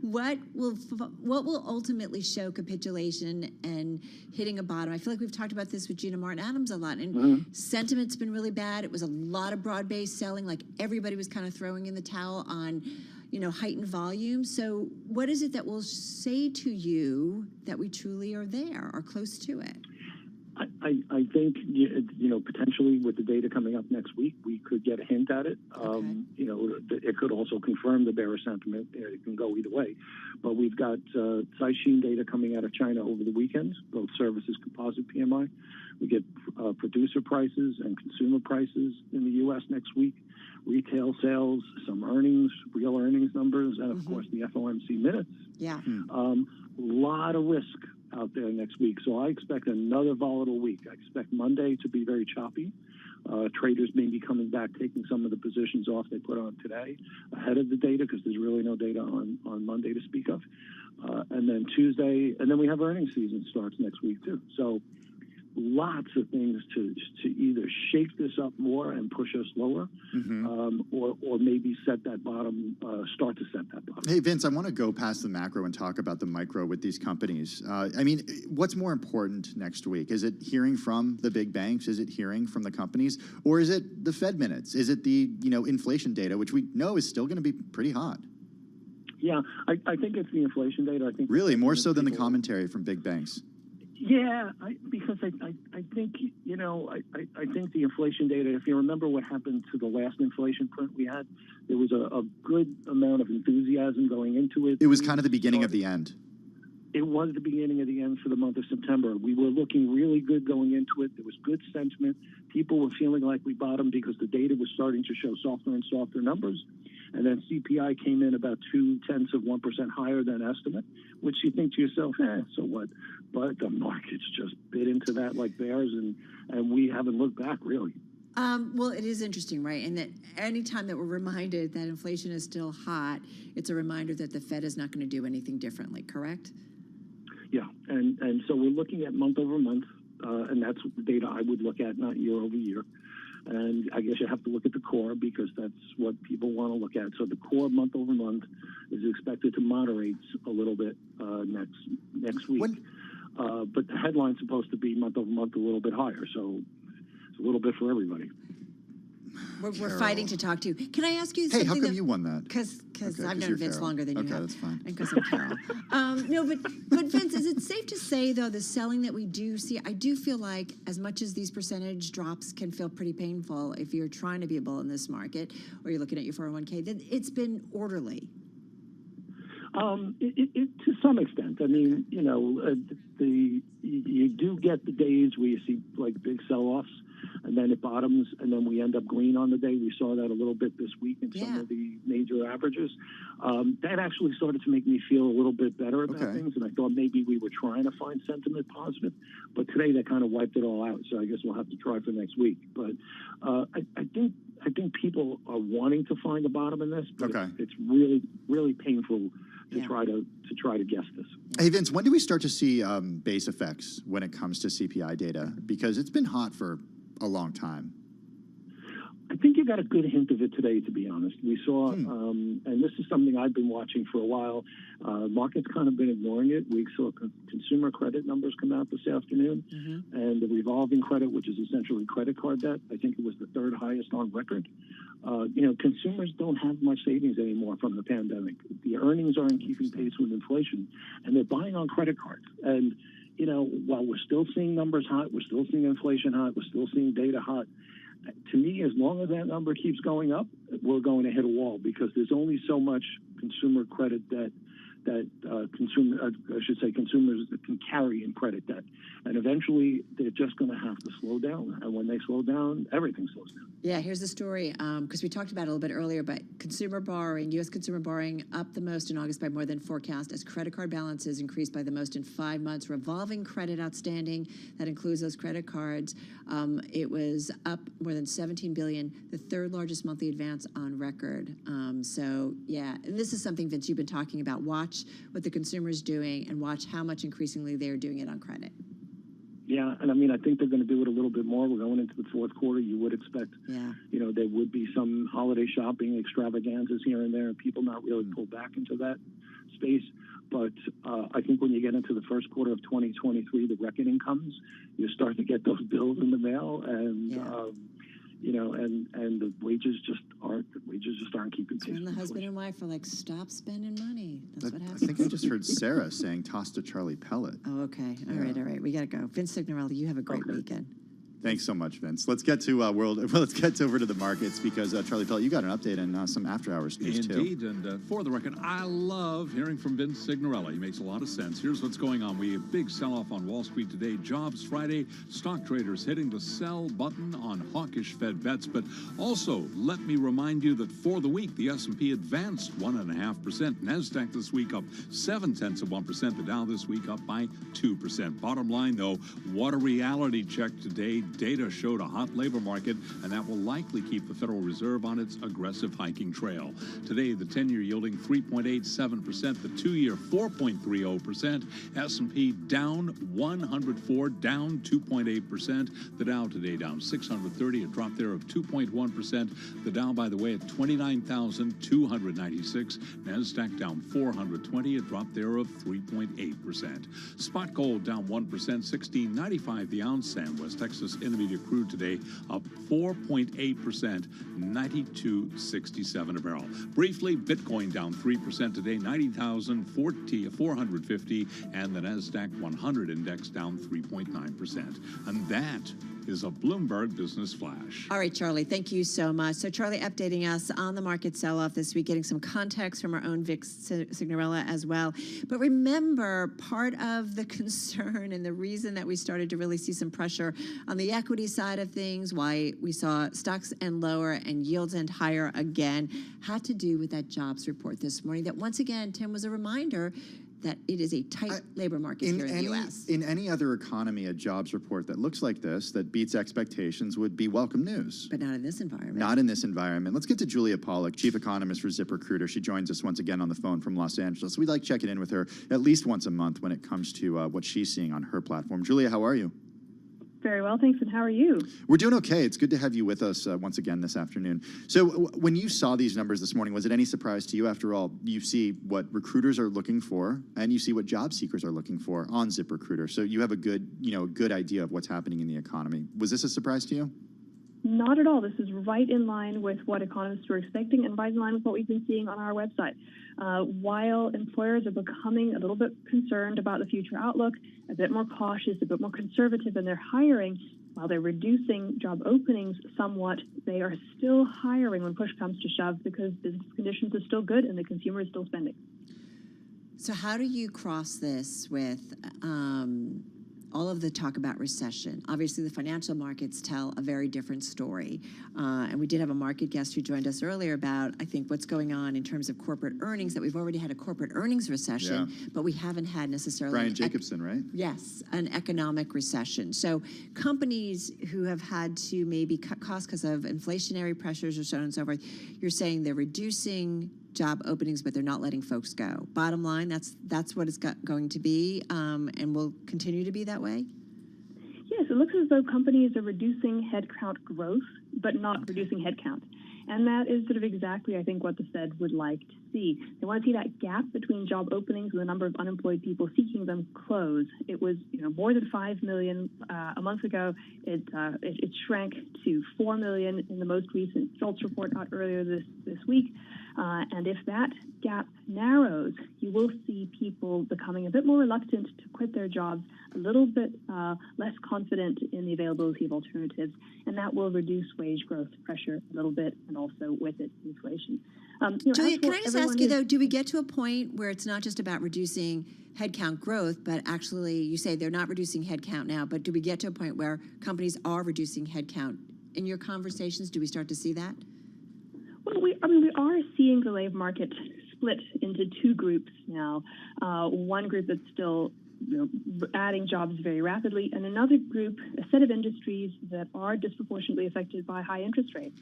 what will ultimately show capitulation and hitting a bottom. I feel like we've talked about this with Gina Martin Adams a lot, and sentiment's been really bad. It was a lot of broad-based selling, like everybody was kind of throwing in the towel on heightened volume. So what is it that will say to you that we truly are there or close to it? I think, potentially with the data coming up next week, we could get a hint at it. It could also confirm the bearish sentiment. It can go either way. But we've got Caixin data coming out of China over the weekend, both services composite PMI. We get producer prices and consumer prices in the U.S. next week, retail sales, some earnings, real earnings numbers, and, of course, the FOMC minutes. Yeah. Lot of risk out there next week. So I expect another volatile week. I expect Monday to be very choppy. Traders may be coming back, taking some of the positions off they put on today ahead of the data, because there's really no data on Monday to speak of. And then Tuesday, and then we have earnings season starts next week too. So lots of things to either shake this up more and push us lower, or maybe set that bottom, start to set that bottom. Hey, Vince, I want to go past the macro and talk about the micro with these companies. What's more important next week? Is it hearing from the big banks? Is it hearing from the companies? Or is it the Fed minutes? Is it the inflation data, which we know is still going to be pretty hot? Yeah, I think it's the inflation data. I think really more so than the commentary from big banks. Yeah, because I think I think the inflation data. If you remember what happened to the last inflation print we had, there was a good amount of enthusiasm going into it. It was kind of the beginning of the end. It was the beginning of the end for the month of September. We were looking really good going into it. There was good sentiment. People were feeling like we bottomed because the data was starting to show softer and softer numbers. And then CPI came in about 0.2% higher than estimate, which you think to yourself, so what? But the market's just bit into that like bears, and we haven't looked back, really. Well, it is interesting, right? And that any time that we're reminded that inflation is still hot, it's a reminder that the Fed is not going to do anything differently, correct? Yeah, and so we're looking at month over month, and that's the data I would look at, not year over year. And I guess you have to look at the core because that's what people want to look at. So the core month over month is expected to moderate a little bit next week. But the headline's supposed to be month over month a little bit higher. So it's a little bit for everybody. We're fighting to talk to you. Can I ask you something? Hey, how come you won that? Because I've known Vince longer than you have. Okay, that's fine. And because I'm Carol. No, but Vince, is it safe to say, though, the selling that we do see, I do feel like as much as these percentage drops can feel pretty painful if you're trying to be a bull in this market or you're looking at your 401k, that it's been orderly. To some extent. I mean, you do get the days where you see like big sell-offs, and then it bottoms, and then we end up green on the day. We saw that a little bit this week in some of the major averages. That actually started to make me feel a little bit better about things, and I thought maybe we were trying to find sentiment positive, but today that kind of wiped it all out. So I guess we'll have to try for next week. But I think people are wanting to find the bottom in this, but it's really, really painful to try to guess this. Hey, Vince, when do we start to see base effects when it comes to CPI data? Because it's been hot for a long time. I think you got a good hint of it today, to be honest. We saw, and this is something I've been watching for a while, market's kind of been ignoring it. We saw consumer credit numbers come out this afternoon, and the revolving credit, which is essentially credit card debt, I think it was the third highest on record. Consumers don't have much savings anymore from the pandemic. The earnings aren't keeping pace with inflation, and they're buying on credit cards. And, while we're still seeing numbers hot, we're still seeing inflation hot, we're still seeing data hot, to me, as long as that number keeps going up, we're going to hit a wall because there's only so much consumer credit debt that consumers can carry in credit debt. And eventually, they're just going to have to slow down. And when they slow down, everything slows down. Yeah, here's the story, because we talked about it a little bit earlier, but consumer borrowing, U.S. consumer borrowing up the most in August by more than forecast as credit card balances increased by the most in 5 months. Revolving credit outstanding, that includes those credit cards, it was up more than $17 billion, the third largest monthly advance on record. So, yeah, and this is something, Vince, you've been talking about. Watch what the consumer's doing and watch how much increasingly they're doing it on credit. Yeah, and I mean, I think they're going to do it a little bit more. We're going into the fourth quarter. You would expect, there would be some holiday shopping extravaganzas here and there, people not really pull back into that space. But I think when you get into the first quarter of 2023, the reckoning comes. You start to get those bills in the mail, and and the wages just aren't keeping pace. And the husband and wife are like, stop spending money. That's what happens. I think I just heard Sarah saying toss to Charlie Pellet. Oh, okay. All right. We got to go. Vince Signorelli, you have a great weekend. Thanks so much, Vince. Let's get to let's get over to the markets because Charlie Pellet, you got an update and some after-hours news too. Indeed, and for the record, I love hearing from Vince Signorelli. He makes a lot of sense. Here's what's going on. We have a big sell-off on Wall Street today. Jobs Friday, stock traders hitting the sell button on hawkish Fed bets. But also, let me remind you that for the week, the S&P advanced 1.5%. NASDAQ this week up 0.7%. The Dow this week up by 2%. Bottom line, though, what a reality check today. Data showed a hot labor market, and that will likely keep the Federal Reserve on its aggressive hiking trail. Today, the 10-year yielding 3.87%, the 2-year 4.30%, S&P down 104, down 2.8%. The Dow today down 630, a drop there of 2.1%. The Dow, by the way, at 29,296. NASDAQ down 420, a drop there of 3.8%. Spot gold down 1%, 16.95 the ounce, and West Texas Intermediate crude today up 4.8%, 92.67 a barrel. Briefly, Bitcoin down 3% today, 90,450, and the Nasdaq 100 index down 3.9%. And that is a Bloomberg Business Flash. All right, Charlie, thank you so much. So Charlie updating us on the market sell-off this week, getting some context from our own Vic Signorella as well. But remember, part of the concern and the reason that we started to really see some pressure on the equity side of things, why we saw stocks end lower and yields end higher again, had to do with that jobs report this morning that once again, Tim, was a reminder that it is a tight labor market here in the U.S. In any other economy, a jobs report that looks like this, that beats expectations, would be welcome news. But not in this environment. Not in this environment. Let's get to Julia Pollack, chief economist for ZipRecruiter. She joins us once again on the phone from Los Angeles. We like checking in with her at least once a month when it comes to what she's seeing on her platform. Julia, how are you? Very well, thanks. And how are you? We're doing okay. It's good to have you with us once again this afternoon. So when you saw these numbers this morning, was it any surprise to you? After all, you see what recruiters are looking for, and you see what job seekers are looking for on ZipRecruiter. So you have a good idea of what's happening in the economy. Was this a surprise to you? Not at all. This is right in line with what economists were expecting and right in line with what we've been seeing on our website. While employers are becoming a little bit concerned about the future outlook, a bit more cautious, a bit more conservative in their hiring, while they're reducing job openings somewhat, they are still hiring when push comes to shove because business conditions are still good and the consumer is still spending. So how do you cross this with all of the talk about recession? Obviously, the financial markets tell a very different story. And we did have a market guest who joined us earlier about, I think, what's going on in terms of corporate earnings, that we've already had a corporate earnings recession, but we haven't had necessarily... Brian Jacobson, right? Yes, an economic recession. So companies who have had to maybe cut costs because of inflationary pressures or so on and so forth, you're saying they're reducing job openings, but they're not letting folks go. Bottom line, that's what it's going to be, and will continue to be that way? Yes, it looks as though companies are reducing headcount growth, but not reducing headcount. And that is sort of exactly, I think, what the Fed would like to see. They want to see that gap between job openings and the number of unemployed people seeking them close. It was, more than 5 million a month ago. It shrank to 4 million in the most recent JOLTS report out earlier this week. And if that gap narrows, you will see people becoming a bit more reluctant to quit their jobs, a little bit less confident in the availability of alternatives, and that will reduce wage growth pressure a little bit, and also with it, inflation. Julia, can I just ask you, though, do we get to a point where it's not just about reducing headcount growth, but actually, you say they're not reducing headcount now, but do we get to a point where companies are reducing headcount? In your conversations, do we start to see that? Well, we are seeing the labor market split into two groups now. One group that's still adding jobs very rapidly, and another group, a set of industries that are disproportionately affected by high interest rates.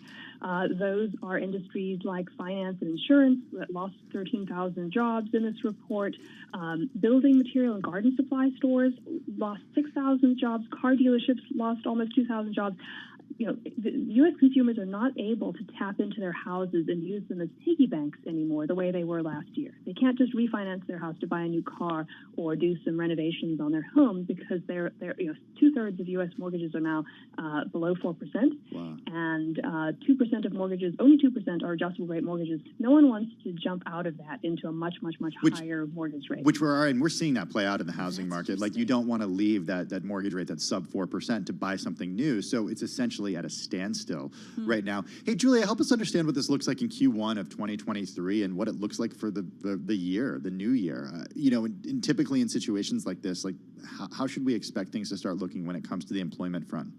Those are industries like finance and insurance that lost 13,000 jobs in this report. Building material and garden supply stores lost 6,000 jobs. Car dealerships lost almost 2,000 jobs. The U.S. consumers are not able to tap into their houses and use them as piggy banks anymore the way they were last year. They can't just refinance their house to buy a new car or do some renovations on their home because they're 2/3 of U.S. mortgages are now below 4%, and 2% of mortgages, only 2% are adjustable rate mortgages. No one wants to jump out of that into a much higher mortgage rate. Which we're seeing that play out in the housing market. Like, you don't want to leave that mortgage rate that's sub 4% to buy something new. So it's essentially at a standstill right now. Hey, Julia, help us understand what this looks like in Q1 of 2023 and what it looks like for the year, the new year. And typically in situations like this, like how should we expect things to start looking when it comes to the employment front?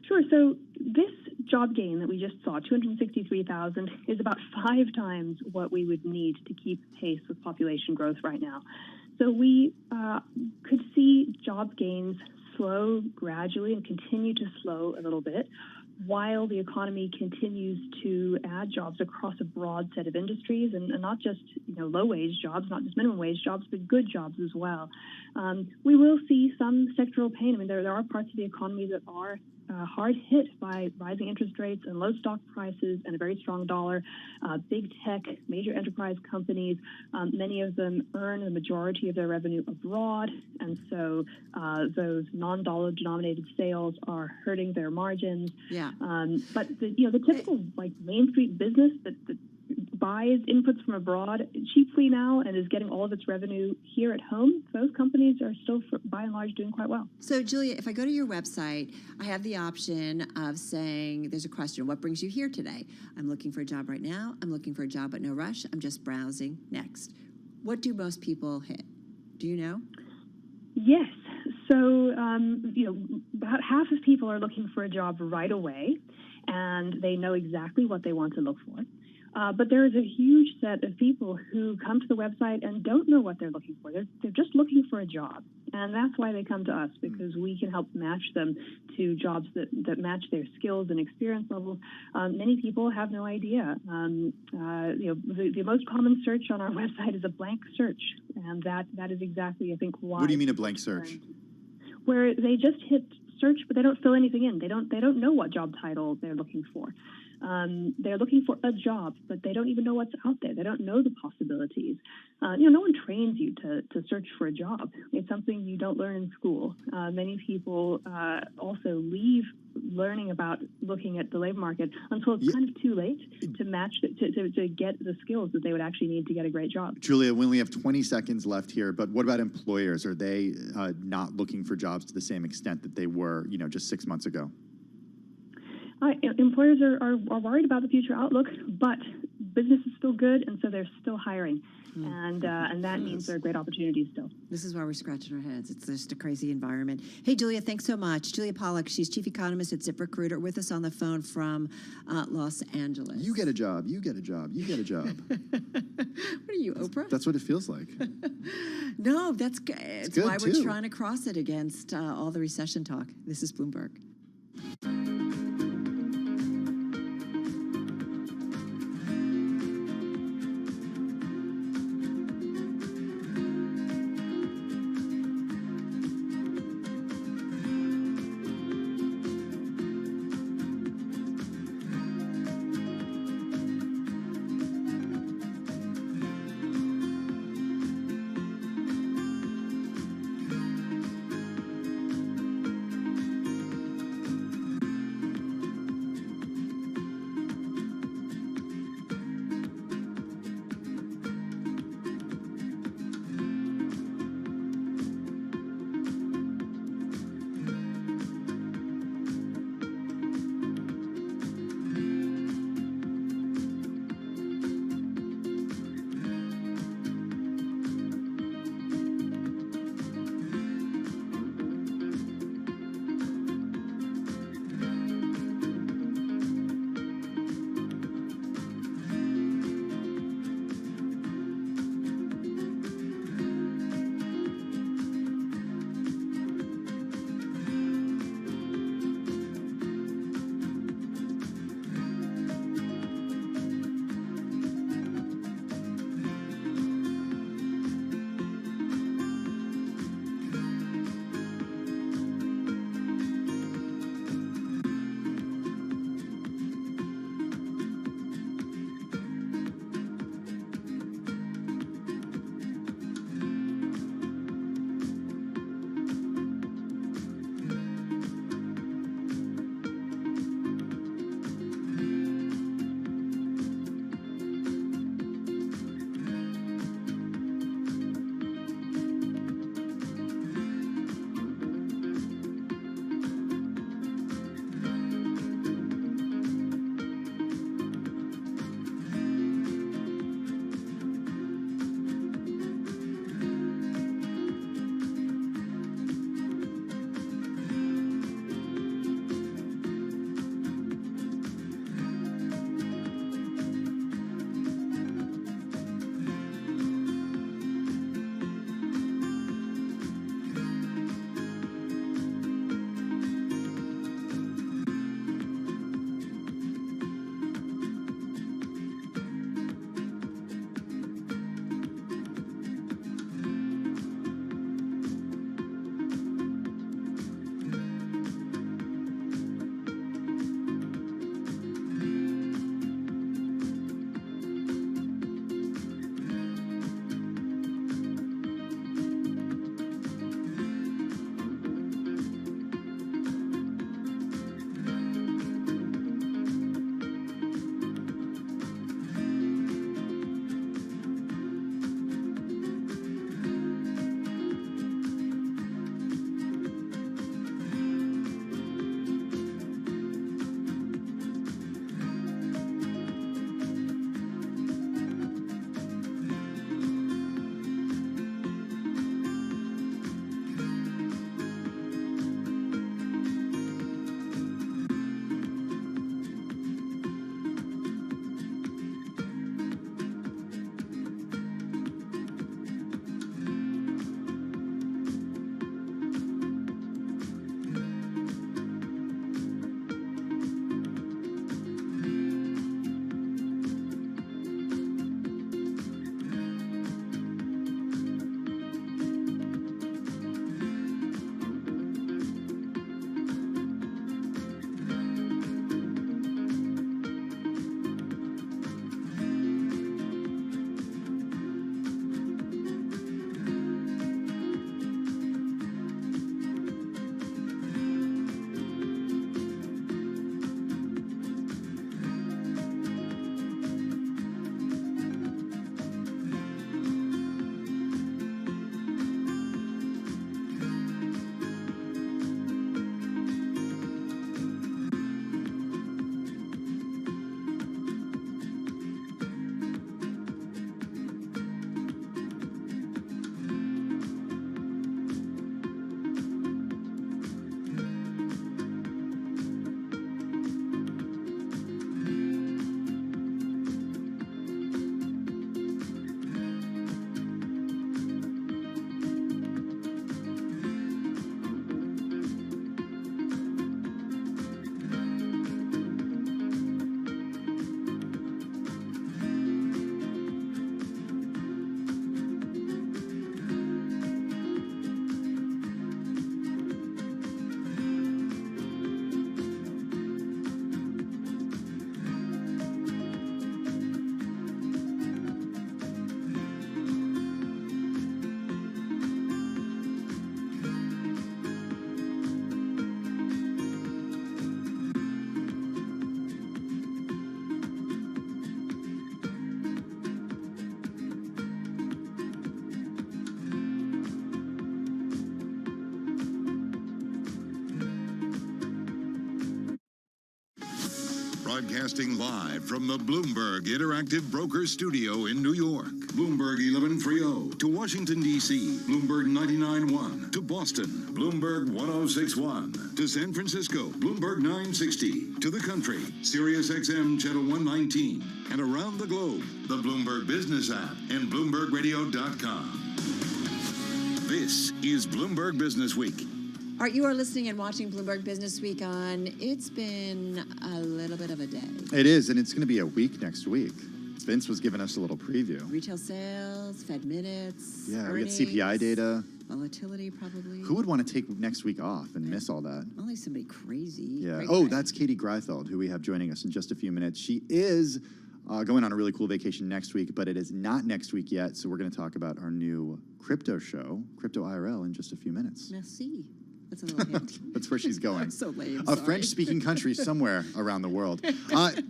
Sure. So this job gain that we just saw, 263,000, is about 5 times what we would need to keep pace with population growth right now. So we could see job gains slow gradually and continue to slow a little bit while the economy continues to add jobs across a broad set of industries, and not just low wage jobs, not just minimum wage jobs, but good jobs as well. We will see some sectoral pain. I mean, there are parts of the economy that are hard hit by rising interest rates and low stock prices and a very strong dollar. Big tech, major enterprise companies, many of them earn the majority of their revenue abroad, and so those non-dollar denominated sales are hurting their margins. Yeah. But the typical Main Street business that buys inputs from abroad cheaply now and is getting all of its revenue here at home, those companies are still, by and large, doing quite well. So, Julia, if I go to your website, I have the option of saying, there's a question, what brings you here today? I'm looking for a job right now. I'm looking for a job, but no rush. I'm just browsing. Next. What do most people hit? Do you know? Yes. So, about half of people are looking for a job right away, and they know exactly what they want to look for. But there is a huge set of people who come to the website and don't know what they're looking for. They're just looking for a job. And that's why they come to us, because we can help match them to jobs that match their skills and experience levels. Many people have no idea. The most common search on our website is a blank search. And that is exactly, I think, why. What do you mean a blank search? Where they just hit search, but they don't fill anything in. They don't know what job title they're looking for. They're looking for a job, but they don't even know what's out there. They don't know the possibilities. No one trains you to search for a job. It's something you don't learn in school. Many people also leave learning about looking at the labor market until it's kind of too late to match to get the skills that they would actually need to get a great job. Julia, we only have 20 seconds left here, but what about employers? Are they not looking for jobs to the same extent that they were, just 6 months ago? Employers are worried about the future outlook, but business is still good, and so they're still hiring. And that means there are great opportunities still. This is why we're scratching our heads. It's just a crazy environment. Hey, Julia, thanks so much. Julia Pollack, she's chief economist at ZipRecruiter, with us on the phone from Los Angeles. You get a job. You get a job. You get a job. What are you, Oprah? That's what it feels like. No, that's good. It's good why too. we're trying to cross it against all the recession talk. This is Bloomberg. Broadcasting live from the Bloomberg Interactive Broker Studio in New York. Bloomberg 1130 to Washington, D.C. Bloomberg 99.1 to Boston. Bloomberg 106.1 to San Francisco. Bloomberg 960 to the country. Sirius XM Channel 119. And around the globe, the Bloomberg Business app and BloombergRadio.com. This is Bloomberg Business Week. All right, you are listening and watching Bloomberg Business Week on It's Been a Little Bit of a Day. It is, and it's going to be a week next week. Vince was giving us a little preview. Retail sales, Fed minutes, Yeah, earnings, we got CPI data. Volatility, probably. Who would want to take next week off and miss all that? Only somebody crazy. Yeah. Cray Oh, cray. that's Katie Greifeld, who we have joining us in just a few minutes. She is going on a really cool vacation next week, but it is not next week yet. So we're going to talk about our new crypto show, Crypto IRL, in just a few minutes. Merci. That's a little hint. That's where she's going. I'm so lame. A sorry. French-speaking country somewhere around the world.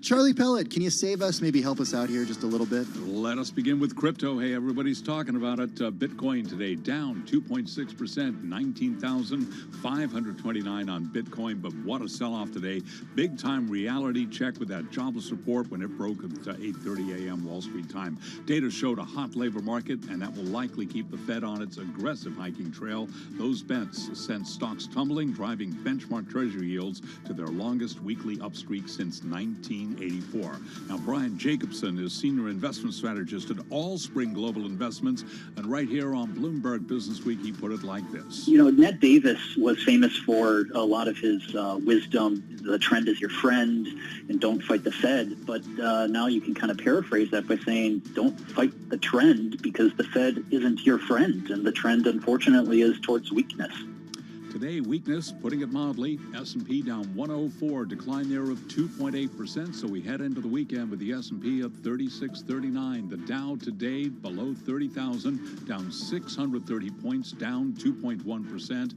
Charlie Pellet, can you save us, maybe help us out here just a little bit? Let us begin with crypto. Hey, everybody's talking about it. Bitcoin today down 2.6%, 19,529 on Bitcoin. But what a sell-off today. Big-time reality check with that jobless report when it broke at 8:30 a.m. Wall Street time. Data showed a hot labor market, and that will likely keep the Fed on its aggressive hiking trail. Those bets sent stocks tumbling, driving benchmark treasury yields to their longest weekly upstreak since 1984. Now, Brian Jacobson is senior investment strategist at Allspring Global Investments, and right here on Bloomberg Business Week, he put it like this. You know, Ned Davis was famous for a lot of his wisdom, the trend is your friend, and don't fight the Fed. But now you can kind of paraphrase that by saying, don't fight the trend because the Fed isn't your friend. And the trend, unfortunately, is towards weakness. Today, weakness, putting it mildly, S&P down 104, decline there of 2.8%. So we head into the weekend with the S&P up 36.39. The Dow today below 30,000, down 630 points, down 2.1%.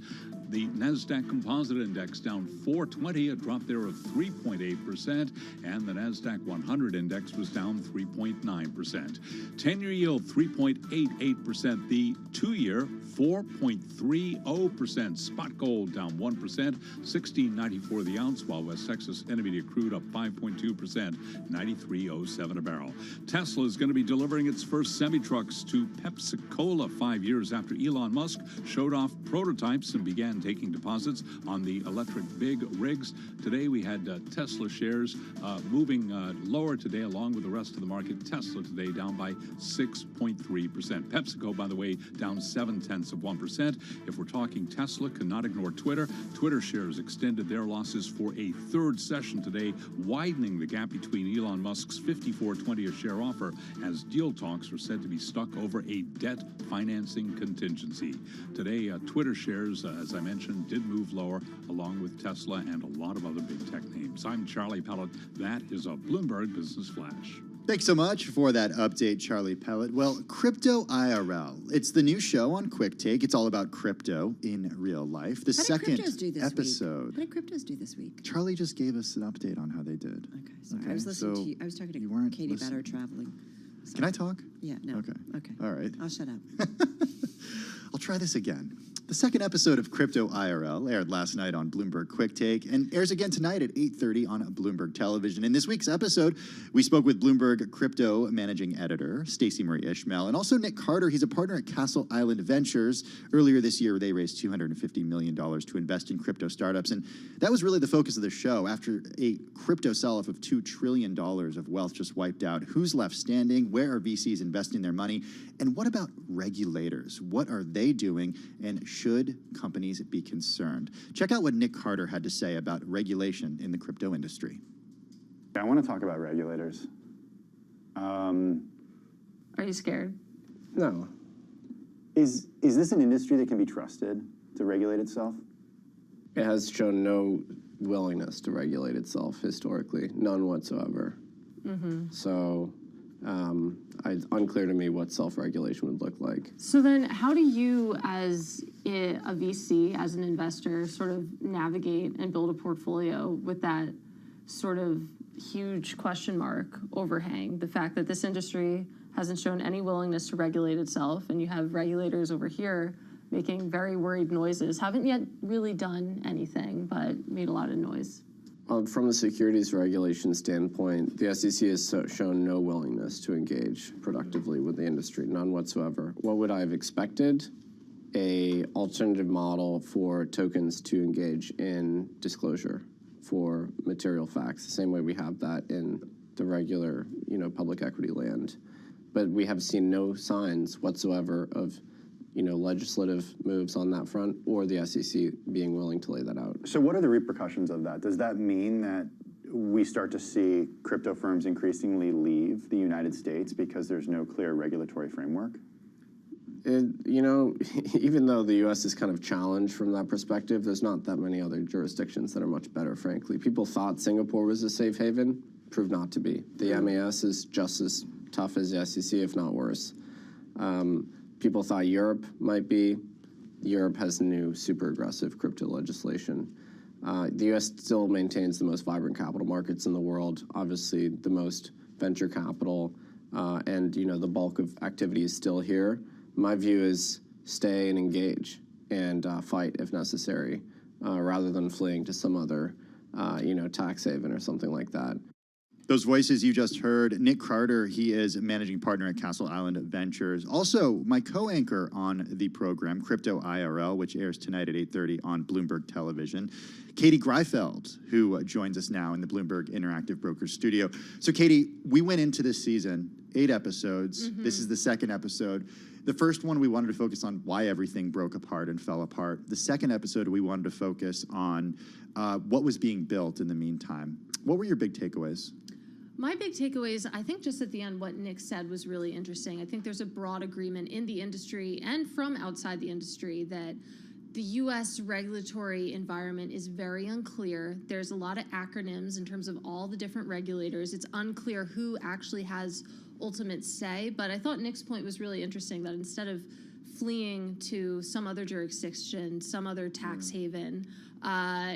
The NASDAQ Composite Index down 420, a drop there of 3.8%, and the NASDAQ 100 Index was down 3.9%. 10-year yield 3.88%, the 2-year 4.30%. Spot gold down 1%, $16.94 the ounce, while West Texas Intermediate crude up 5.2%, $93.07 a barrel. Tesla is going to be delivering its first semi-trucks to Pepsi-Cola 5 years after Elon Musk showed off prototypes and began taking deposits on the electric big rigs. Today we had Tesla shares moving lower today along with the rest of the market. Tesla today down by 6.3%. PepsiCo, by the way, down 0.7%. If we're talking Tesla, cannot ignore Twitter. Twitter shares extended their losses for a third session today, widening the gap between Elon Musk's $54.20 a share offer as deal talks are said to be stuck over a debt financing contingency. Today, Twitter shares, as I mentioned, did move lower, along with Tesla and a lot of other big tech names. I'm Charlie Pellet. That is a Bloomberg Business Flash. Thanks so much for that update, Charlie Pellet. Well, Crypto IRL. It's the new show on Quick Take. It's all about crypto in real life. The second episode. How did cryptos do this week? Charlie just gave us an update on how they did. Okay, sorry. I was listening to you. I was talking to Katie about our traveling. Can I talk? Yeah, no. Okay. Okay. All right. I'll shut up. I'll try this again. The second episode of Crypto IRL aired last night on Bloomberg Quick Take and airs again tonight at 8:30 on Bloomberg Television. In this week's episode, we spoke with Bloomberg Crypto Managing Editor Stacey Marie Ishmael and also Nick Carter. He's a partner at Castle Island Ventures. Earlier this year, they raised $250 million to invest in crypto startups, and that was really the focus of the show. After a crypto sell-off of $2 trillion of wealth just wiped out, who's left standing? Where are VCs investing their money? And what about regulators? What are they doing? And should companies be concerned? Check out what Nick Carter had to say about regulation in the crypto industry. I want to talk about regulators. Are you scared? No. Is this an industry that can be trusted to regulate itself? It has shown no willingness to regulate itself historically, none whatsoever. Mm-hmm. So it's unclear to me what self-regulation would look like. So then how do you, as a VC, as an investor, sort of navigate and build a portfolio with that sort of huge question mark overhang? The fact that this industry hasn't shown any willingness to regulate itself, and you have regulators over here making very worried noises, haven't yet really done anything, but made a lot of noise. From the securities regulation standpoint, the SEC has shown no willingness to engage productively with the industry, none whatsoever. What would I have expected? A alternative model for tokens to engage in disclosure for material facts, the same way we have that in the regular, public equity land. But we have seen no signs whatsoever of legislative moves on that front, or the SEC being willing to lay that out. So what are the repercussions of that? Does that mean that we start to see crypto firms increasingly leave the United States because there's no clear regulatory framework? Even though the U.S. is kind of challenged from that perspective, there's not that many other jurisdictions that are much better, frankly. People thought Singapore was a safe haven, proved not to be. The MAS is just as tough as the SEC, if not worse. People thought Europe might be. Europe has new super aggressive crypto legislation. The U.S. still maintains the most vibrant capital markets in the world, obviously the most venture capital, and the bulk of activity is still here. My view is stay and engage and fight if necessary, rather than fleeing to some other tax haven or something like that. Those voices you just heard, Nick Carter, he is managing partner at Castle Island Ventures. Also, my co-anchor on the program, Crypto IRL, which airs tonight at 8:30 on Bloomberg Television. Katie Greifeld, who joins us now in the Bloomberg Interactive Brokers studio. So, Katie, we went into this season, 8 episodes. Mm-hmm. This is the second episode. The first one, we wanted to focus on why everything broke apart and fell apart. The second episode, we wanted to focus on what was being built in the meantime. What were your big takeaways? My big takeaways, I think just at the end, what Nick said was really interesting. I think there's a broad agreement in the industry and from outside the industry that the U.S. regulatory environment is very unclear. There's a lot of acronyms in terms of all the different regulators. It's unclear who actually has ultimate say. But I thought Nick's point was really interesting, that instead of fleeing to some other jurisdiction, some other tax haven,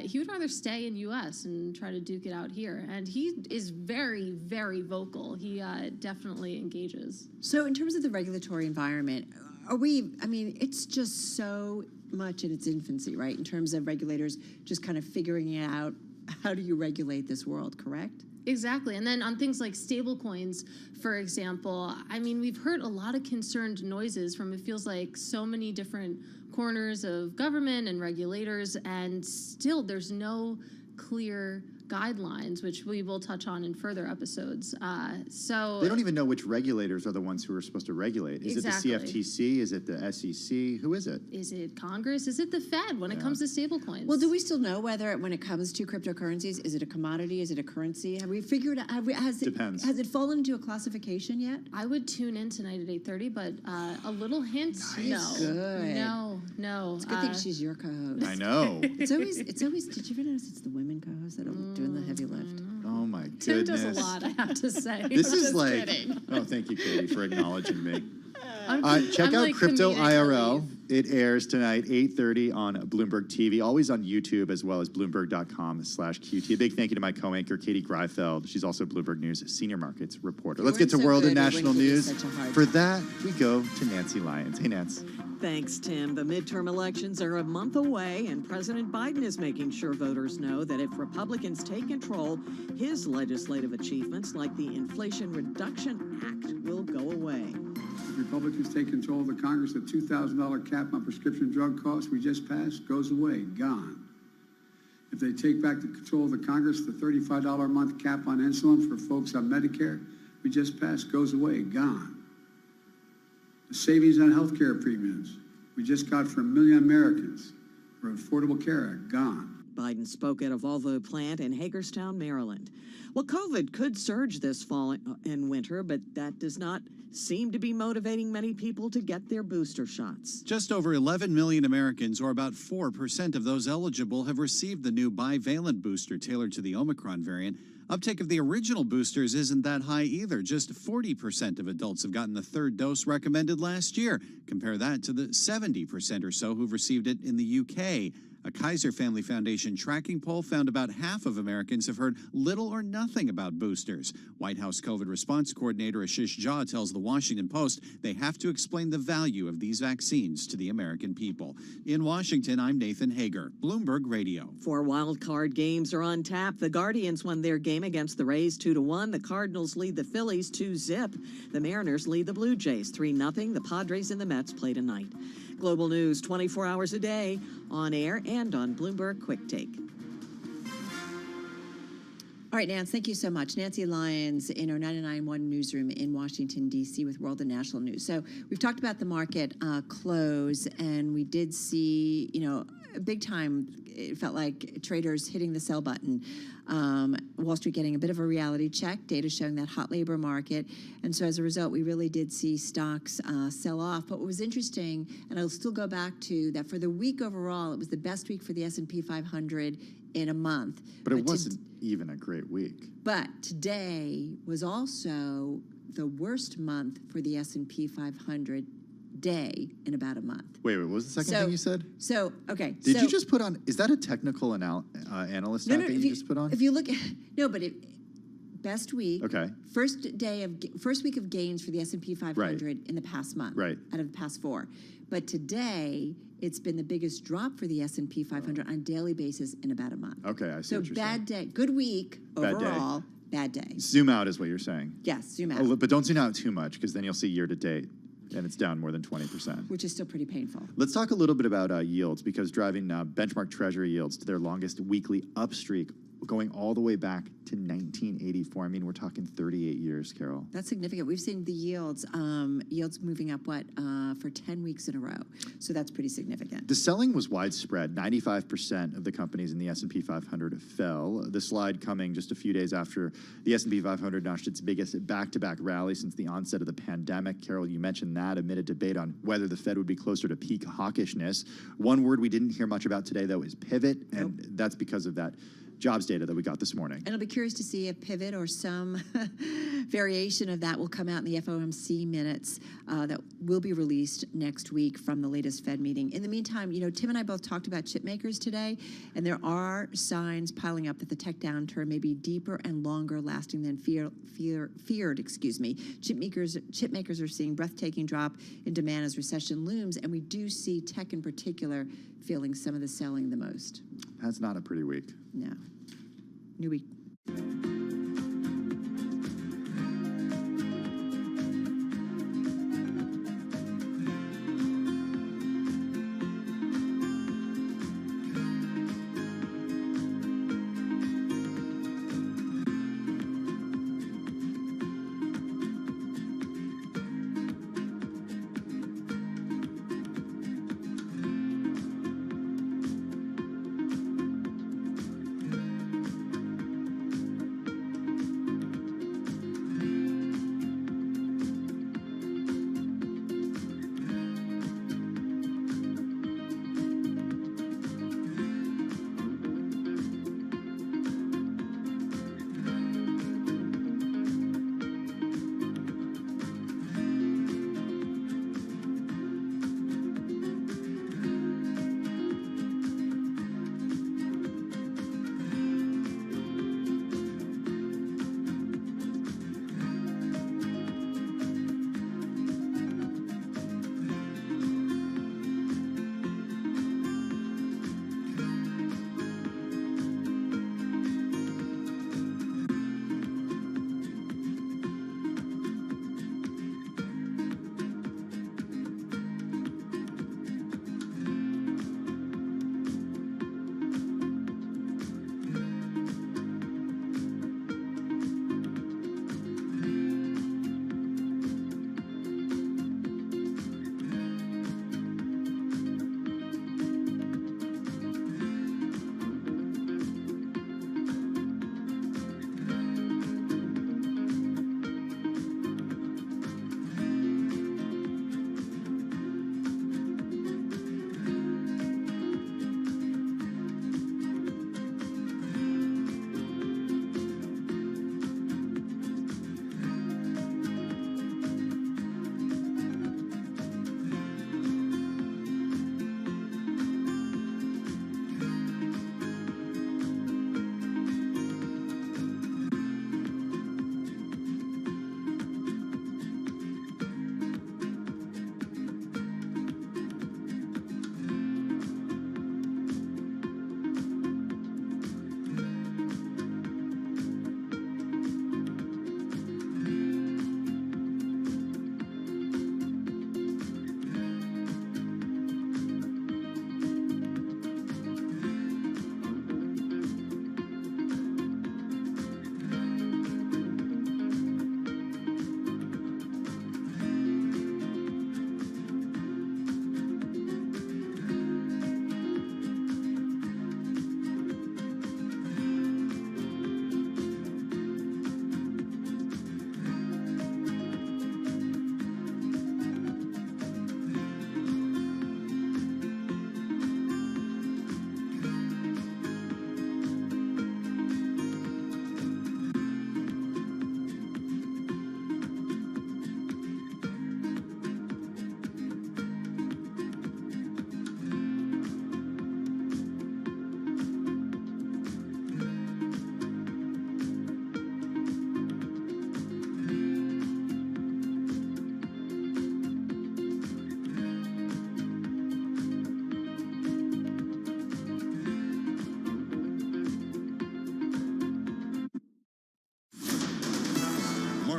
he would rather stay in U.S. and try to duke it out here. And he is very, very vocal. He definitely engages. So in terms of the regulatory environment, it's just so much in its infancy, right? In terms of regulators just kind of figuring out, how do you regulate this world, correct? Exactly. And then on things like stablecoins, for example, we've heard a lot of concerned noises from, it feels like, so many different corners of government and regulators, and still there's no clear guidelines, which we will touch on in further episodes. So they don't even know which regulators are the ones who are supposed to regulate. Is exactly. it the CFTC? Is it the SEC? Who is it? Is it Congress? Is it the Fed when it comes to stablecoins? Well, do we still know whether, when it comes to cryptocurrencies, is it a commodity? Is it a currency? Have we figured out? Depends. Has it fallen into a classification yet? I would tune in tonight at 8:30, but a little hint, nice. No. Good. No. It's a good thing she's your co-host. I know. It's always. Did you ever notice it's the women co-hosts that are doing the heavy lift? Oh my goodness. Tim does a lot, I have to say. This is Just like, kidding. oh, thank you, Katie, for acknowledging me. Check I'm out like Crypto comedic IRL. It airs tonight, 8:30 on Bloomberg TV, always on YouTube, as well as Bloomberg.com/QT. A big thank you to my co-anchor, Katie Greifeld. She's also Bloomberg News senior markets reporter. Let's get to world and national news. For that, we go to Nancy Lyons. Hey, Nance. Thanks, Tim. The midterm elections are a month away, and President Biden is making sure voters know that if Republicans take control, his legislative achievements like the Inflation Reduction Act will go away. If Republicans take control of the Congress, the $2,000 cap on prescription drug costs we just passed goes away, gone. If they take back the control of the Congress, the $35 a month cap on insulin for folks on Medicare we just passed goes away, gone. The savings on health care premiums we just got for 1 million Americans for Affordable Care Act, gone. Biden spoke at a Volvo plant in Hagerstown, Maryland. Well, COVID could surge this fall and winter, but that does not seem to be motivating many people to get their booster shots. Just over 11 million Americans, or about 4% of those eligible, have received the new bivalent booster tailored to the Omicron variant. Uptake of the original boosters isn't that high either. Just 40% of adults have gotten the third dose recommended last year. Compare that to the 70% or so who've received it in the UK. A Kaiser Family Foundation tracking poll found about half of Americans have heard little or nothing about boosters. White House COVID response coordinator Ashish Jha tells the Washington Post they have to explain the value of these vaccines to the American people. In Washington, I'm Nathan Hager, Bloomberg Radio. 4 wild card games are on tap. The Guardians won their game against the Rays 2-1. The Cardinals lead the Phillies 2-0. The Mariners lead the Blue Jays 3-0. The Padres and the Mets play tonight. Global news 24 hours a day, on air and on Bloomberg Quick Take. All right, Nance, thank you so much. Nancy Lyons in our 99.1 newsroom in Washington, D.C. with World and National News. So we've talked about the market close, and we did see, big time, it felt like traders hitting the sell button. Wall Street getting a bit of a reality check, data showing that hot labor market. And so as a result, we really did see stocks sell off. But what was interesting, and I'll still go back to that for the week overall, it was the best week for the S&P 500 in a month. But it wasn't even a great week. But today was also the worst month for the S&P 500 day in about a month. Wait, what was the second thing you said? Okay. Did you just put on, is that a technical analyst hat that you just put on? If you look at, best week. Okay. First week of gains for the S&P 500 in the past month. Right. Out of the past 4. But today, it's been the biggest drop for the S&P 500 on a daily basis in about a month. Okay, I see what you're saying. So bad day, good week overall, bad day. Zoom out is what you're saying. Yes, zoom out. But don't zoom out too much, because then you'll see year to date, and it's down more than 20%. Which is still pretty painful. Let's talk a little bit about yields, because driving benchmark treasury yields to their longest weekly up streak, going all the way back to 1984. I mean, we're talking 38 years, Carol. That's significant. We've seen the yields moving up, for 10 weeks in a row. So that's pretty significant. The selling was widespread. 95% of the companies in the S&P 500 fell. The slide coming just a few days after the S&P 500 notched its biggest back-to-back rally since the onset of the pandemic. Carol, you mentioned that amid a debate on whether the Fed would be closer to peak hawkishness. One word we didn't hear much about today, though, is pivot, and that's because of that jobs data that we got this morning. And I'll be curious to see if pivot or some variation of that will come out in the FOMC minutes that will be released next week from the latest Fed meeting. In the meantime, Tim and I both talked about chip makers today, and there are signs piling up that the tech downturn may be deeper and longer lasting than feared. Chip makers are seeing breathtaking drop in demand as recession looms, and we do see tech in particular feeling some of the selling the most. That's not a pretty week. No. New week.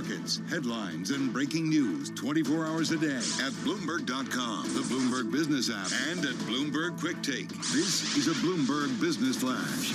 markets, headlines, and breaking news 24 hours a day at Bloomberg.com, the Bloomberg Business app, and at Bloomberg Quick Take. This is a Bloomberg Business Flash.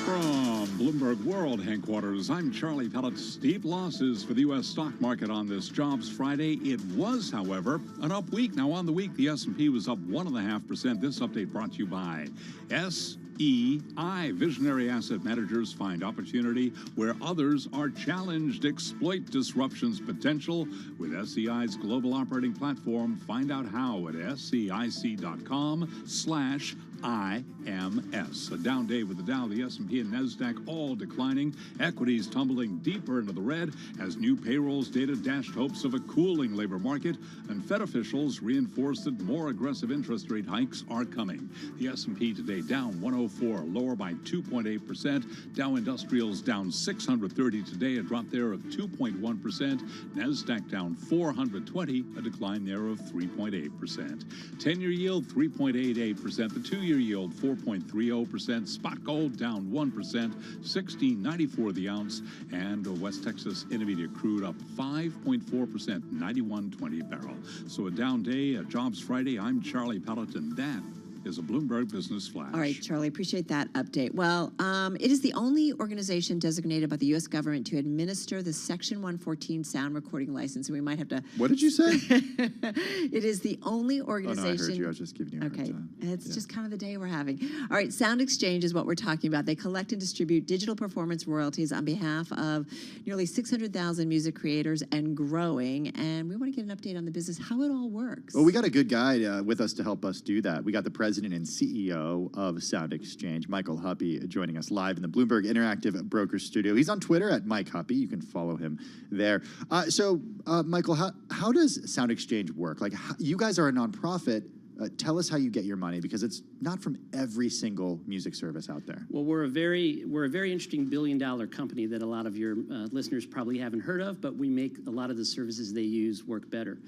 From Bloomberg World Headquarters, I'm Charlie Pellet. Steep losses for the U.S. stock market on this Jobs Friday. It was, however, an up week. Now, on the week, the S&P was up 1.5%. This update brought to you by SEI. Visionary asset managers find opportunity where others are challenged. Exploit disruption's potential with SEI's global operating platform. Find out how at SEIC.com/IMS. A down day with the Dow, the S&P, and NASDAQ all declining. Equities tumbling deeper into the red as new payrolls data dashed hopes of a cooling labor market, and Fed officials reinforced that more aggressive interest rate hikes are coming. The S&P today down 104, lower by 2.8%. Dow Industrials down 630 today, a drop there of 2.1%. NASDAQ down 420, a decline there of 3.8%. 10-year yield 3.88%. The 2-year yield 4.30%. Spot gold down 1%, $16.94 the ounce, and West Texas Intermediate crude up 5.4%, $91.20 a barrel. So a down day, a Jobs Friday. I'm Charlie Pellet, and that is a Bloomberg Business Flash. All right, Charlie, appreciate that update. Well, it is the only organization designated by the U.S. government to administer the Section 114 sound recording license. And we might have to... What did you say? It is the only organization... Oh, no, I heard you. I was just giving you a hard time. It's just kind of the day we're having. All right, Sound Exchange is what we're talking about. They collect and distribute digital performance royalties on behalf of nearly 600,000 music creators and growing. And we want to get an update on the business, how it all works. Well, we got a good guy with us to help us do that. We got the president and CEO of Sound Exchange, Michael Huppy, joining us live in the Bloomberg Interactive Broker Studio. He's on Twitter at Mike Huppy. You can follow him there. Michael, how does Sound Exchange work? Like, you guys are a nonprofit. Tell us how you get your money, because it's not from every single music service out there. Well, we're a very interesting billion-dollar company that a lot of your listeners probably haven't heard of, but we make a lot of the services they use work better.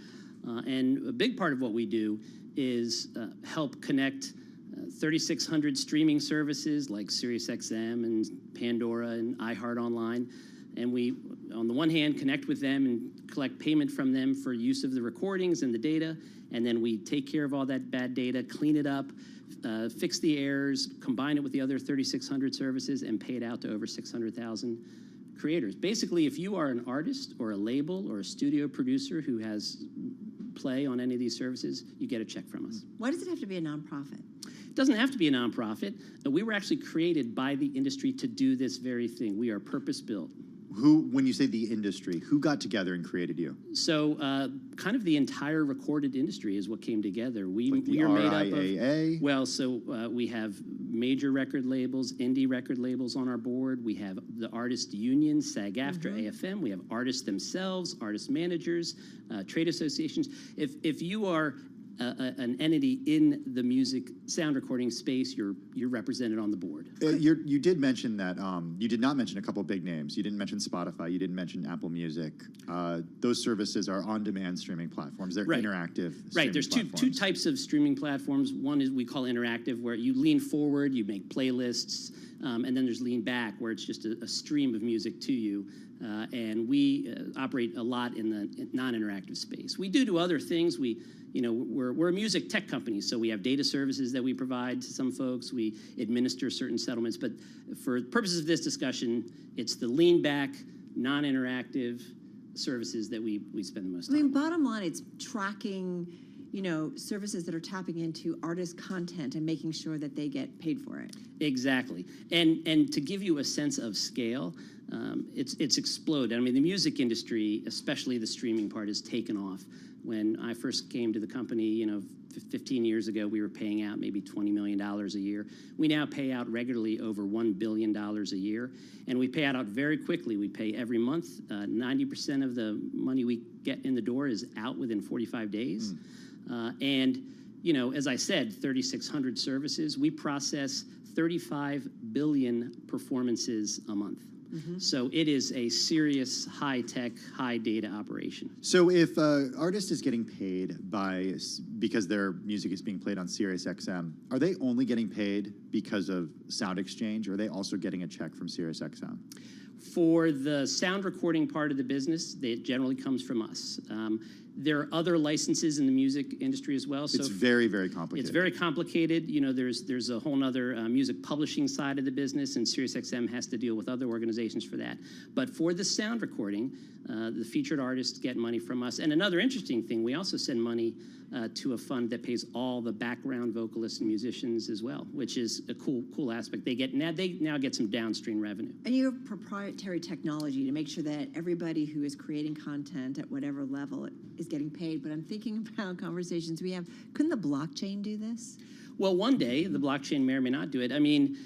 And a big part of what we do is help connect 3,600 streaming services like SiriusXM and Pandora and iHeart Online. And we, on the one hand, connect with them and collect payment from them for use of the recordings and the data. And then we take care of all that bad data, clean it up, fix the errors, combine it with the other 3,600 services, and pay it out to over 600,000 creators. Basically, if you are an artist or a label or a studio producer who has play on any of these services, you get a check from us. Why does it have to be a nonprofit? It doesn't have to be a nonprofit. We were actually created by the industry to do this very thing. We are purpose-built. When you say the industry, who got together and created you? So kind of the entire recorded industry is what came together. We are made up of, well, so we have major record labels, indie record labels on our board. We have the artist union, SAG-AFTRA, AFM. We have artists themselves, artist managers, trade associations. If you are an entity in the music sound recording space, you're represented on the board. You did mention that you did not mention a couple big names. You didn't mention Spotify. You didn't mention Apple Music. Those services are on-demand streaming platforms. They're interactive. Right. There's two types of streaming platforms. One is we call interactive, where you lean forward, you make playlists, and then there's lean back, where it's just a stream of music to you. And we operate a lot in the non-interactive space. We do other things. We're a music tech company, so we have data services that we provide to some folks. We administer certain settlements, but for purposes of this discussion, it's the lean back, non-interactive services that we spend the most time. I mean, bottom line, it's tracking, services that are tapping into artist content and making sure that they get paid for it. Exactly. And to give you a sense of scale, it's exploded. I mean, the music industry, especially the streaming part, has taken off. When I first came to the company, 15 years ago, we were paying out maybe $20 million a year. We now pay out regularly over $1 billion a year, and we pay out very quickly. We pay every month. 90% of the money we get in the door is out within 45 days. And, as I said, 3,600 services. We process 35 billion performances a month. So it is a serious, high-tech, high-data operation. So if an artist is getting paid because their music is being played on Sirius XM, are they only getting paid because of Sound Exchange, or are they also getting a check from Sirius XM? For the sound recording part of the business, it generally comes from us. There are other licenses in the music industry as well. So it's very, very complicated. It's very complicated. You know, there's a whole other music publishing side of the business, and SiriusXM has to deal with other organizations for that. But for the sound recording, the featured artists get money from us. And another interesting thing, we also send money to a fund that pays all the background vocalists and musicians as well, which is a cool aspect. They now get some downstream revenue. And you have proprietary technology to make sure that everybody who is creating content at whatever level is getting paid. But I'm thinking about conversations we have. Couldn't the blockchain do this? Well, one day the blockchain may or may not do it. I mean,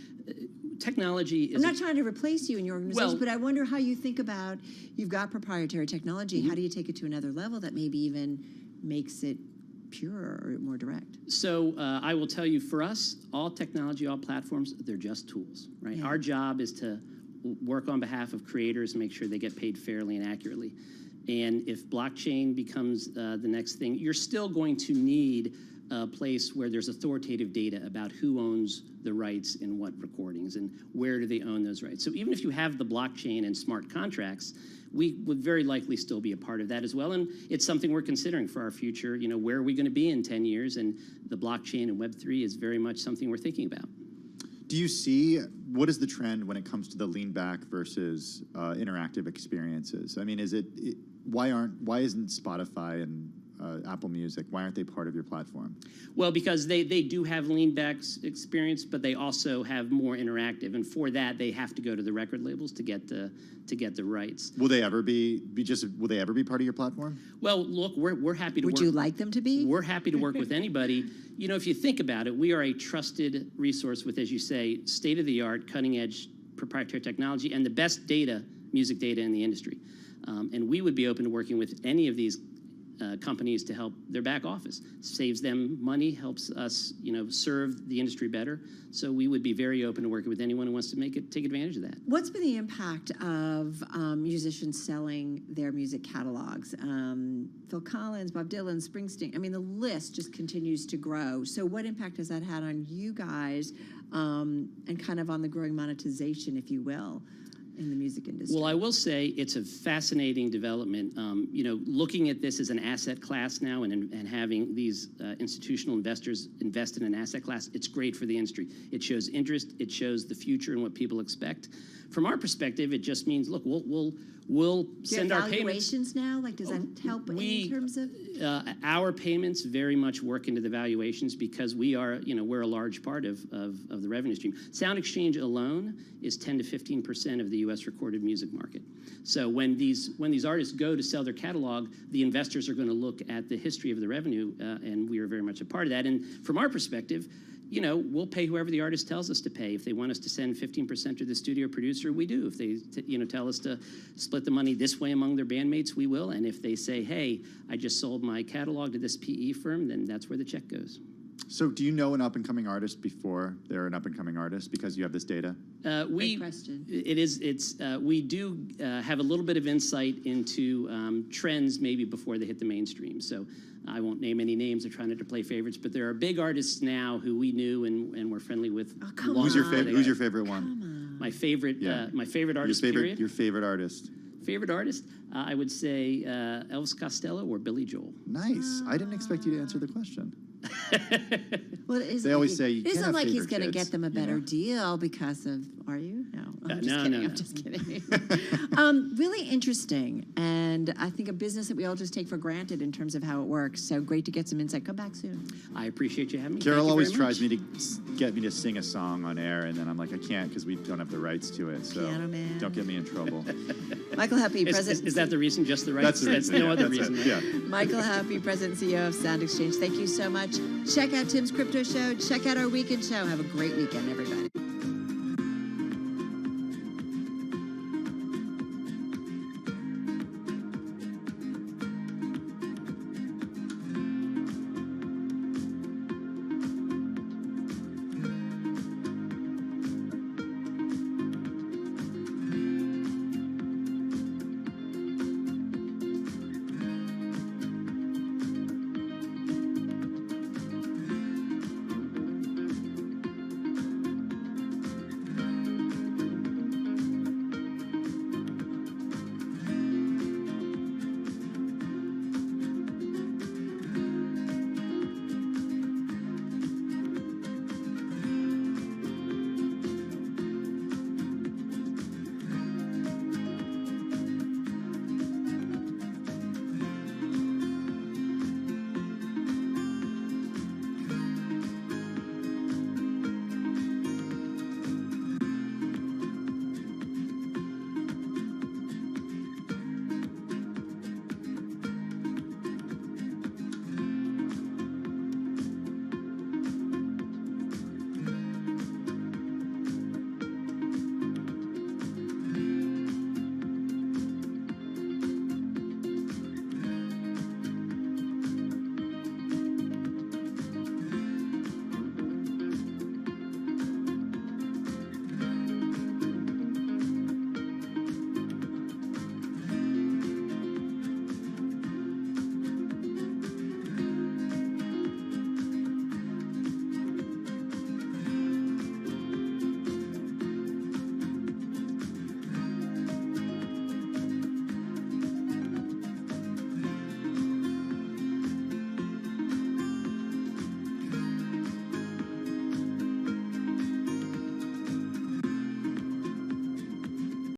technology is... I'm not trying to replace you in your organization, but I wonder how you think about, you've got proprietary technology. How do you take it to another level that maybe even makes it purer or more direct? So I will tell you, for us, all technology, all platforms, they're just tools, right? Yeah. Our job is to work on behalf of creators and make sure they get paid fairly and accurately. And if blockchain becomes the next thing, you're still going to need a place where there's authoritative data about who owns the rights in what recordings and where do they own those rights. So even if you have the blockchain and smart contracts, we would very likely still be a part of that as well. And it's something we're considering for our future. You know, where are we going to be in 10 years? And the blockchain and Web3 is very much something we're thinking about. Do you see, what is the trend when it comes to the lean back versus interactive experiences? I mean, why isn't Spotify and Apple Music, why aren't they part of your platform? Well, because they do have lean back experience, but they also have more interactive, and for that they have to go to the record labels to get the rights. Will they ever be part of your platform? Well, look, we're happy to work. Would you like them to be? We're happy to work with anybody. You know, if you think about it, we are a trusted resource with, as you say, state-of-the-art, cutting-edge proprietary technology and the best data, music data in the industry. And we would be open to working with any of these companies to help their back office. Saves them money, helps us, you know, serve the industry better. So we would be very open to working with anyone who wants to take advantage of that. What's been the impact of musicians selling their music catalogs? Phil Collins, Bob Dylan, Springsteen. I mean, the list just continues to grow. So what impact has that had on you guys and kind of on the growing monetization, if you will, in the music industry? Well, I will say it's a fascinating development. You know, looking at this as an asset class now and having these institutional investors invest in an asset class, it's great for the industry. It shows interest. It shows the future and what people expect. From our perspective, it just means, look, we'll send our payments. Now? Like, does that help in terms of? Our payments very much work into the valuations because we are, you know, we're a large part of the revenue stream. Sound Exchange alone is 10 to 15% of the U.S. recorded music market. So when these artists go to sell their catalog, the investors are going to look at the history of the revenue, and we are very much a part of that. And from our perspective, you know, we'll pay whoever the artist tells us to pay. If they want us to send 15% to the studio producer, we do. If they, you know, tell us to split the money this way among their bandmates, we will. And if they say, hey, I just sold my catalog to this PE firm, then that's where the check goes. So do you know an up-and-coming artist before they're an up-and-coming artist because you have this data? Great question. We do have a little bit of insight into trends maybe before they hit the mainstream. So I won't name any names. I'm trying not to play favorites, but there are big artists now who we knew and were friendly with. Oh, come Who's your on. favorite? Who's your favorite one? My favorite artist. Your favorite artist. Favorite artist? I would say Elvis Costello or Billy Joel. Nice. I didn't expect you to answer the question. Well, they always say you it can't isn't have like he's favorite going to kids, get them a better deal because of. Are you? No, I'm just no, kidding. no, I'm just kidding. Really interesting, and I think a business that we all just take for granted in terms of how it works. So great to get some insight. Come back soon. I appreciate you having me. Carol Thank you always very tries much. me to get me to sing a song on air, and then I'm like, I can't because we don't have the rights to it. So Piano Man. don't get me in trouble. Michael Happy, President. Is that the reason? Just the rights? That's the reason. no Yeah, other that's it. reason. Yeah. Michael Happy, President and CEO of Sound Exchange. Thank you so much. Check out Tim's Crypto Show. Check out our weekend show. Have a great weekend, everybody.